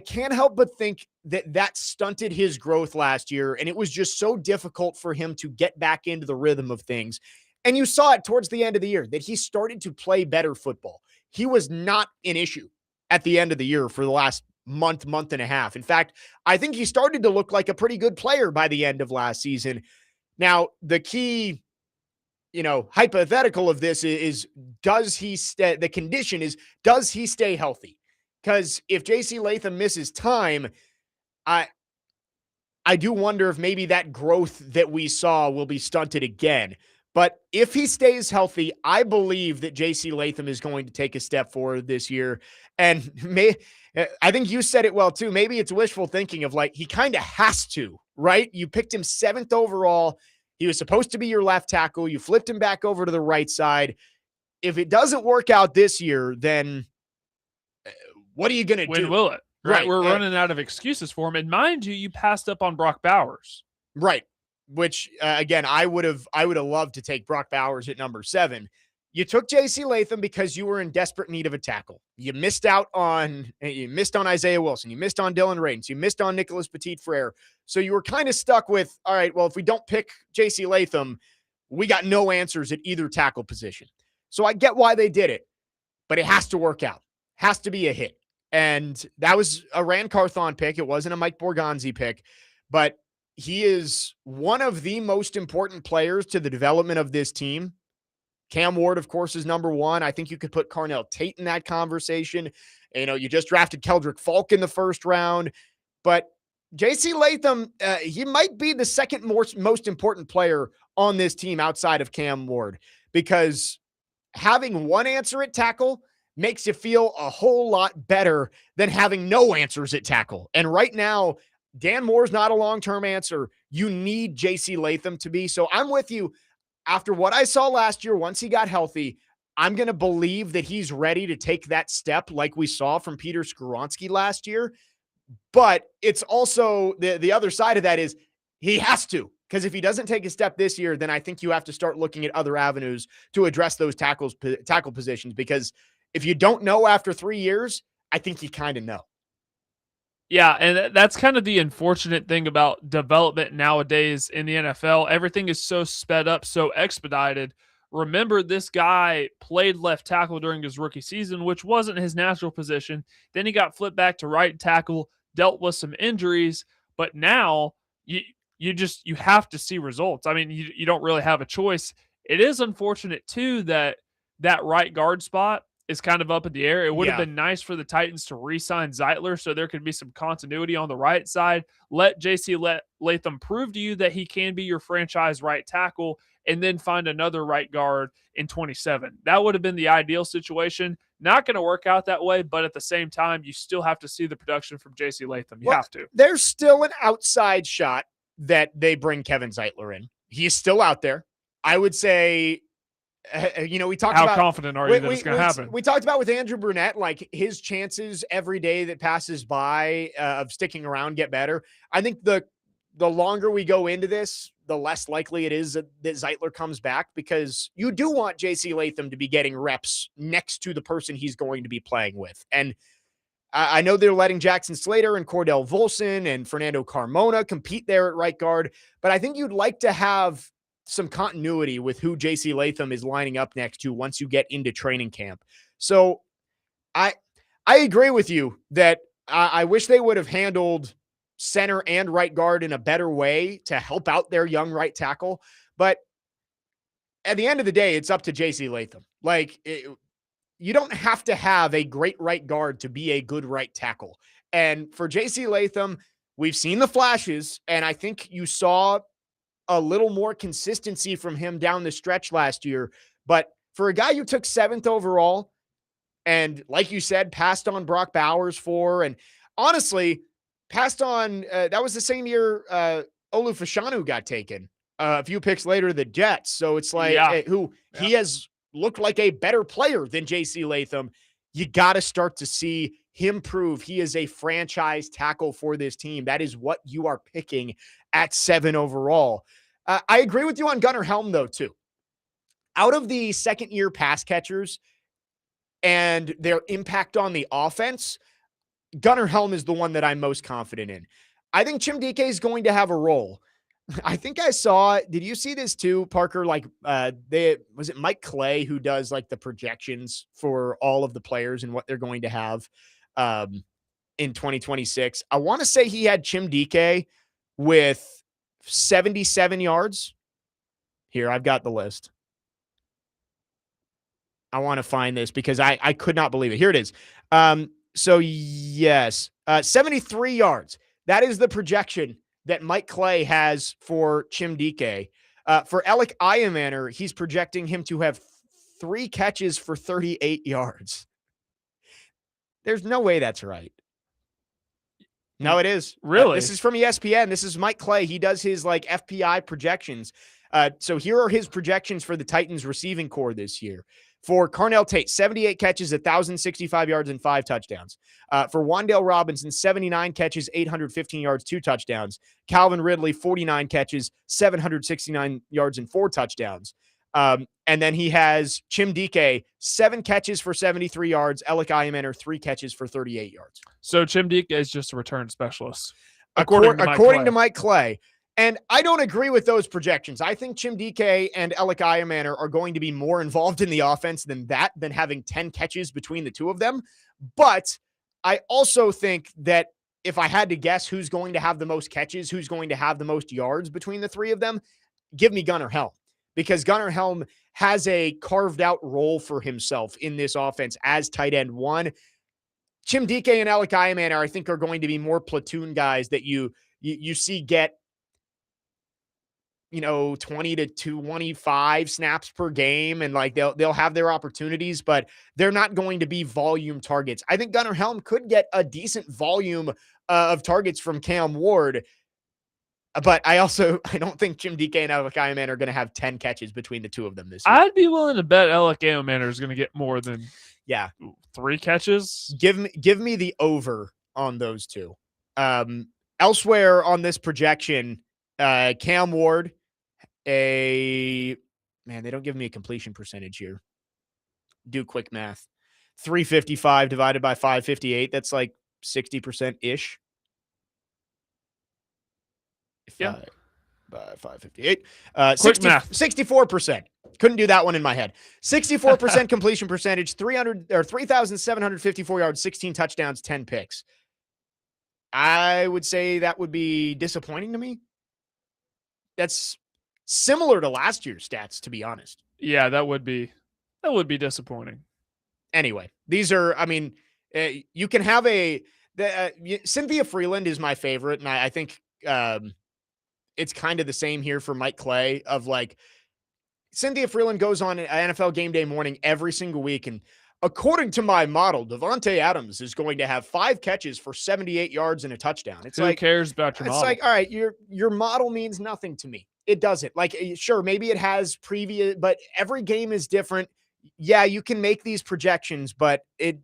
can't help but think that stunted his growth last year. And it was just so difficult for him to get back into the rhythm of things. And you saw it towards the end of the year that he started to play better football. He was not an issue at the end of the year for the last month and a half. In fact, I think he started to look like a pretty good player by the end of last season. Now, the key, hypothetical of this is does he stay? The condition is, does he stay healthy? Because if J.C. Latham misses time, I do wonder if maybe that growth that we saw will be stunted again. But if he stays healthy, I believe that J.C. Latham is going to take a step forward this year. And I think you said it well, too. Maybe it's wishful thinking of like, he kind of has to, right? You picked him 7th overall. He was supposed to be your left tackle. You flipped him back over to the right side. If it doesn't work out this year, then what are you going to do? When will it? Right. We're running out of excuses for him. And mind you, you passed up on Brock Bowers. Right. Which, again, I would have loved to take Brock Bowers at number 7. You took J.C. Latham because you were in desperate need of a tackle. You missed on Isaiah Wilson. You missed on Dylan Radins. You missed on Nicholas Petit-Frere. So you were kind of stuck with, all right, well, if we don't pick J.C. Latham, we got no answers at either tackle position. So I get why they did it, but it has to work out. Has to be a hit. And that was a Rand Carthon pick. It wasn't a Mike Borgonzi pick. But he is one of the most important players to the development of this team. Cam Ward, of course, is number one. I think you could put Carnell Tate in that conversation. You just drafted Keldrick Falk in the first round, but JC Latham, he might be the second most important player on this team outside of Cam Ward, because having one answer at tackle makes you feel a whole lot better than having no answers at tackle. And right now, Dan Moore's not a long-term answer. You need JC Latham to be. So I'm with you. After what I saw last year, once he got healthy, I'm going to believe that he's ready to take that step like we saw from Peter Skoronski last year. But it's also the other side of that is he has to, because if he doesn't take a step this year, then I think you have to start looking at other avenues to address those tackle positions, because if you don't know after 3 years, I think you kind of know. Yeah, and that's kind of the unfortunate thing about development nowadays in the NFL. Everything is so sped up, so expedited. Remember, this guy played left tackle during his rookie season, which wasn't his natural position. Then he got flipped back to right tackle, dealt with some injuries, but now you have to see results. I mean, you don't really have a choice. It is unfortunate, too, that right guard spot is kind of up in the air. It would have been nice for the Titans to re-sign Zeitler so there could be some continuity on the right side. Let JC Latham prove to you that he can be your franchise right tackle, and then find another right guard in 27. That would have been the ideal situation. Not going to work out that way, but at the same time, you still have to see the production from JC Latham. You have to. There's still an outside shot that they bring Kevin Zeitler in. He's still out there. I would say, we talked about— how confident are you that it's going to happen? We talked about with Andrew Brunette, like his chances every day that passes by of sticking around get better. I think the longer we go into this, the less likely it is that Zeitler comes back, because you do want JC Latham to be getting reps next to the person he's going to be playing with. And I know they're letting Jackson Slater and Cordell Volson and Fernando Carmona compete there at right guard, but I think you'd like to have some continuity with who JC Latham is lining up next to once you get into training camp. So I agree with you that I wish they would have handled center and right guard in a better way to help out their young right tackle. But at the end of the day, it's up to JC Latham. You don't have to have a great right guard to be a good right tackle. And for JC Latham, we've seen the flashes, and I think you saw a little more consistency from him down the stretch last year. But for a guy you took 7th overall, and like you said, passed on Brock Bowers for, and honestly, passed on, that was the same year Olu Fashanu got taken a few picks later, the Jets. So it's like, he has looked like a better player than JC Latham. You got to start to see him prove he is a franchise tackle for this team. That is what you are picking at 7 overall. I agree with you on Gunnar Helm, though, too. Out of the second-year pass catchers and their impact on the offense, Gunnar Helm is the one that I'm most confident in. I think Chim Dike is going to have a role. I think I saw, did you see this too, Parker? Was it Mike Clay who does like the projections for all of the players and what they're going to have in 2026? I want to say he had Chim Dike with 77 yards. Here, I've got the list. I want to find this because I could not believe it. Here it is. So yes, 73 yards. That is the projection that Mike Clay has for Chim Dike. For Alec Iamaner, he's projecting him to have 3 catches for 38 yards. There's no way that's right. No, it is. Really? This is from ESPN. This is Mike Clay. He does his FPI projections. So here are his projections for the Titans receiving core this year. For Carnell Tate, 78 catches, 1,065 yards, and 5 touchdowns. For Wan'Dale Robinson, 79 catches, 815 yards, 2 touchdowns. Calvin Ridley, 49 catches, 769 yards, and 4 touchdowns. And then he has Chim Dike, 7 catches for 73 yards. Alec Iamaner, 3 catches for 38 yards. So Chim Dike is just a return specialist, according to Mike Clay. And I don't agree with those projections. I think Chim Dike and Alec Iamaner are going to be more involved in the offense than having 10 catches between the two of them. But I also think that if I had to guess who's going to have the most catches, who's going to have the most yards between the three of them, give me Gunnar Helm, because Gunnar Helm has a carved out role for himself in this offense as tight end one. Chim Dike and Alec Iamanaar, I think, are going to be more platoon guys that you see get, 20 to 25 snaps per game, and like they'll have their opportunities, but they're not going to be volume targets. I think Gunnar Helm could get a decent volume of targets from Cam Ward, but I don't think Chim Dike and Alec Iamanaar are going to have 10 catches between the two of them this year. I'd be willing to bet Alec Iamanaar is going to get more than 3 catches. Give me the over on those two. Elsewhere on this projection, Cam Ward, they don't give me a completion percentage here. Do quick math. 355 divided by 558. That's like 60%-ish. Yeah. By 558. Quick math. 64%. Couldn't do that one in my head. 64% completion percentage, 3,754 yards, 16 touchdowns, 10 picks. I would say that would be disappointing to me. That's similar to last year's stats, to be honest. Yeah, that would be disappointing. Anyway, these are, you can have Cynthia Freeland is my favorite, and I think it's kind of the same here for Mike Clay, of like, Cynthia Freeland goes on NFL Game Day morning every single week, and according to my model, Devontae Adams is going to have 5 catches for 78 yards and a touchdown. It's Who cares about your model? It's like, all right, your model means nothing to me. It doesn't. Like, sure, maybe it has previous, but every game is different. Yeah, you can make these projections, but it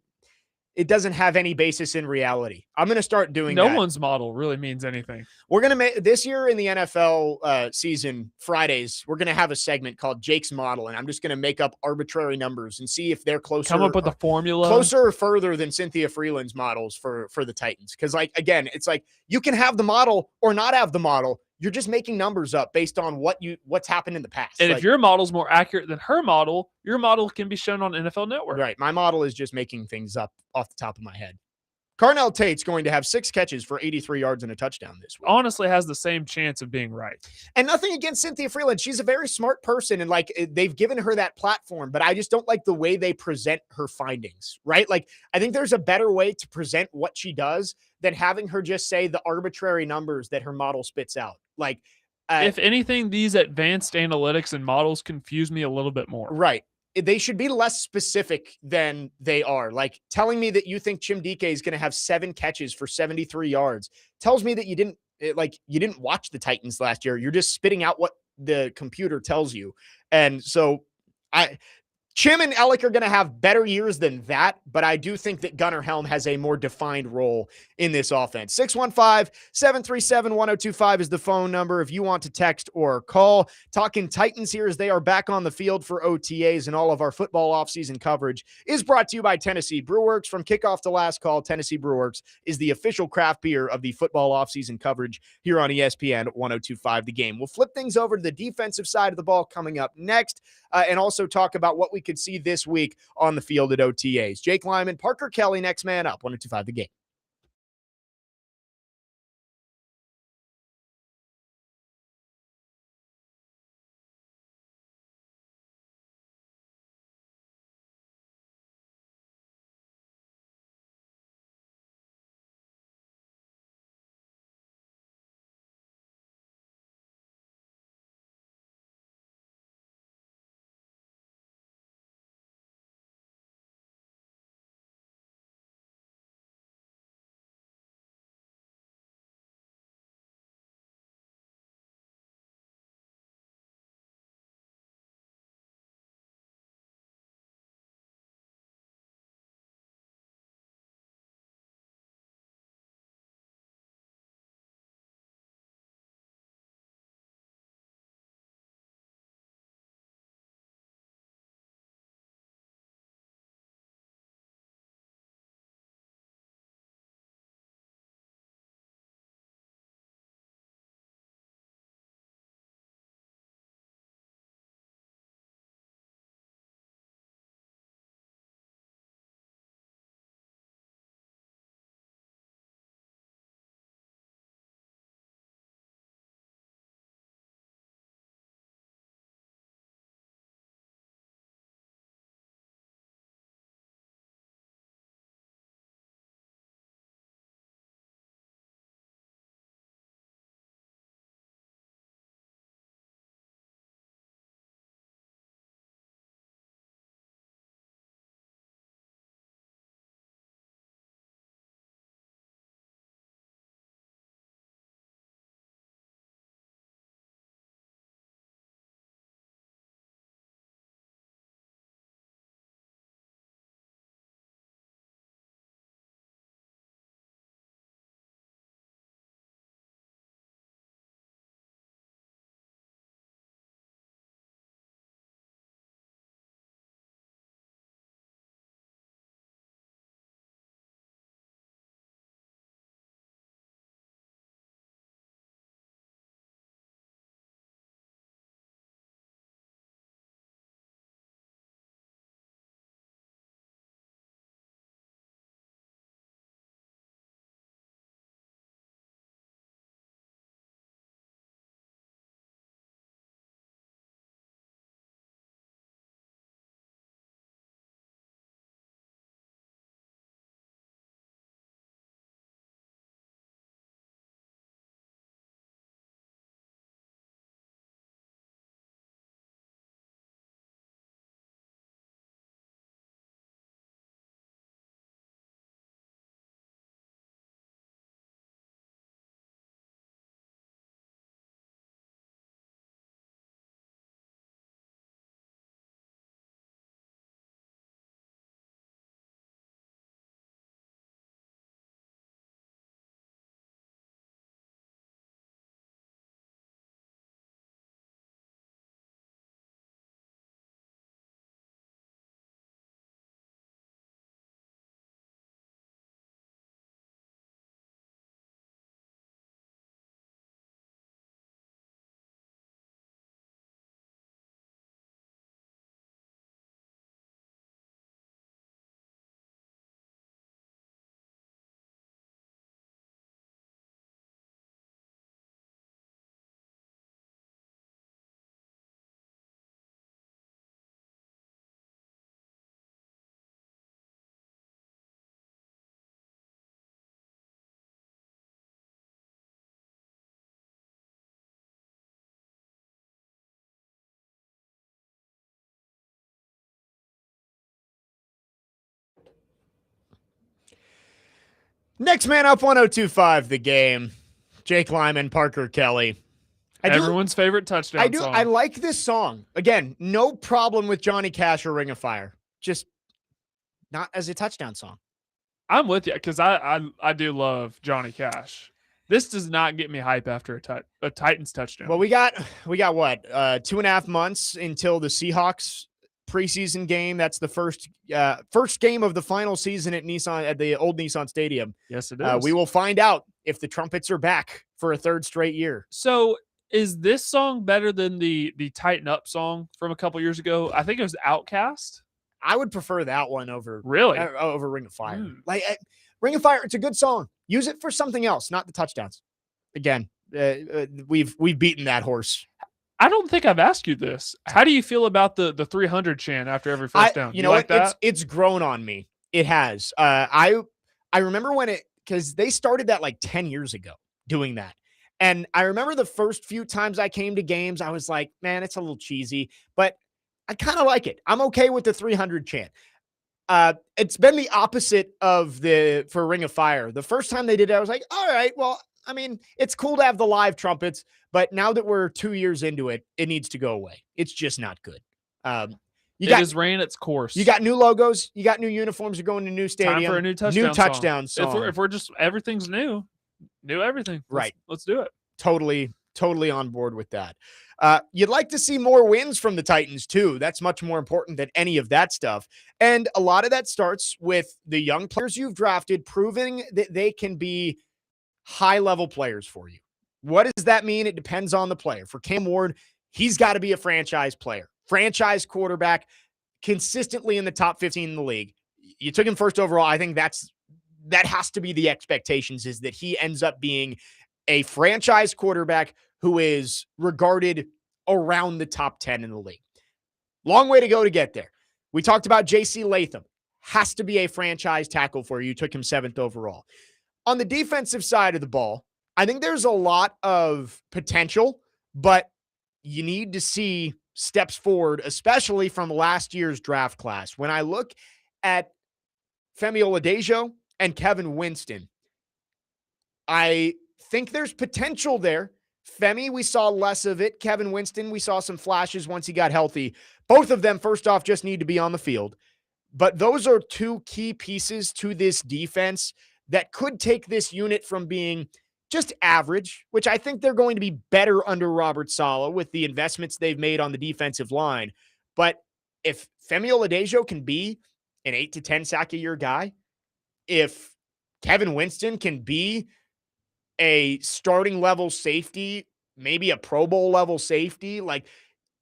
doesn't have any basis in reality. I'm going to start doing that. No one's model really means anything. We're going to make this year in the NFL season Fridays, we're going to have a segment called Jake's Model, and I'm just going to make up arbitrary numbers and see if they're closer. Come up with a formula. Closer or further than Cynthia Freeland's models for the Titans. Because, like, again, it's like you can have the model or not have the model. You're just making numbers up based on what's happened in the past. And if your model's more accurate than her model, your model can be shown on NFL Network. Right. My model is just making things up off the top of my head. Carnell Tate's going to have 6 catches for 83 yards and a touchdown this week. Honestly, has the same chance of being right. And nothing against Cynthia Freeland. She's a very smart person, and like they've given her that platform, but I just don't like the way they present her findings, right? Like, I think there's a better way to present what she does than having her just say the arbitrary numbers that her model spits out. Like, if anything, these advanced analytics and models confuse me a little bit more. Right. They should be less specific than they are. Like, telling me that you think Chim Dike is going to have 7 catches for 73 yards tells me that you didn't watch the Titans last year. You're just spitting out what the computer tells you. And so Chim and Alec are going to have better years than that, but I do think that Gunnar Helm has a more defined role in this offense. 615-737-1025 is the phone number if you want to text or call. Talking Titans here as they are back on the field for OTAs, and all of our football offseason coverage is brought to you by Tennessee Brewworks. From kickoff to last call, Tennessee Brewworks is the official craft beer of the football offseason coverage here on ESPN 1025 The Game. We'll flip things over to the defensive side of the ball coming up next, and also talk about what we could see this week on the field at OTAs. Jake Lyman, Parker Kelley, next man up, 1025 The Game. Next man up, 102.5 The Game. Jake Lyman, Parker Kelley. Everyone's favorite touchdown song. I like this song. Again, no problem with Johnny Cash or Ring of Fire. Just not as a touchdown song. I'm with you because I do love Johnny Cash. This does not get me hype after a Titans touchdown. Well, we got what 2.5 months until the Seahawks preseason game. That's the first game of the final season at the old Nissan Stadium. Yes, it is. We will find out if the Trumpets are back for a third straight year. So, is this song better than the Tighten Up song from a couple years ago? I think it was Outkast. I would prefer that one over Ring of Fire. Ring of Fire, it's a good song. Use it for something else, not the touchdowns. Again, we've beaten that horse. I don't think I've asked you this. How do you feel about the 300 chant after every first down? You know what? It's grown on me. It has. I remember because they started that like 10 years ago doing that. And I remember the first few times I came to games, I was like, man, it's a little cheesy, but I kind of like it. I'm okay with the 300 chant. It's been the opposite for Ring of Fire. The first time they did it, I was like, all right, well, I mean, it's cool to have the live trumpets, but now that we're 2 years into it, it needs to go away. It's just not good. It has ran its course. You got new logos. You got new uniforms. You're going to new stadium. Time for a new touchdown song. If we're just, everything's new everything. Let's do it. Totally on board with that. You'd like to see more wins from the Titans too. That's much more important than any of that stuff. And a lot of that starts with the young players you've drafted proving that they can be high-level players for you. What does that mean? It depends on the player. For Cam Ward, he's got to be a franchise player, franchise quarterback, consistently in the top 15 in the league. You took him first overall. I think that has to be the expectations, is that he ends up being a franchise quarterback who is regarded around the top 10 in the league. Long way to go to get there. We talked about J.C. Latham. Has to be a franchise tackle for you. You took him 7th overall. On the defensive side of the ball, I think there's a lot of potential, but you need to see steps forward, especially from last year's draft class. When I look at Femi Oladejo and Kevin Winston, I think there's potential there. Femi, we saw less of it. Kevin Winston, we saw some flashes once he got healthy. Both of them, first off, just need to be on the field. But those are two key pieces to this defense that could take this unit from being just average, which I think they're going to be better under Robert Saleh with the investments they've made on the defensive line. But if Femi Oladejo can be an 8 to 10 sack a year guy, if Kevin Winston can be a starting level safety, maybe a Pro Bowl level safety, like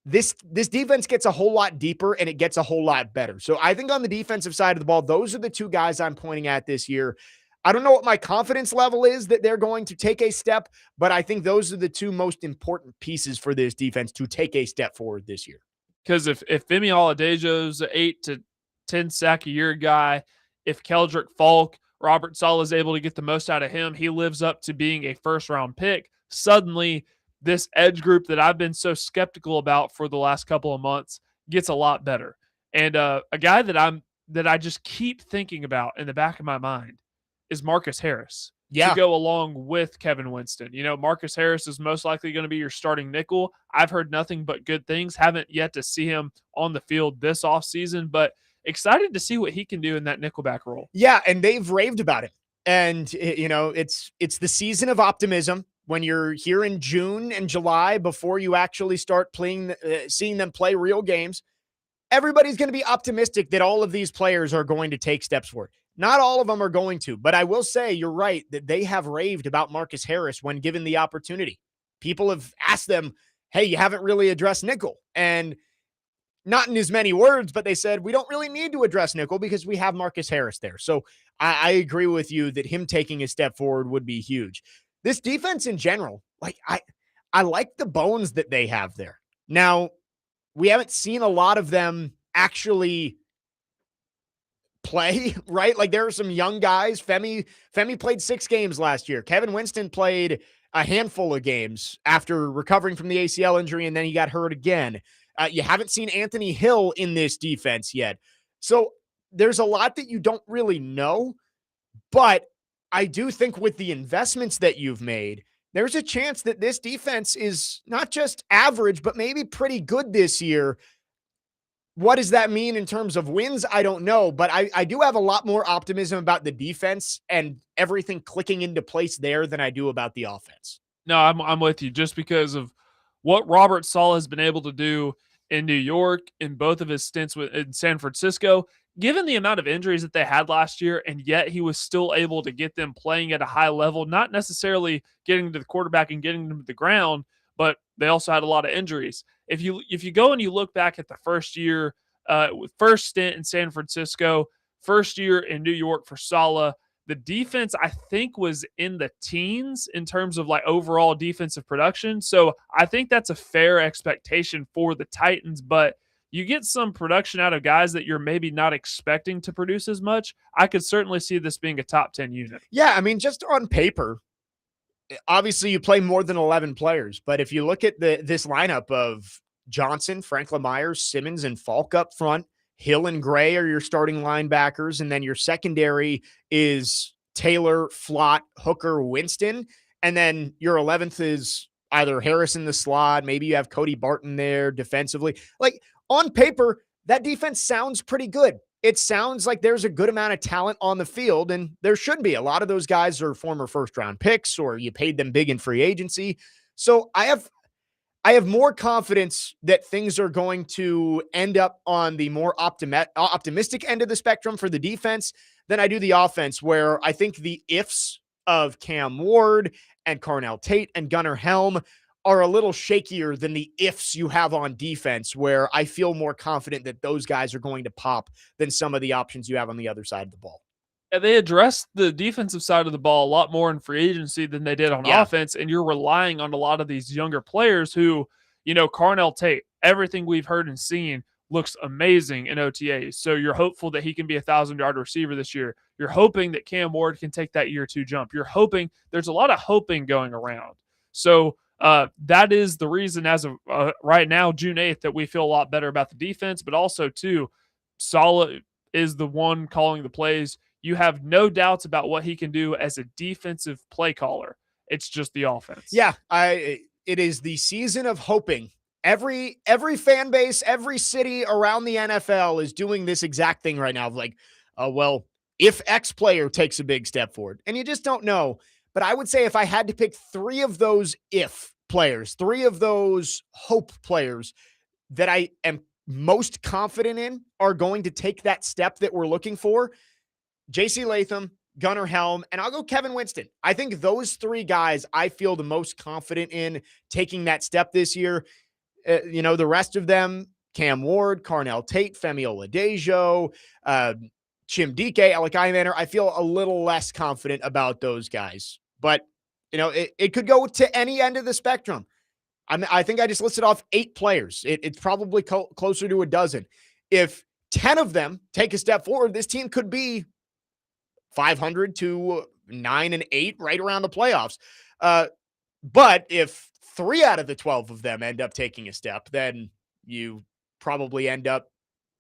this defense gets a whole lot deeper and it gets a whole lot better. So I think on the defensive side of the ball, those are the two guys I'm pointing at this year. I don't know what my confidence level is that they're going to take a step, but I think those are the two most important pieces for this defense to take a step forward this year. Because if Femi Oladejo's an 8 to 10 sack a year guy, if Keldrick Falk, Robert Saleh is able to get the most out of him, he lives up to being a first-round pick. Suddenly, this edge group that I've been so skeptical about for the last couple of months gets a lot better. And a guy that I just keep thinking about in the back of my mind is Marcus Harris. To go along with Kevin Winston. You know, Marcus Harris is most likely going to be your starting nickel. I've heard nothing but good things. Haven't yet to see him on the field this offseason, but excited to see what he can do in that nickelback role. Yeah, and they've raved about it. And, you know, it's the season of optimism when you're here in June and July before you actually start playing, seeing them play real games. Everybody's going to be optimistic that all of these players are going to take steps forward. Not all of them are going to, but I will say you're right that they have raved about Marcus Harris when given the opportunity. People have asked them, hey, you haven't really addressed nickel. And not in as many words, but they said, we don't really need to address nickel because we have Marcus Harris there. So I agree with you that him taking a step forward would be huge. This defense in general, like I like the bones that they have there. Now, we haven't seen a lot of them actually play, right? Like there are some young guys. Femi played 6 games last year. Kevin Winston played a handful of games after recovering from the ACL injury, and then he got hurt again. You haven't seen Anthony Hill in this defense yet. So there's a lot that you don't really know, but I do think with the investments that you've made, there's a chance that this defense is not just average, but maybe pretty good this year. What does that mean in terms of wins? I don't know, but I do have a lot more optimism about the defense and everything clicking into place there than I do about the offense. No, I'm with you just because of what Robert Saleh has been able to do in New York in both of his stints in San Francisco. Given the amount of injuries that they had last year, and yet he was still able to get them playing at a high level, not necessarily getting to the quarterback and getting them to the ground, but they also had a lot of injuries. If you go and you look back at the first stint in San Francisco, first year in New York for Saleh, the defense, I think, was in the teens in terms of like overall defensive production. So I think that's a fair expectation for the Titans, but you get some production out of guys that you're maybe not expecting to produce as much. I could certainly see this being a top 10 unit. Yeah, I mean, just on paper, obviously you play more than 11 players, but if you look at this lineup of Johnson, Franklin Myers, Simmons, and Falk up front, Hill and Gray are your starting linebackers, and then your secondary is Taylor, Flott, Hooker, Winston, and then your 11th is either Harris in the slot, maybe you have Cody Barton there defensively. Like, on paper, that defense sounds pretty good. It sounds like there's a good amount of talent on the field, and there should be. A lot of those guys are former first-round picks, or you paid them big in free agency. So I have more confidence that things are going to end up on the more optimistic end of the spectrum for the defense than I do the offense, where I think the ifs of Cam Ward and Carnell Tate and Gunnar Helm are a little shakier than the ifs you have on defense, where I feel more confident that those guys are going to pop than some of the options you have on the other side of the ball. Yeah, they addressed the defensive side of the ball a lot more in free agency than they did on offense, and you're relying on a lot of these younger players who, Carnell Tate, everything we've heard and seen looks amazing in OTAs. So you're hopeful that he can be a 1,000-yard receiver this year. You're hoping that Cam Ward can take that year 2 jump. You're hoping there's a lot of hoping going around. So that is the reason as of right now, June 8th, that we feel a lot better about the defense, but also too, Saleh is the one calling the plays. You have no doubts about what he can do as a defensive play caller. It's just the offense. Yeah, it is the season of hoping. Every fan base, every city around the NFL is doing this exact thing right now. Like, well, if X player takes a big step forward, and you just don't know. But I would say if I had to pick 3 of those if players, 3 of those hope players that I am most confident in are going to take that step that we're looking for, J.C. Latham, Gunnar Helm, and I'll go Kevin Winston. I think those 3 guys I feel the most confident in taking that step this year. The rest of them, Cam Ward, Carnell Tate, Femi Oladejo, Chim Dike, Alec Imaner, I feel a little less confident about those guys. But, it could go to any end of the spectrum. I think I just listed off 8 players. It's probably closer to a dozen. If 10 of them take a step forward, this team could be 500 to 9-8 right around the playoffs. But if 3 out of the 12 of them end up taking a step, then you probably end up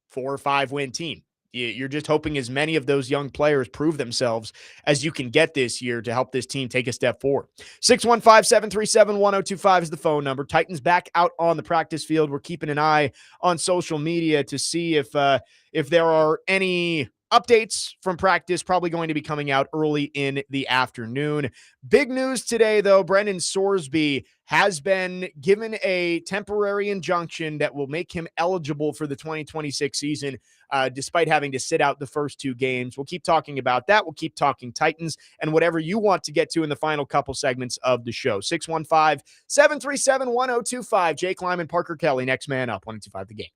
4 or 5 win team. You're just hoping as many of those young players prove themselves as you can get this year to help this team take a step forward. 615-737-1025 is the phone number. Titans back out on the practice field. We're keeping an eye on social media to see if there are any updates from practice, probably going to be coming out early in the afternoon. Big news today, though. Brendan Sorsby has been given a temporary injunction that will make him eligible for the 2026 season, despite having to sit out the first 2 games. We'll keep talking about that. We'll keep talking Titans and whatever you want to get to in the final couple segments of the show. 615-737-1025. Jake Lyman, Parker Kelley, next man up, 125 The Game.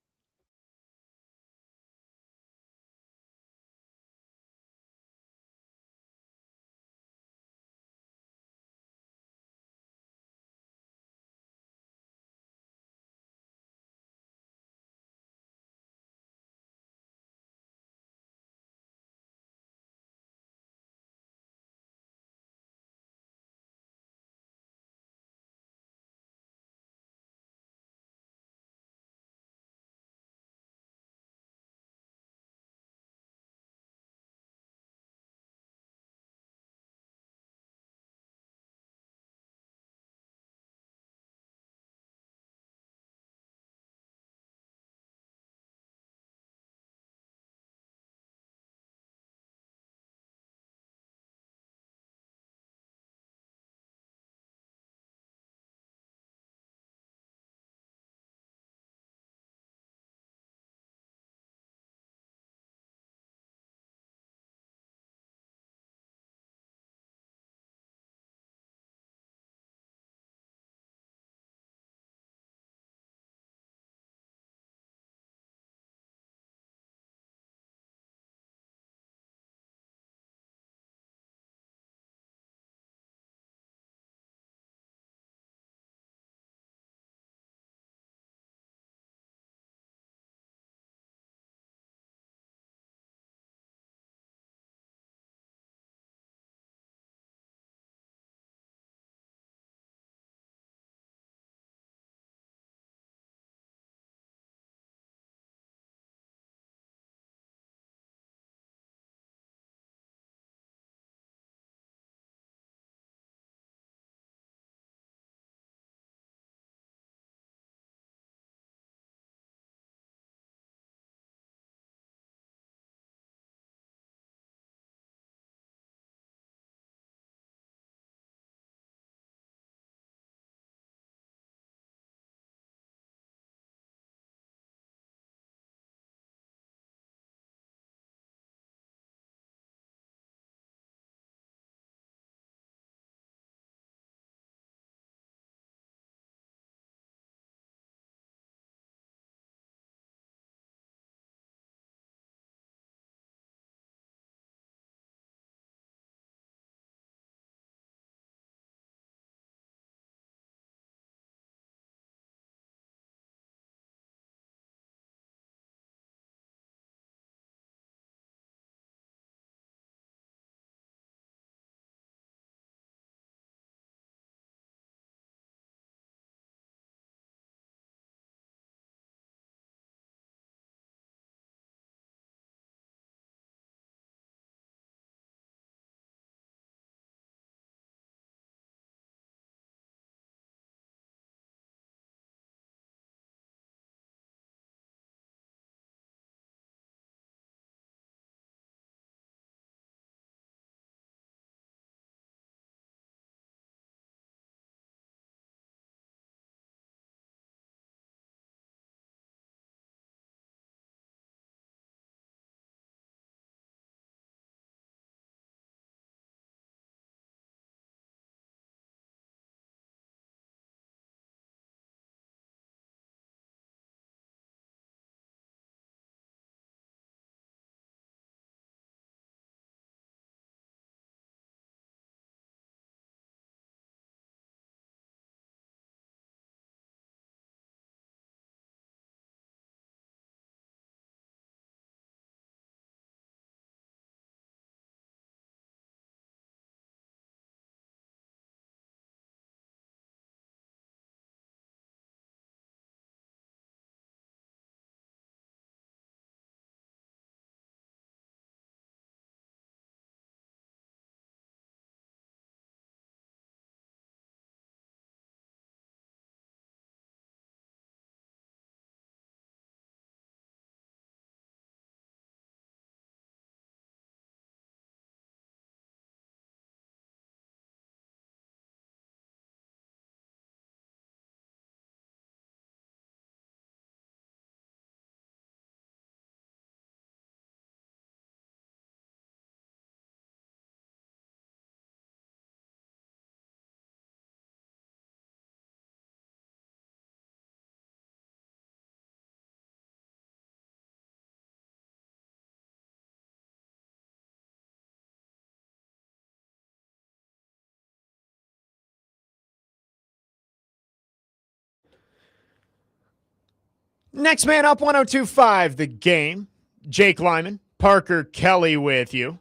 Next man up, 102.5 The Game. Jake Lyman, Parker Kelley with you.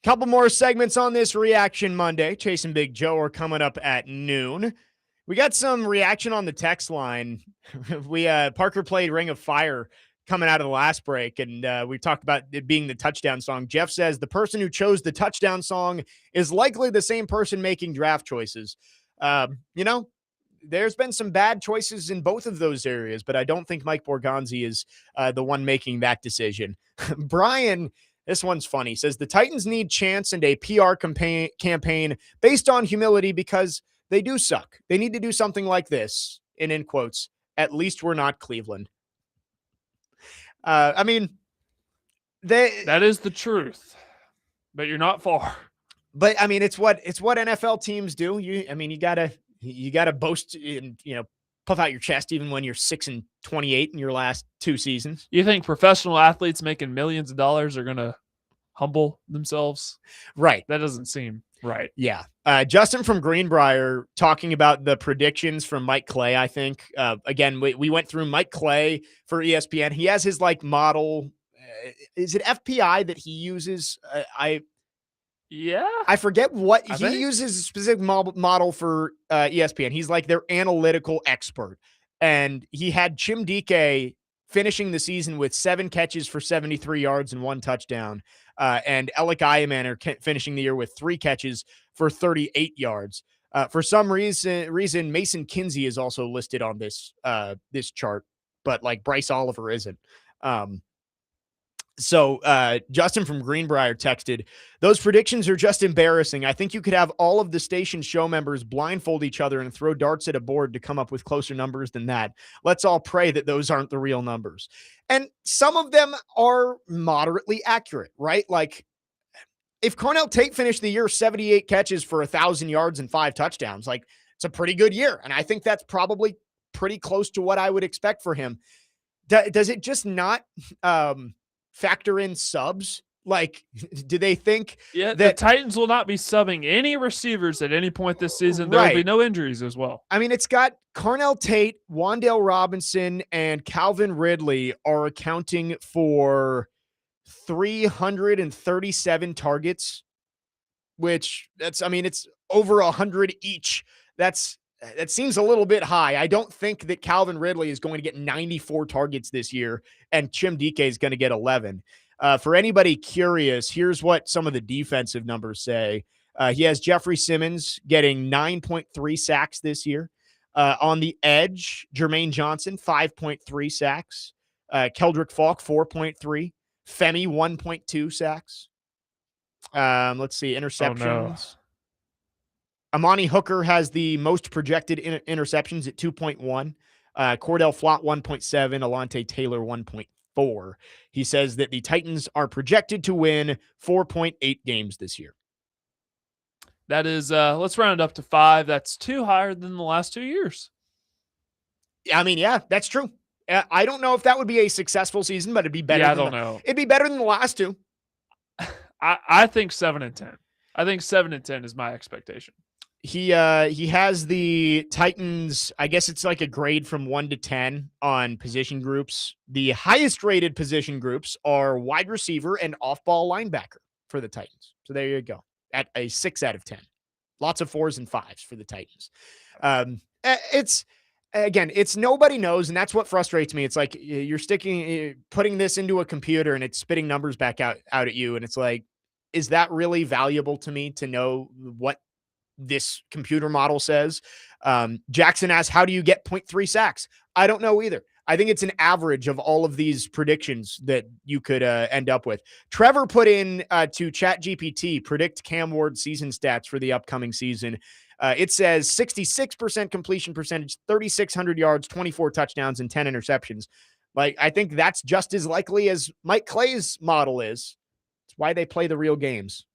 Couple more segments on this Reaction Monday. Chase and Big Joe are coming up at noon. We got some reaction on the text line. Parker played Ring of Fire coming out of the last break, and we talked about it being the touchdown song. Jeff says the person who chose the touchdown song is likely the same person making draft choices. There's been some bad choices in both of those areas, but I don't think Mike Borgonzi is the one making that decision. Brian, this one's funny, says the Titans need chance and a PR campaign based on humility because they do suck. They need to do something like this, and in quotes, at least we're not Cleveland. That is the truth, but you're not far. But I mean, it's what NFL teams do. You gotta boast and puff out your chest even when you're 6-28 in your last 2 seasons. You think professional athletes making millions of dollars are gonna humble themselves? Right. That doesn't seem right. Yeah. Justin from Greenbrier talking about the predictions from Mike Clay. I think again we went through Mike Clay for ESPN. He has his model. Is it FPI that he uses? I forget what he uses a specific model for ESPN. He's like their analytical expert. And he had Chim Dike finishing the season with 7 catches for 73 yards and 1 touchdown. And Alec Iamaner finishing the year with 3 catches for 38 yards. For some reason, Mason Kinsey is also listed on this chart, but Bryce Oliver isn't. So Justin from Greenbrier texted, those predictions are just embarrassing. I think you could have all of the station show members blindfold each other and throw darts at a board to come up with closer numbers than that. Let's all pray that those aren't the real numbers. And some of them are moderately accurate, right? If Cornell Tate finished the year 78 catches for 1,000 yards and 5 touchdowns, it's a pretty good year. And I think that's probably pretty close to what I would expect for him. Does it just not factor in subs? Do they think that the Titans will not be subbing any receivers at any point this season? There will be no injuries as well. I mean, it's got Cornell Tate, Wan'Dale Robinson, and Calvin Ridley are accounting for 337 targets, which it's over 100 each. That seems a little bit high. I don't think that Calvin Ridley is going to get 94 targets this year and Chim Dike is going to get 11. For anybody curious, here's what some of the defensive numbers say. He has Jeffrey Simmons getting 9.3 sacks this year. On the edge, Jermaine Johnson, 5.3 sacks. Keldrick Falk, 4.3. Femi, 1.2 sacks. Let's see, interceptions. Oh, no. Amani Hooker has the most projected interceptions at 2.1. Cordell Flott, 1.7. Alante Taylor, 1.4. He says that the Titans are projected to win 4.8 games this year. That is, let's round up to 5. That's 2 higher than the last 2 years. Yeah, that's true. I don't know if that would be a successsul season, but it'd be better. I don't know. It'd be better than the last 2. I think 7-10. I think 7-10 is my expectation. He has the Titans, I guess it's like a grade from 1 to 10 on position groups. The highest rated position groups are wide receiver and off-ball linebacker for the Titans. So there you go, at a 6 out of 10. Lots of 4s and 5s for the Titans. It's nobody knows, and that's what frustrates me. It's like you're putting this into a computer and it's spitting numbers back out at you, and it's like, is that really valuable to me to know what this computer model says? Jackson asks, how do you get 0.3 sacks? I don't know either. I think it's an average of all of these predictions that you could end up with. Trevor put in to ChatGPT, predict Cam Ward season stats for the upcoming season. It says 66% completion percentage, 3,600 yards, 24 touchdowns, and 10 interceptions. I think that's just as likely as Mike Clay's model is. It's why they play the real games.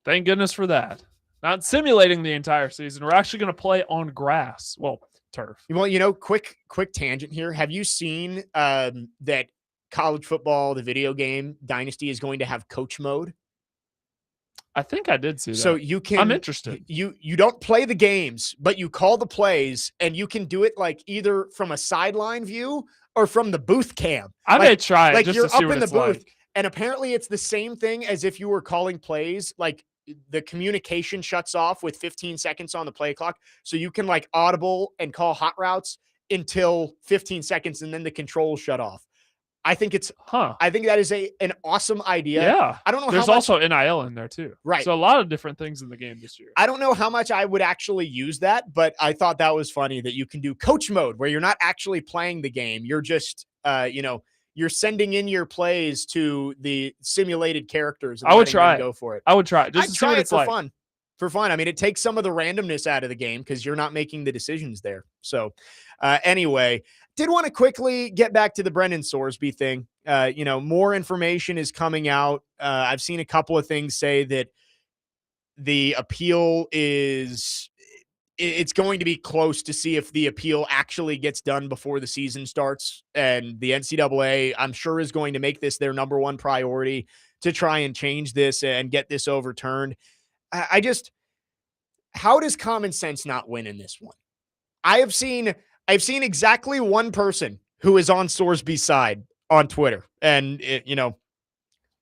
Thank goodness for that. Not simulating the entire season. We're actually going to play on grass. Well, turf. Well, quick tangent here. Have you seen that college football, the video game Dynasty, is going to have coach mode? I think I did see that. So you can. I'm interested. You don't play the games, but you call the plays, and you can do it like either from a sideline view or from the booth cam. I may try it just you're to see up what in the it's booth, like. and apparently it's the same thing as if you were calling plays. Like the communication shuts off with 15 seconds on the play clock, so you can like audible and call hot routes until 15 seconds, and then the controls shut off. I think that is an awesome idea. Yeah. I don't know. There's how much, also NIL in there too. Right. So a lot of different things in the game this year. I don't know how much I would actually use that, but I thought that was funny that you can do coach mode where you're not actually playing the game. You're just, you're sending in your plays to the simulated characters. And I would try it. Go for it. I would try it just to see what it's like. Fun. For fun. I mean, it takes some of the randomness out of the game because you're not making the decisions there. So anyway, did want to quickly get back to the Brendan Sorsby thing. More information is coming out. I've seen a couple of things say that the appeal it's going to be close to see if the appeal actually gets done before the season starts. And the NCAA, I'm sure, is going to make this their number one priority to try and change this and get this overturned. How does common sense not win in this one? I've seen exactly one person who is on Sorsby's side on Twitter, and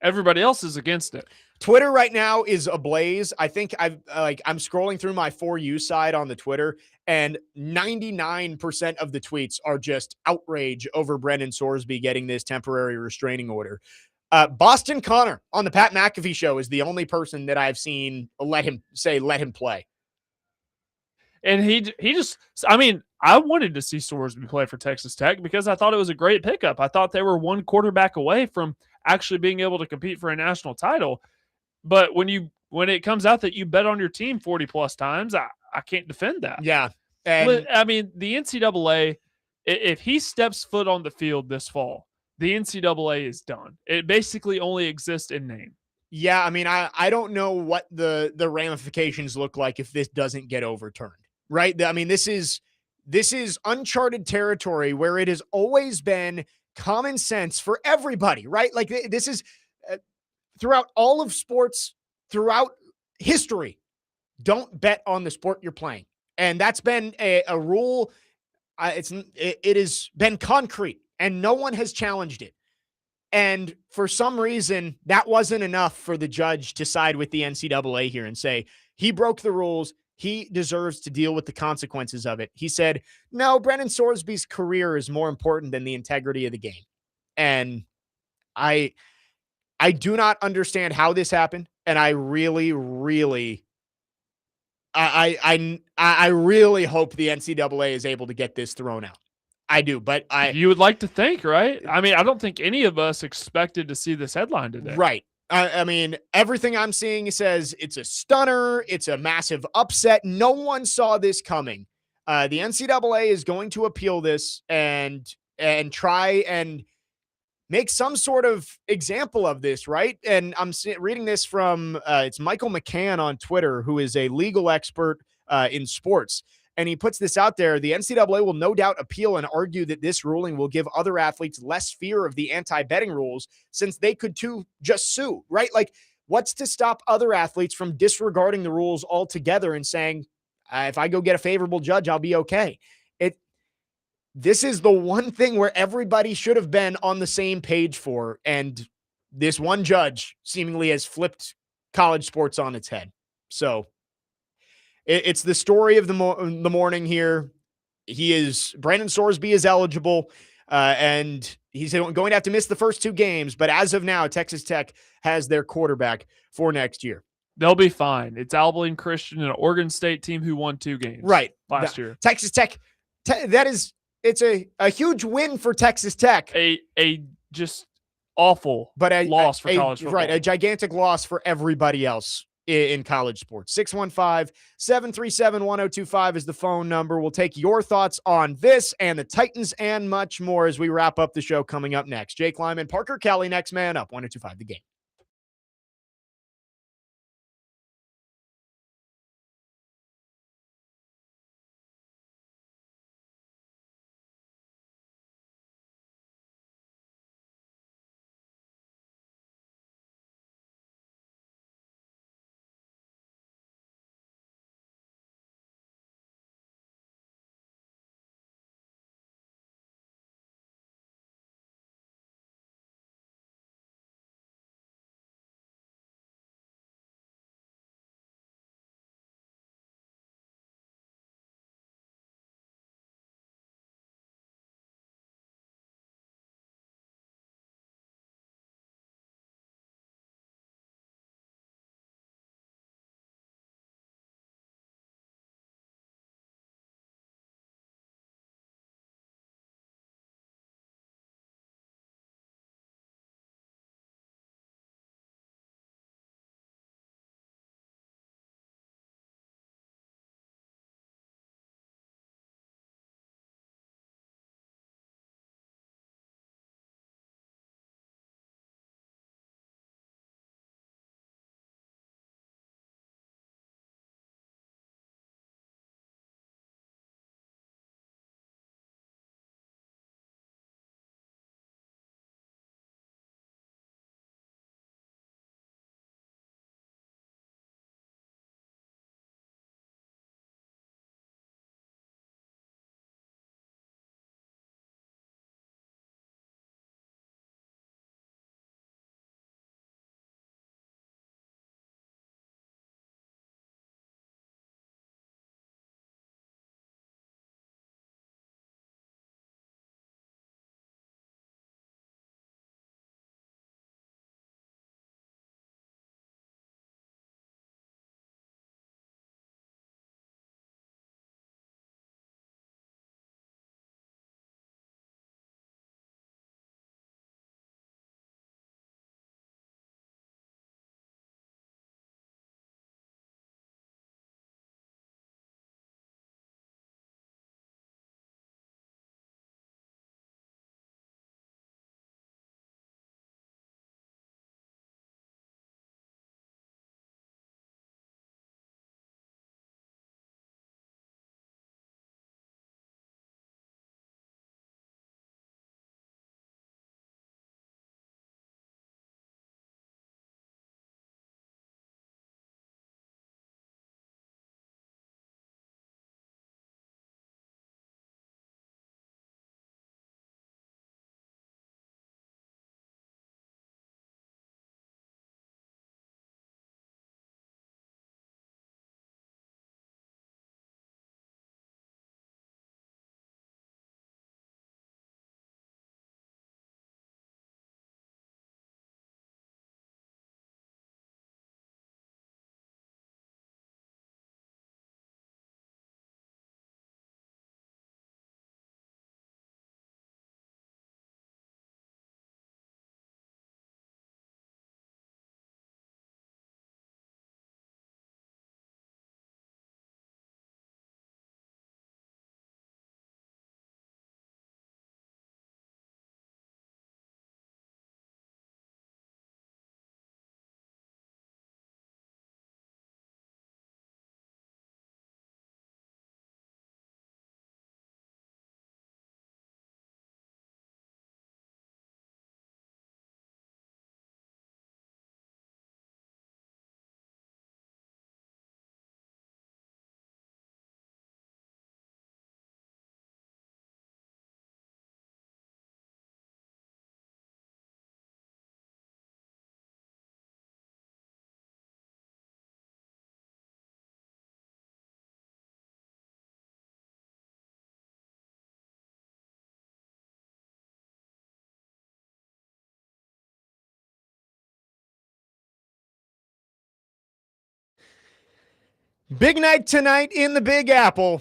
everybody else is against it. Twitter right now is ablaze. I think I'm scrolling through my For You side on the Twitter, and 99% of the tweets are just outrage over Brendan Sorsby getting this temporary restraining order. Boston Connor on the Pat McAfee show is the only person that I've seen let him play. And I wanted to see Sorsby play for Texas Tech because I thought it was a great pickup. I thought they were one quarterback away from actually being able to compete for a national title. But when it comes out that you bet on your team 40 plus times, I can't defend that. Yeah. And the NCAA, if he steps foot on the field this fall, the NCAA is done. It basically only exists in name. Yeah. I don't know what the ramifications look like if this doesn't get overturned. Right. This is uncharted territory where it has always been common sense for everybody, right? Like this is throughout all of sports, throughout history, don't bet on the sport you're playing. And that's been a rule. It has been concrete and no one has challenged it. And for some reason, that wasn't enough for the judge to side with the NCAA here and say he broke the rules. He deserves to deal with the consequences of it. He said, no, Brendan Sorsby's career is more important than the integrity of the game. And I do not understand how this happened. And I really, really, I really hope the NCAA is able to get this thrown out. I do, but you would like to think, right? I don't think any of us expected to see this headline today. Right. Everything I'm seeing says it's a stunner. It's a massive upset. No one saw this coming. The NCAA is going to appeal this and try and make some sort of example of this, right? And I'm reading this from it's Michael McCann on Twitter, who is a legal expert in sports. And he puts this out there. The NCAA will no doubt appeal and argue that this ruling will give other athletes less fear of the anti-betting rules since they could too just sue, right? Like, what's to stop other athletes from disregarding the rules altogether and saying, if I go get a favorable judge, I'll be okay. This is the one thing where everybody should have been on the same page for. And this one judge seemingly has flipped college sports on its head. So it's the story of the morning here. Brendan Sorsby is eligible, and he's going to have to miss the first two games. But as of now, Texas Tech has their quarterback for next year. They'll be fine. It's Abilene Christian, an Oregon State team who won 2 games last year. Texas Tech, it's a huge win for Texas Tech. A just awful loss for college football. Right, a gigantic loss for everybody else in college sports. 615-737-1025 is the phone number. We'll take your thoughts on this and the Titans and much more as we wrap up the show coming up next. Jake Lyman, Parker Kelley, next man up, 1025 The Game. Big night tonight in the Big Apple.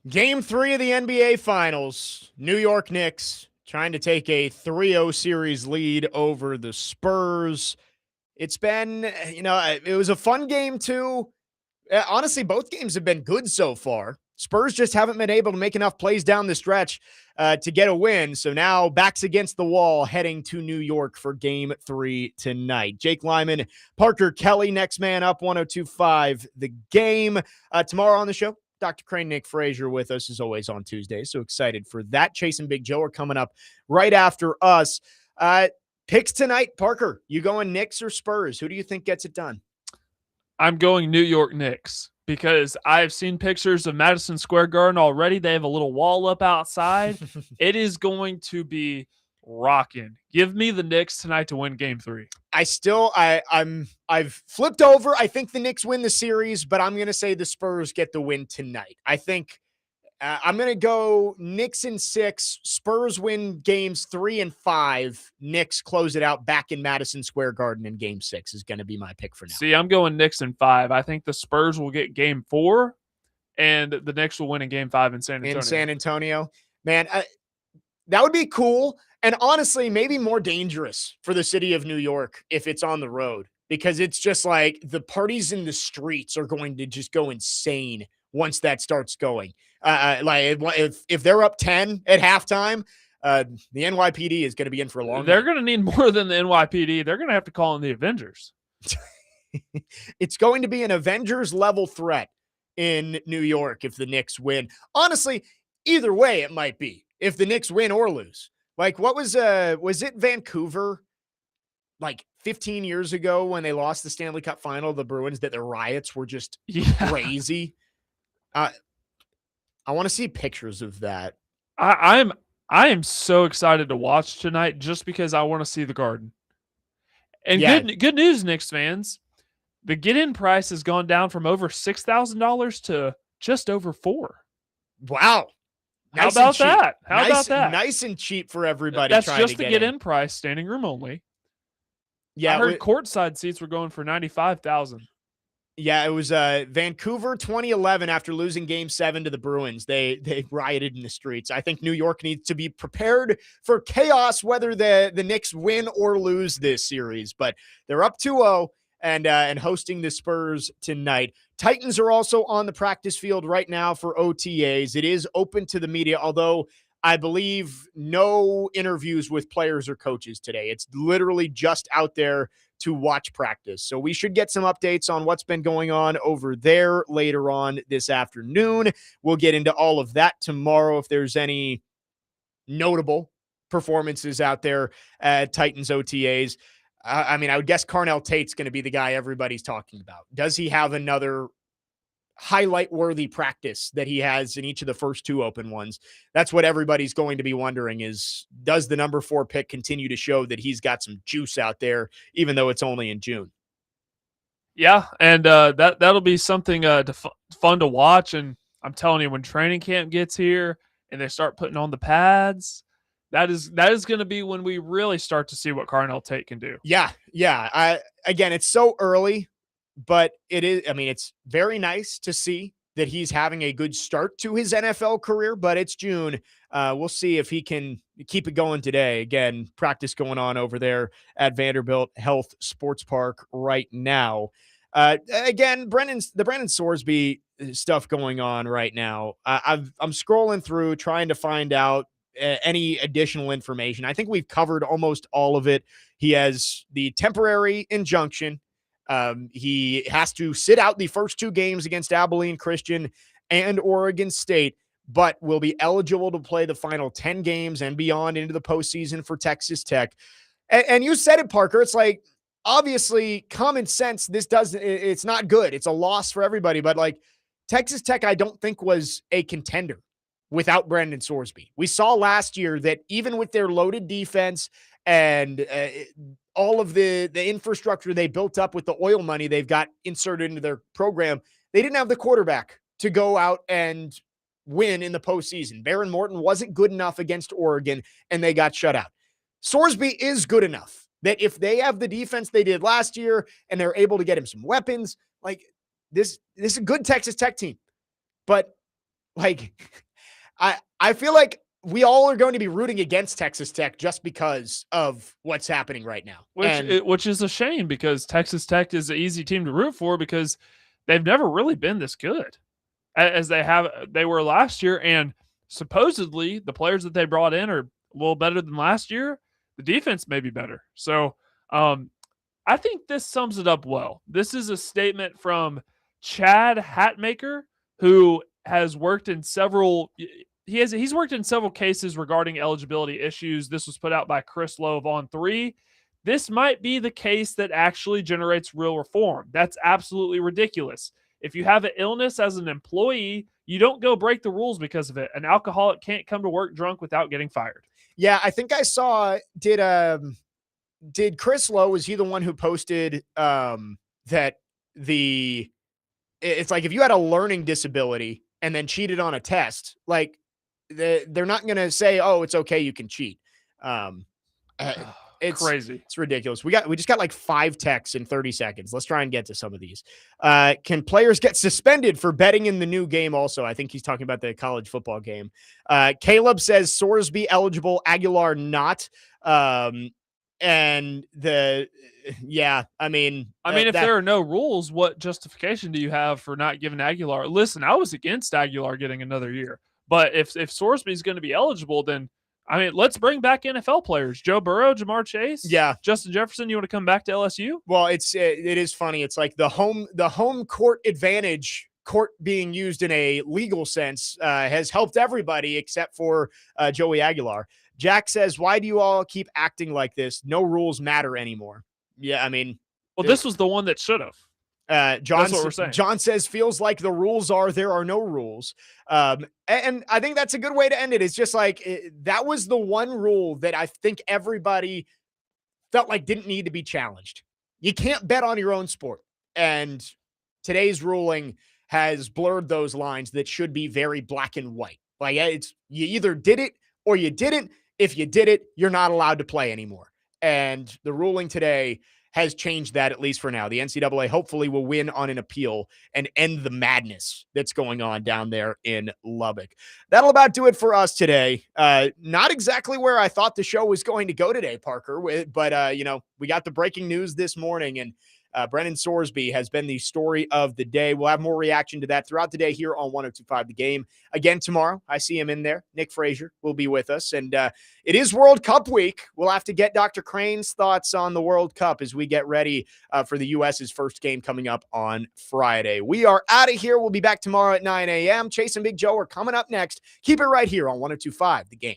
Game 3 of the NBA Finals. New York Knicks trying to take a 3-0 series lead over the Spurs. It's been, it was a fun game too. Honestly, both games have been good so far. Spurs just haven't been able to make enough plays down the stretch to get a win. So now backs against the wall heading to New York for game 3 tonight. Jake Lyman, Parker Kelley, next man up, 102.5 The Game. Tomorrow on the show, Dr. Crane, Nick Frazier with us as always on Tuesday. So excited for that. Chase and Big Joe are coming up right after us. Picks tonight, Parker. You going Knicks or Spurs? Who do you think gets it done? I'm going New York Knicks because I've seen pictures of Madison Square Garden already. They have a little wall up outside. It is going to be rocking. Give me the Knicks tonight to win game 3. I've flipped over. I think the Knicks win the series, but I'm going to say the Spurs get the win tonight. I think I'm going to go Knicks in 6, Spurs win games 3 and 5. Knicks close it out back in Madison Square Garden in game 6 is going to be my pick for now. See, I'm going Knicks in 5. I think the Spurs will get game 4 and the Knicks will win in game 5 in San Antonio. In San Antonio. Man, that would be cool. And honestly, maybe more dangerous for the city of New York if it's on the road, because it's just like the parties in the streets are going to just go insane once that starts going. Like if they're up 10 at halftime, the NYPD is going to be in for a long They're night. going to need more than the NYPD. They're going to have to call in the Avengers. It's going to be an Avengers level threat in New York if the Knicks win. Honestly, either way, it might be if the Knicks win or lose. Like what was it Vancouver like 15 years ago when they lost the Stanley Cup final, the Bruins, that the riots were just crazy. I want to see pictures of that. I am so excited to watch tonight just because I want to see the Garden. And good news, Knicks fans. The get-in price has gone down from over $6,000 to just over $4,000. Wow. How about that? How about that? Nice and cheap for everybody. That's trying just to the get-in price, standing room only. Yeah, I heard courtside seats were going for $95,000. Yeah, it was Vancouver 2011 after losing game 7 to the Bruins. They rioted in the streets. I think New York needs to be prepared for chaos, whether the Knicks win or lose this series. But they're up 2-0 and hosting the Spurs tonight. Titans are also on the practice field right now for OTAs. It is open to the media, although I believe no interviews with players or coaches today. It's literally just out there to watch practice. So we should get some updates on what's been going on over there later on this afternoon. We'll get into all of that tomorrow if there's any notable performances out there at Titans OTAs. I mean, I would guess Carnell Tate's going to be the guy everybody's talking about. Does he have another highlight-worthy practice that he has in each of the first 2 open ones? That's what everybody's going to be wondering is, does the number 4 pick continue to show that he's got some juice out there, even though it's only in June? Yeah, and that'll be something fun to watch. And I'm telling you, when training camp gets here and they start putting on the pads, that is going to be when we really start to see what Carnell Tate can do. Yeah. Again, it's so early, but it is. I mean, it's very nice to see that he's having a good start to his NFL career, but it's June. We'll see if he can keep it going today. Again, practice going on over there at Vanderbilt Health Sports Park right now. Again, the Brendan Sorsby stuff going on right now. I'm scrolling through trying to find out any additional information. I think we've covered almost all of it. He has the temporary injunction. He has to sit out the first 2 games against Abilene Christian and Oregon State, but will be eligible to play the final 10 games and beyond into the postseason for Texas Tech. And you said it, Parker. It's like, obviously, common sense, it's not good. It's a loss for everybody, but like Texas Tech, I don't think was a contender without Brendan Sorsby. We saw last year that even with their loaded defense and all of the infrastructure they built up with the oil money they've got inserted into their program, they didn't have the quarterback to go out and win in the postseason. Baron Morton wasn't good enough against Oregon, and they got shut out. Sorsby is good enough that if they have the defense they did last year and they're able to get him some weapons, like this is a good Texas Tech team, but like, I feel like we all are going to be rooting against Texas Tech just because of what's happening right now. Which is a shame, because Texas Tech is an easy team to root for because they've never really been this good as they were last year. And supposedly the players that they brought in are a little better than last year. The defense may be better. So I think this sums it up well. This is a statement from Chad Hatmaker, who has worked in several he's worked in several cases regarding eligibility issues. This was put out by Chris Lowe of On3. This might be the case that actually generates real reform. That's absolutely ridiculous. If you have an illness as an employee, you don't go break the rules because of it. An alcoholic can't come to work drunk without getting fired. Yeah, I think I saw, did Chris Lowe, was he the one who posted that it's like if you had a learning disability and then cheated on a test, like they're not going to say, oh, it's okay, you can cheat. It's crazy. It's ridiculous. We just got like 5 texts in 30 seconds. Let's try and get to some of these. Can players get suspended for betting in the new game? Also, I think he's talking about the college football game. Caleb says Sorsby eligible, Aguilar not. And I mean, if there are no rules, what justification do you have for not giving Aguilar? Listen, I was against Aguilar getting another year, but if Sorsby is going to be eligible, then let's bring back NFL players. Joe Burrow, Jamar Chase. Yeah. Justin Jefferson, you want to come back to LSU? Well, it is funny. It's like the home court advantage, court being used in a legal sense, has helped everybody except for Joey Aguilar. Jack says, why do you all keep acting like this? No rules matter anymore. Yeah, this was the one that should have. John says, feels like the rules are there are no rules. And I think that's a good way to end it. It's just like that was the one rule that I think everybody felt like didn't need to be challenged. You can't bet on your own sport. And today's ruling has blurred those lines that should be very black and white. Like you either did it or you didn't. If you did it, you're not allowed to play anymore. And the ruling today has changed that, at least for now. The NCAA hopefully will win on an appeal and end the madness that's going on down there in Lubbock. That'll about do it for us today. Not exactly where I thought the show was going to go today, Parker, but we got the breaking news this morning, and Brendan Sorsby has been the story of the day. We'll have more reaction to that throughout the day here on 102.5 The Game. Again, tomorrow, I see him in there. Nick Frazier will be with us. And it is World Cup week. We'll have to get Dr. Crane's thoughts on the World Cup as we get ready for the U.S.'s first game coming up on Friday. We are out of here. We'll be back tomorrow at 9 a.m. Chase and Big Joe are coming up next. Keep it right here on 102.5 The Game.